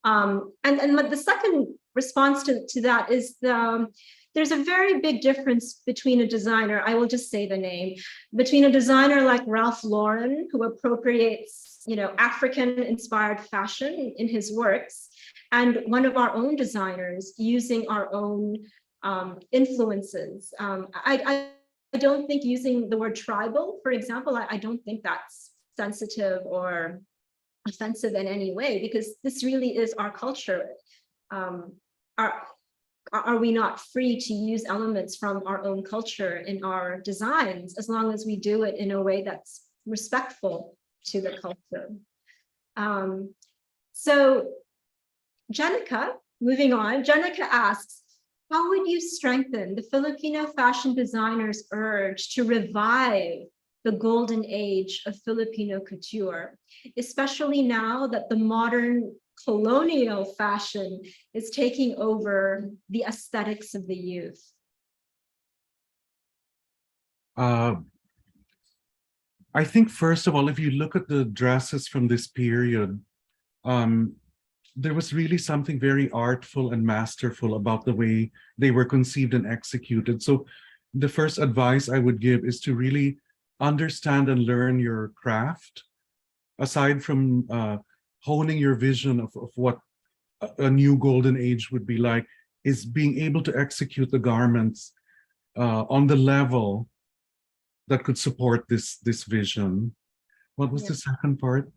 Speaker 1: And the second response to that is there's a very big difference between a designer, I will just say the name, between a designer like Ralph Lauren, who appropriates, African-inspired fashion in his works, and one of our own designers using our own influences. I don't think using the word tribal, for example, I don't think that's sensitive or offensive in any way, because this really is our culture. Are we not free to use elements from our own culture in our designs, as long as we do it in a way that's respectful to the culture? So Jenica, moving on, Jenica asks, how would you strengthen the Filipino fashion designers' urge to revive the golden age of Filipino couture, especially now that the modern colonial fashion is taking over the aesthetics of the youth?
Speaker 5: I think, first of all, if you look at the dresses from this period, there was really something very artful and masterful about the way they were conceived and executed. So the first advice I would give is to really understand and learn your craft, aside from honing your vision of what a new golden age would be like, is being able to execute the garments on the level that could support this vision. What was the second part?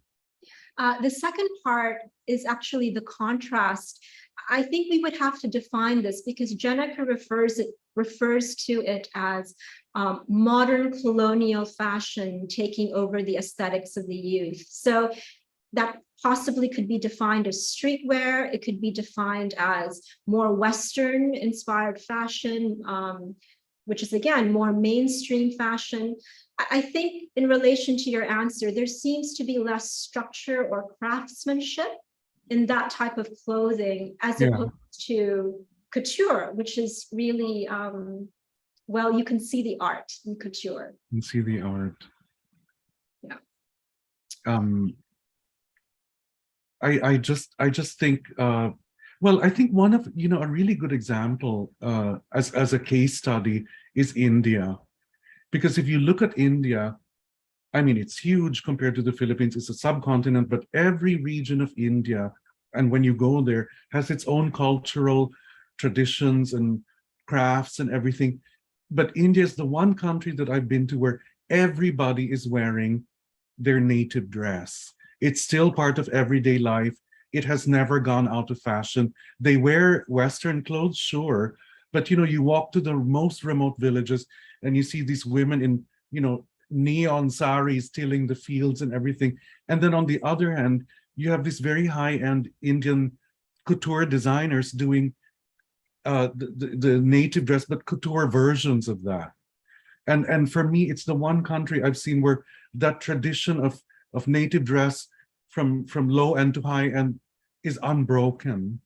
Speaker 1: The second part is actually the contrast. I think we would have to define this, because Jenica refers to it as modern colonial fashion taking over the aesthetics of the youth. So that possibly could be defined as streetwear. It could be defined as more Western inspired fashion, which is, again, more mainstream fashion. I think in relation to your answer, there seems to be less structure or craftsmanship in that type of clothing as opposed to couture, which is really, well, you can see the art in couture.
Speaker 5: You can see the art.
Speaker 1: Yeah.
Speaker 5: I just think, well, I think one of, a really good example as a case study is India. Because if you look at India, I mean, it's huge compared to the Philippines. It's a subcontinent, but every region of India, and when you go there, has its own cultural traditions and crafts and everything. But India is the one country that I've been to where everybody is wearing their native dress. It's still part of everyday life. It has never gone out of fashion. They wear Western clothes, sure, but you walk to the most remote villages and you see these women in, neon saris tilling the fields and everything. And then on the other hand, you have these very high-end Indian couture designers doing the native dress, but couture versions of that. And for me, it's the one country I've seen where that tradition of native dress from low end to high end is unbroken.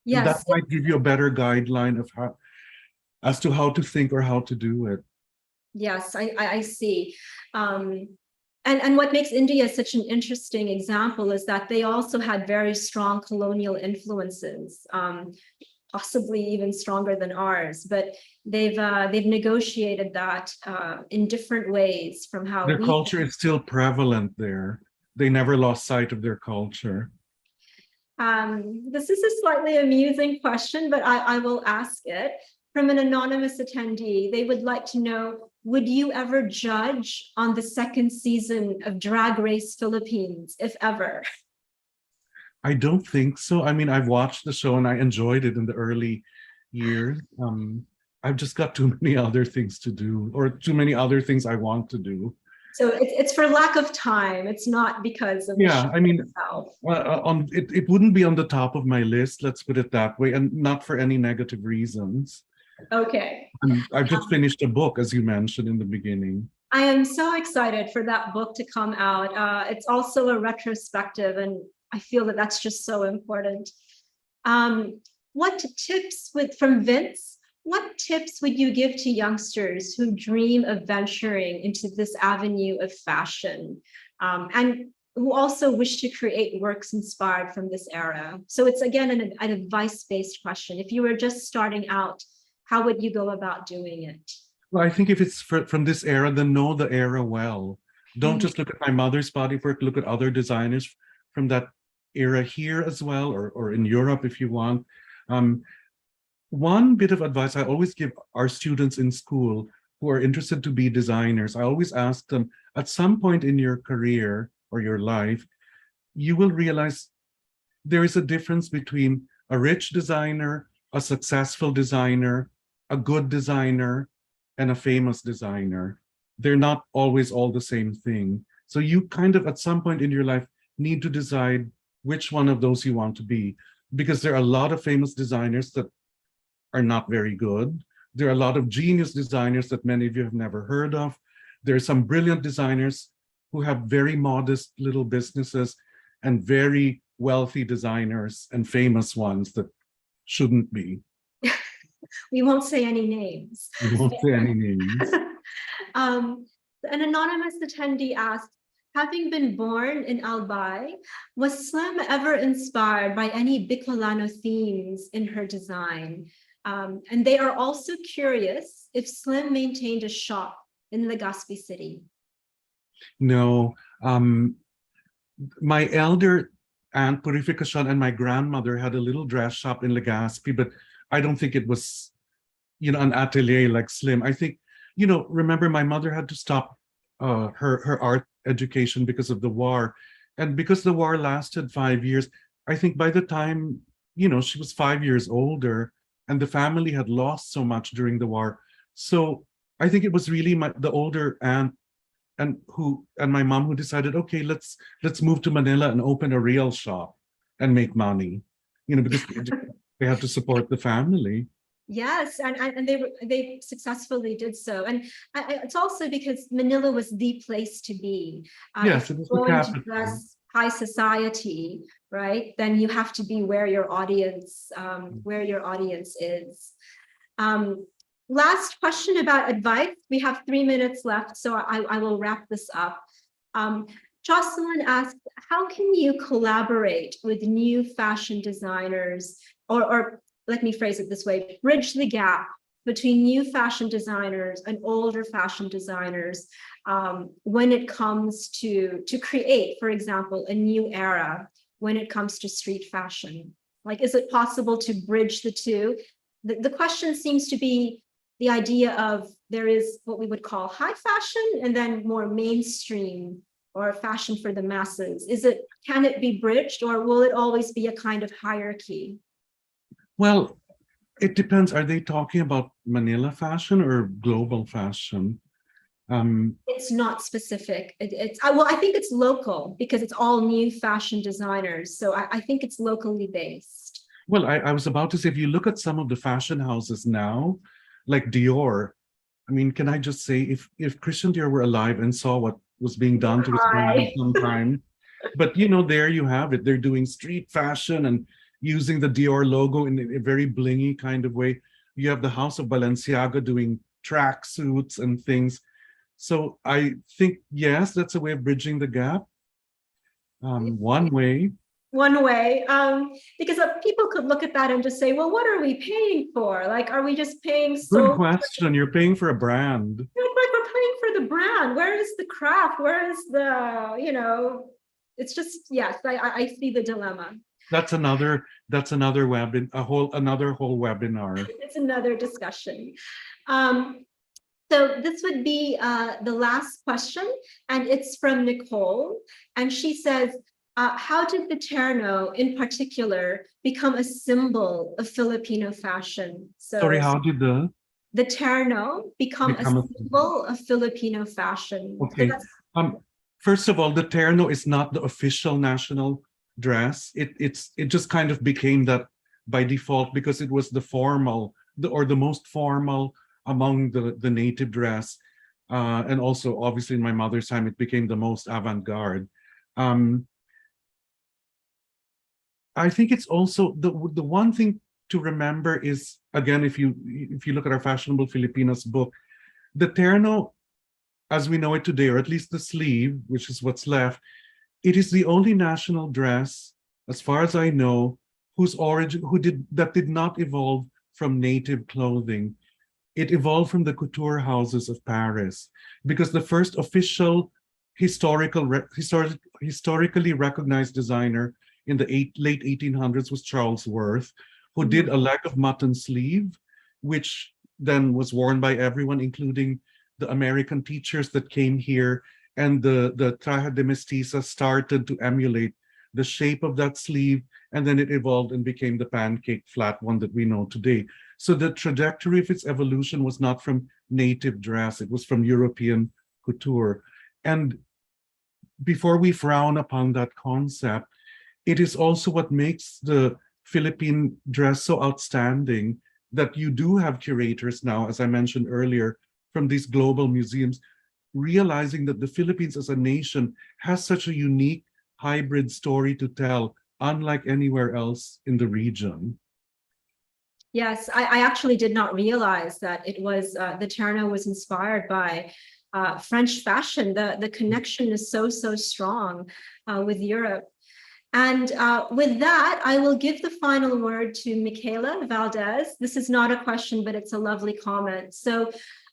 Speaker 1: Yes.
Speaker 5: And that might give you a better guideline of as to how to think or how to do it.
Speaker 1: Yes, I see. And what makes India such an interesting example is that they also had very strong colonial influences, possibly even stronger than ours, but they've negotiated that in different ways from how
Speaker 5: their culture is still prevalent there. They never lost sight of their culture.
Speaker 1: This is a slightly amusing question, but I will ask it. From an anonymous attendee, they would like to know, would you ever judge on the second season of Drag Race Philippines, if ever?
Speaker 5: I don't think so. I mean, I've watched the show and I enjoyed it in the early years. I've just got too many other things to do, or too many other things I want to do.
Speaker 1: So it's for lack of time. It's not because of the show
Speaker 5: I mean,
Speaker 1: itself.
Speaker 5: It wouldn't be on the top of my list, let's put it that way, and not for any negative reasons.
Speaker 1: Okay.
Speaker 5: I've just finished a book, as you mentioned in the beginning.
Speaker 1: I am so excited for that book to come out. It's also a retrospective, and I feel that that's just so important. What tips from Vince? What tips would you give to youngsters who dream of venturing into this avenue of fashion, and who also wish to create works inspired from this era? So it's, again, an advice-based question. If you were just starting out, how would you go about doing it?
Speaker 5: Well, I think if it's from this era, then know the era well. Don't just look at my mother's body work, look at other designers from that era here as well, or in Europe if you want. One bit of advice I always give our students in school who are interested to be designers, I always ask them, at some point in your career or your life, you will realize there is a difference between a rich designer, a successful designer, a good designer, and a famous designer. They're not always all the same thing. So you kind of, at some point in your life, need to decide which one of those you want to be, because there are a lot of famous designers that are not very good. There are a lot of genius designers that many of you have never heard of. There are some brilliant designers who have very modest little businesses, and very wealthy designers and famous ones that shouldn't be.
Speaker 1: We won't say any names.
Speaker 5: We won't say any names.
Speaker 1: An anonymous attendee asked, having been born in Albay, was Slim ever inspired by any Bicolano themes in her design? And they are also curious if Slim maintained a shop in Legazpi City.
Speaker 5: No, my elder aunt Purificacion and my grandmother had a little dress shop in Legazpi, but I don't think it was, an atelier like Slim. I think, remember my mother had to stop her art education because of the war. And because the war lasted 5 years, I think by the time, she was 5 years older, and the family had lost so much during the war. So I think it was really the older aunt and my mom who decided, okay, let's move to Manila and open a real shop and make money, because they have to support the family.
Speaker 1: Yes, and they successfully did so, and it's also because Manila was the place to be.
Speaker 5: Yes,
Speaker 1: if
Speaker 5: it was
Speaker 1: you're
Speaker 5: the
Speaker 1: going to
Speaker 5: capital.
Speaker 1: dress high society, right? Then you have to be where your audience is. Last question about advice. We have 3 minutes left, so I will wrap this up. Jocelyn asked, how can you collaborate with new fashion designers, or let me phrase it this way, bridge the gap between new fashion designers and older fashion designers when it comes to create, for example, a new era when it comes to street fashion? Like, is it possible to bridge the two? The question seems to be the idea of there is what we would call high fashion and then more mainstream or fashion for the masses. Can it be bridged, or will it always be a kind of hierarchy?
Speaker 5: Well, it depends. Are they talking about Manila fashion or global fashion?
Speaker 1: It's not specific. I think it's local because it's all new fashion designers. So I think it's locally based.
Speaker 5: Well, I was about to say, if you look at some of the fashion houses now, like Dior, I mean, can I just say, if Christian Dior were alive and saw what was being done to his brand sometime, but there you have it. They're doing street fashion and using the Dior logo in a very blingy kind of way. You have the House of Balenciaga doing track suits and things. So I think, yes, that's a way of bridging the gap. One way.
Speaker 1: Because people could look at that and just say, well, what are we paying for? Like, are we just paying?
Speaker 5: Good question. You're paying for a brand.
Speaker 1: We're paying for the brand. Where is the craft? Where is the, it's just, yes, I see the dilemma.
Speaker 5: That's another webinar, another whole webinar.
Speaker 1: It's another discussion. So this would be the last question, and it's from Nicole. And she says, how did the terno in particular become a symbol of Filipino fashion?
Speaker 5: Sorry, how did the
Speaker 1: terno become a symbol of Filipino fashion?
Speaker 5: Okay. So first of all, the terno is not the official national dress. It just kind of became that by default because it was the most formal among the native dress, and also obviously in my mother's time it became the most avant-garde. I think it's also the one thing to remember is, again, if you look at our Fashionable Filipinas book, the terno as we know it today, or at least the sleeve, which is what's left, it is the only national dress, as far as I know, that did not evolve from native clothing. It evolved from the couture houses of Paris, because the first official historically recognized designer in the late 1800s was Charles Worth, who did a leg of mutton sleeve, which then was worn by everyone, including the American teachers that came here, and the traje de mestiza started to emulate the shape of that sleeve, and then it evolved and became the pancake flat one that we know today. So the trajectory of its evolution was not from native dress, it was from European couture. And before we frown upon that concept, it is also what makes the Philippine dress so outstanding, that you do have curators now, as I mentioned earlier, from these global museums, realizing that the Philippines as a nation has such a unique hybrid story to tell, unlike anywhere else in the region.
Speaker 1: Yes, I actually did not realize that it was the Terno was inspired by French fashion. The connection is so strong with Europe. And with that, I will give the final word to Michaela Valdez. This is not a question, but it's a lovely comment. So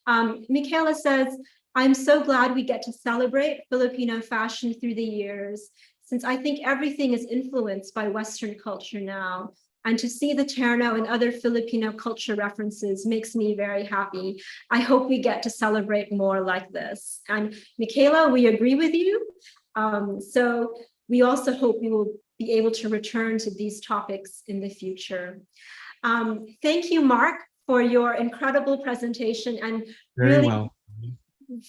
Speaker 1: Michaela says, I'm so glad we get to celebrate Filipino fashion through the years, since I think everything is influenced by Western culture now. And to see the Terno and other Filipino culture references makes me very happy. I hope we get to celebrate more like this. And Michaela, we agree with you. So we also hope we will be able to return to these topics in the future. Thank you, Mark, for your incredible presentation and
Speaker 5: Very
Speaker 1: really
Speaker 5: well.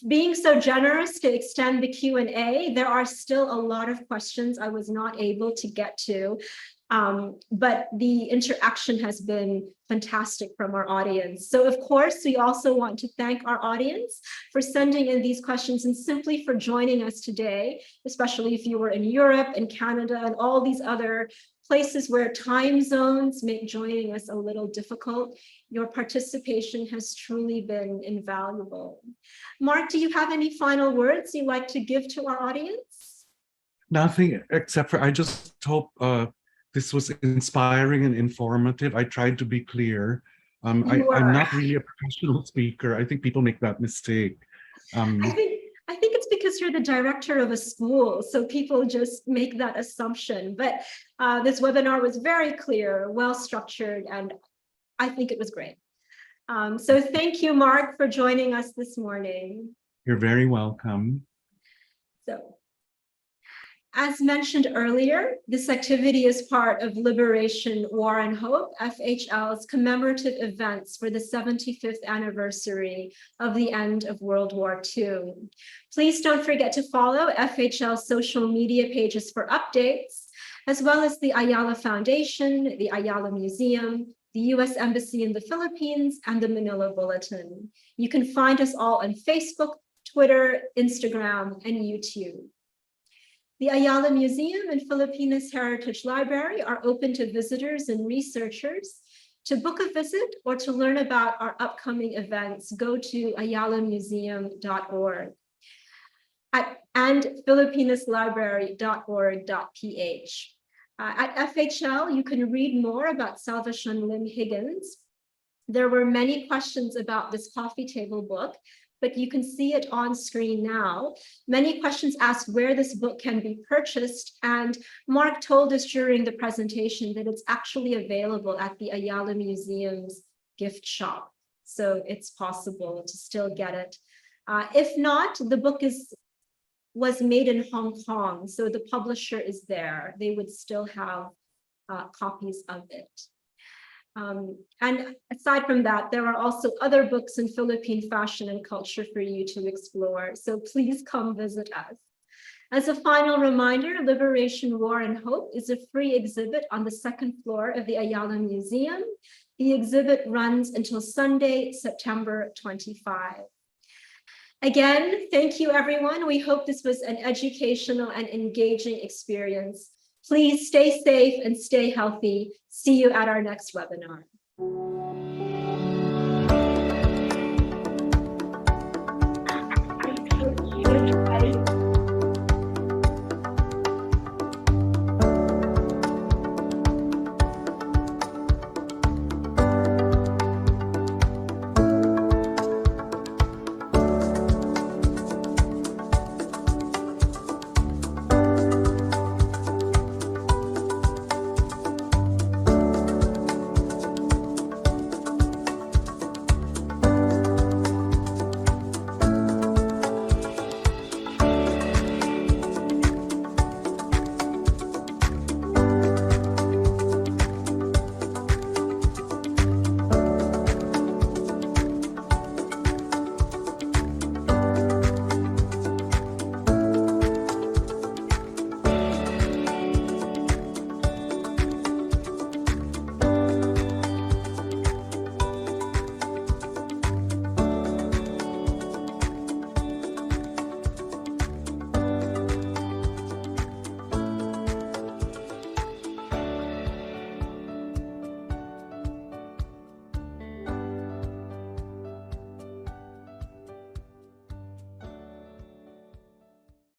Speaker 1: Being so generous to extend the Q&A. There are still a lot of questions I was not able to get to. But the interaction has been fantastic from our audience. So of course, we also want to thank our audience for sending in these questions and simply for joining us today, especially if you were in Europe and Canada and all these other places where time zones make joining us a little difficult. Your participation has truly been invaluable. Mark, do you have any final words you'd like to give to our audience?
Speaker 5: Nothing, except for I just hope this was inspiring and informative. I tried to be clear. I'm not really a professional speaker. I think people make that mistake.
Speaker 1: I think it's because you're the director of a school, so people just make that assumption. But this webinar was very clear, well structured, and I think it was great. So thank you, Mark, for joining us this morning.
Speaker 5: You're very welcome.
Speaker 1: So, as mentioned earlier, this activity is part of Liberation, War and Hope, FHL's commemorative events for the 75th anniversary of the end of World War II. Please don't forget to follow FHL's social media pages for updates, as well as the Ayala Foundation, the Ayala Museum, the U.S. Embassy in the Philippines, and the Manila Bulletin. You can find us all on Facebook, Twitter, Instagram, and YouTube. The Ayala Museum and Filipinas Heritage Library are open to visitors and researchers. To book a visit or to learn about our upcoming events, go to ayalamuseum.org and filipinaslibrary.org.ph. At FHL, you can read more about Salvacion Lim Higgins. There were many questions about this coffee table book, but you can see it on screen now. Many questions asked where this book can be purchased, and Mark told us during the presentation that it's actually available at the Ayala Museum's gift shop. So it's possible to still get it. If not, the book was made in Hong Kong, so the publisher is there. They would still have copies of it. And aside from that, there are also other books in Philippine fashion and culture for you to explore. So please come visit us. As a final reminder, Liberation, War and Hope is a free exhibit on the second floor of the Ayala Museum. The exhibit runs until Sunday, September 25. Again, thank you, everyone. We hope this was an educational and engaging experience. Please stay safe and stay healthy. See you at our next webinar.